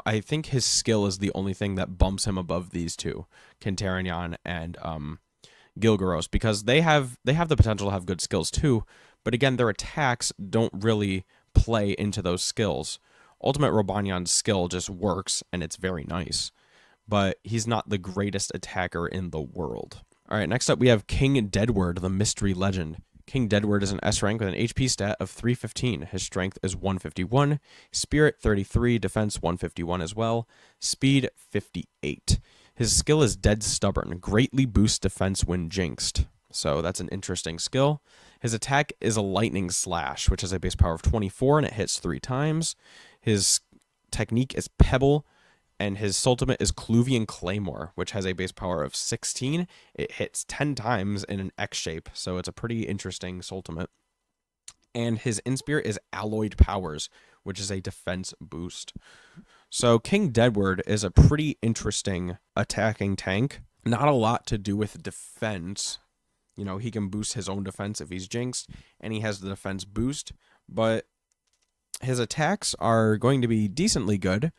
I think his skill is the only thing that bumps him above these two, Kintarinyan and Gilgaros, because they have the potential to have good skills too, but again, their attacks don't really play into those skills. Ultimate Robonyan's skill just works, and it's very nice, but he's not the greatest attacker in the world. All right, next up we have King Deadward, the Mystery Legend. King Deadward is an S rank with an HP stat of 315. His strength is 151, spirit 33, defense 151 as well, speed 58. His skill is Dead Stubborn, greatly boosts defense when jinxed. So that's an interesting skill. His attack is a Lightning Slash, which has a base power of 24, and it hits 3 times. His technique is Pebble, and his Sultimate is Cluvian Claymore, which has a base power of 16. It hits 10 times in an X shape, so it's a pretty interesting Sultimate. And his Inspirit is Alloyed Powers, which is a defense boost. So King Deadward is a pretty interesting attacking tank. Not a lot to do with defense. He can boost his own defense if he's jinxed, and he has the defense boost, but his attacks are going to be decently good.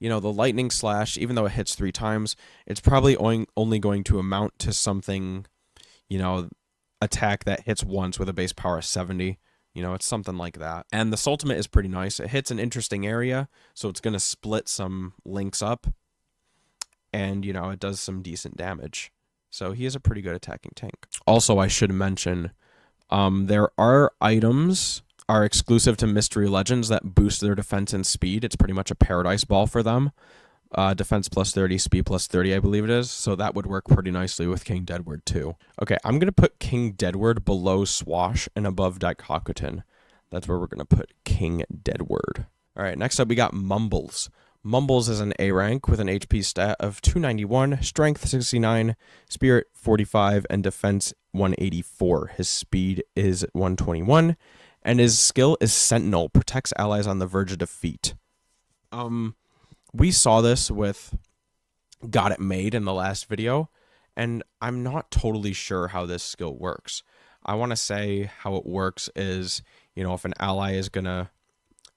The Lightning Slash, even though it hits 3 times, it's probably only going to amount to something, attack that hits once with a base power of 70. It's something like that. And the Sultimate is pretty nice. It hits an interesting area, so it's going to split some links up, and, it does some decent damage. So he is a pretty good attacking tank. Also, I should mention, there are items are exclusive to Mystery Legends that boost their defense and speed. It's pretty much a paradise ball for them. Defense plus 30, speed plus 30, I believe it is. So that would work pretty nicely with King Deadward too. Okay, I'm going to put King Deadward below Swash and above Daikokutin. That's where we're going to put King Deadward. All right, next up we got Mumbles. Mumbles is an A rank with an HP stat of 291, strength 69, spirit 45, and defense 184. His speed is 121. And his skill is Sentinel, protects allies on the verge of defeat. We saw this with Got It Made in the last video, and I'm not totally sure how this skill works. I want to say how it works is, if an ally is going to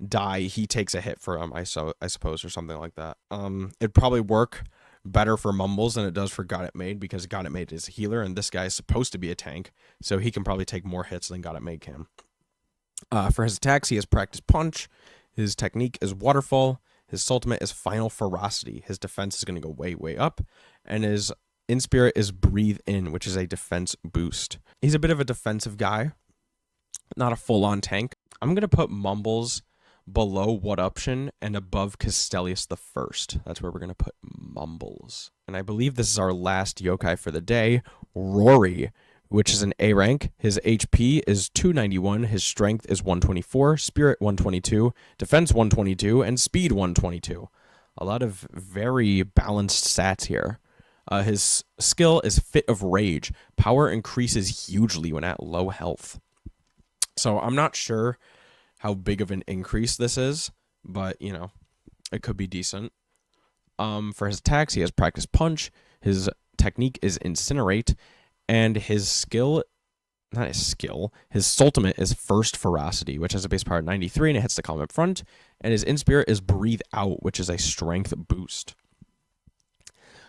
die, he takes a hit for him, I suppose, or something like that. It'd probably work better for Mumbles than it does for Got It Made, because Got It Made is a healer, and this guy is supposed to be a tank, so he can probably take more hits than Got It Made can. For his attacks, he has Practice Punch. His technique is Waterfall. His Sultimate is Final Ferocity. His defense is going to go way, way up. And his Inspirit is Breathe In, which is a defense boost. He's a bit of a defensive guy, not a full-on tank. I'm going to put Mumbles below Whatuption and above Castellius the First. That's where we're going to put Mumbles. And I believe this is our last yokai for the day, Rory, which is an A rank. His HP is 291, his strength is 124, spirit 122, defense 122, and speed 122. A lot of very balanced stats here. His skill is Fit of Rage. Power increases hugely when at low health. So I'm not sure how big of an increase this is, but, you know, it could be decent. For his attacks, he has Practice Punch. His technique is Incinerate. And his skill, not his skill, his ultimate is First Ferocity, which has a base power at 93 and it hits the column up front. And his Inspirit is Breathe Out, which is a strength boost.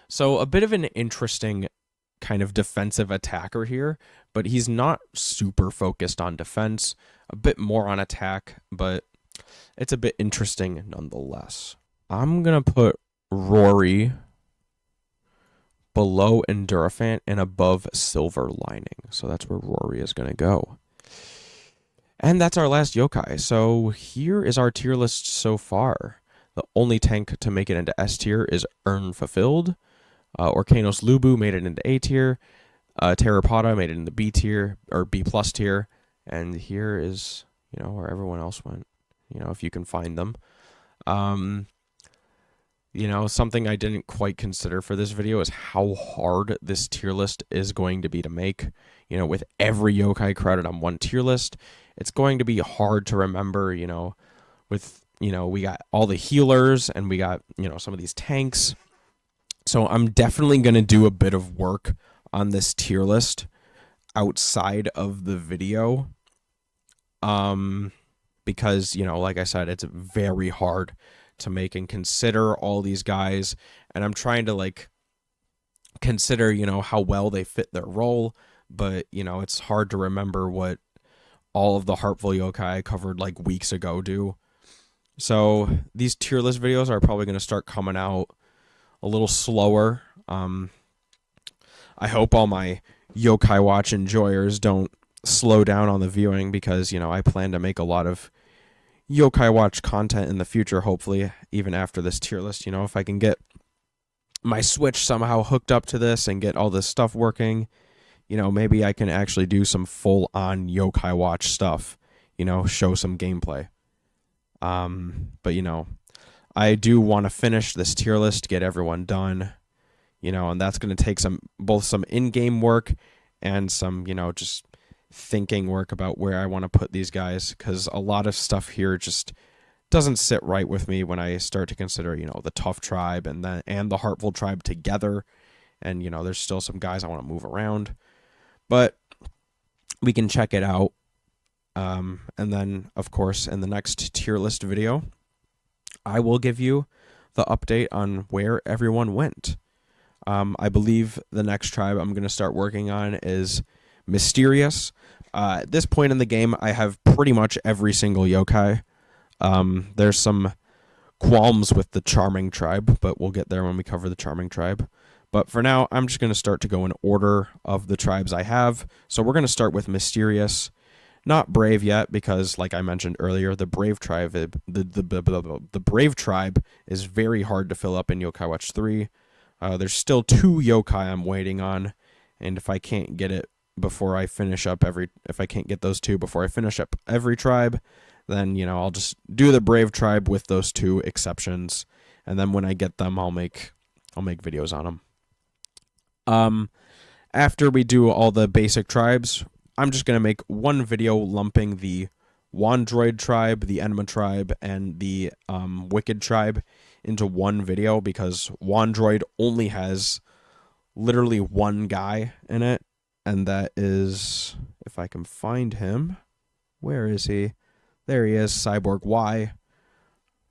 So a bit of an interesting kind of defensive attacker here, but he's not super focused on defense, a bit more on attack, but it's a bit interesting nonetheless. I'm going to put Rory below Endurafant and above Silver Lining. So that's where Rory is going to go. And that's our last yokai. So here is our tier list so far. The only tank to make it into S tier is Earn Fulfilled. Orkanos Lubu made it into A tier. Terrapoda made it into B tier or B plus tier. And here is, you know, where everyone else went, you know, if you can find them. You know, something I didn't quite consider for this video is how hard this tier list is going to be to make. You know, with every yokai crowded on one tier list, it's going to be hard to remember, you know, with, you know, we got all the healers and we got, you know, some of these tanks. So I'm definitely going to do a bit of work on this tier list outside of the video. Because, you know, like I said, it's very hard to make and consider all these guys, and I'm trying to like consider, you know, how well they fit their role, but, you know, it's hard to remember what all of the Heartful Yokai I covered like weeks ago do. So these tier list videos are probably going to start coming out a little slower. I hope all my Yokai Watch enjoyers don't slow down on the viewing, because, you know, I plan to make a lot of Yokai Watch content in the future, hopefully, even after this tier list. You know, if I can get my Switch somehow hooked up to this and get all this stuff working, you know, maybe I can actually do some full-on Yokai Watch stuff, you know, show some gameplay. But, you know, I do want to finish this tier list, get everyone done, you know, and that's going to take both some in-game work and some, you know, just thinking work about where I want to put these guys, because a lot of stuff here just doesn't sit right with me when I start to consider, you know, the Tough Tribe and the Heartful Tribe together. And, you know, there's still some guys I want to move around, but we can check it out. And then, of course, in the next tier list video, I will give you the update on where everyone went. I believe the next tribe I'm going to start working on is Mysterious. At this point in the game, I have pretty much every single yokai. There's some qualms with the Charming tribe, but we'll get there when we cover the Charming tribe. But for now, I'm just going to start to go in order of the tribes I have. So we're going to start with Mysterious. Not Brave yet, because, like I mentioned earlier, the Brave tribe, the Brave tribe is very hard to fill up in Yokai Watch 3. There's still 2 yokai I'm waiting on, and if I can't get it before I finish up if I can't get those 2 before I finish up every tribe, then, you know, I'll just do the Brave tribe with those 2 exceptions, and then when I get them, I'll make videos on them. After we do all the basic tribes, I'm just going to make one video lumping the Wandroid tribe, the Enema tribe, and the Wicked tribe into one video, because Wandroid only has literally one guy in it, and that is, if I can find him, where is he? There he is, Cyborg Y.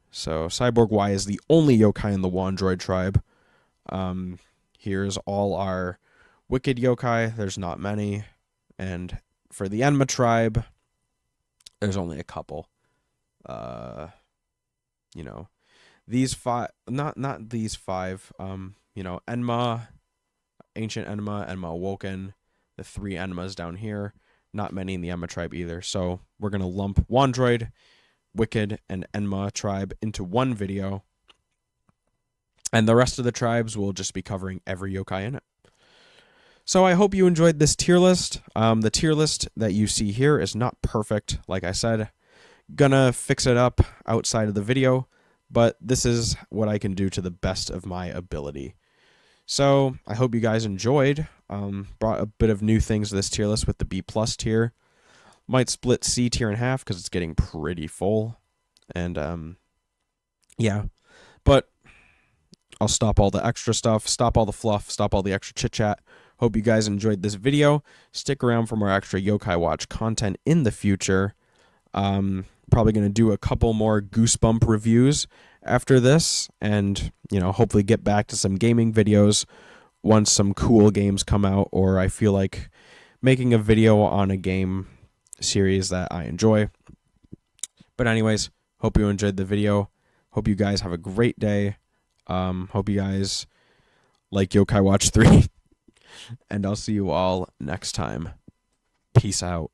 So Cyborg Y is the only yokai in the Wandroid tribe. Here's all our Wicked yokai. There's not many. And for the Enema tribe, there's only a couple. You know, these 5, not these 5. You know, Enema, Ancient Enema, Enema Awoken, the 3 Enemas down here. Not many in the Enema tribe either. So we're going to lump Wandroid, Wicked, and Enema tribe into one video. And the rest of the tribes will just be covering every yokai in it. So I hope you enjoyed this tier list. The tier list that you see here is not perfect, like I said. Gonna fix it up outside of the video, but this is what I can do to the best of my ability. So I hope you guys enjoyed. Brought a bit of new things to this tier list with the B plus tier. Might split C tier in half because it's getting pretty full. And yeah, but I'll stop all the extra stuff, stop all the fluff, stop all the extra chit chat. Hope you guys enjoyed this video. Stick around for more extra Yokai Watch content in the future. Probably going to do a couple more Goosebump reviews after this, and hopefully get back to some gaming videos once some cool games come out, or I feel like making a video on a game series that I enjoy. But anyways, hope you enjoyed the video. Hope you guys have a great day. Hope you guys like Yokai Watch 3. And I'll see you all next time. Peace out.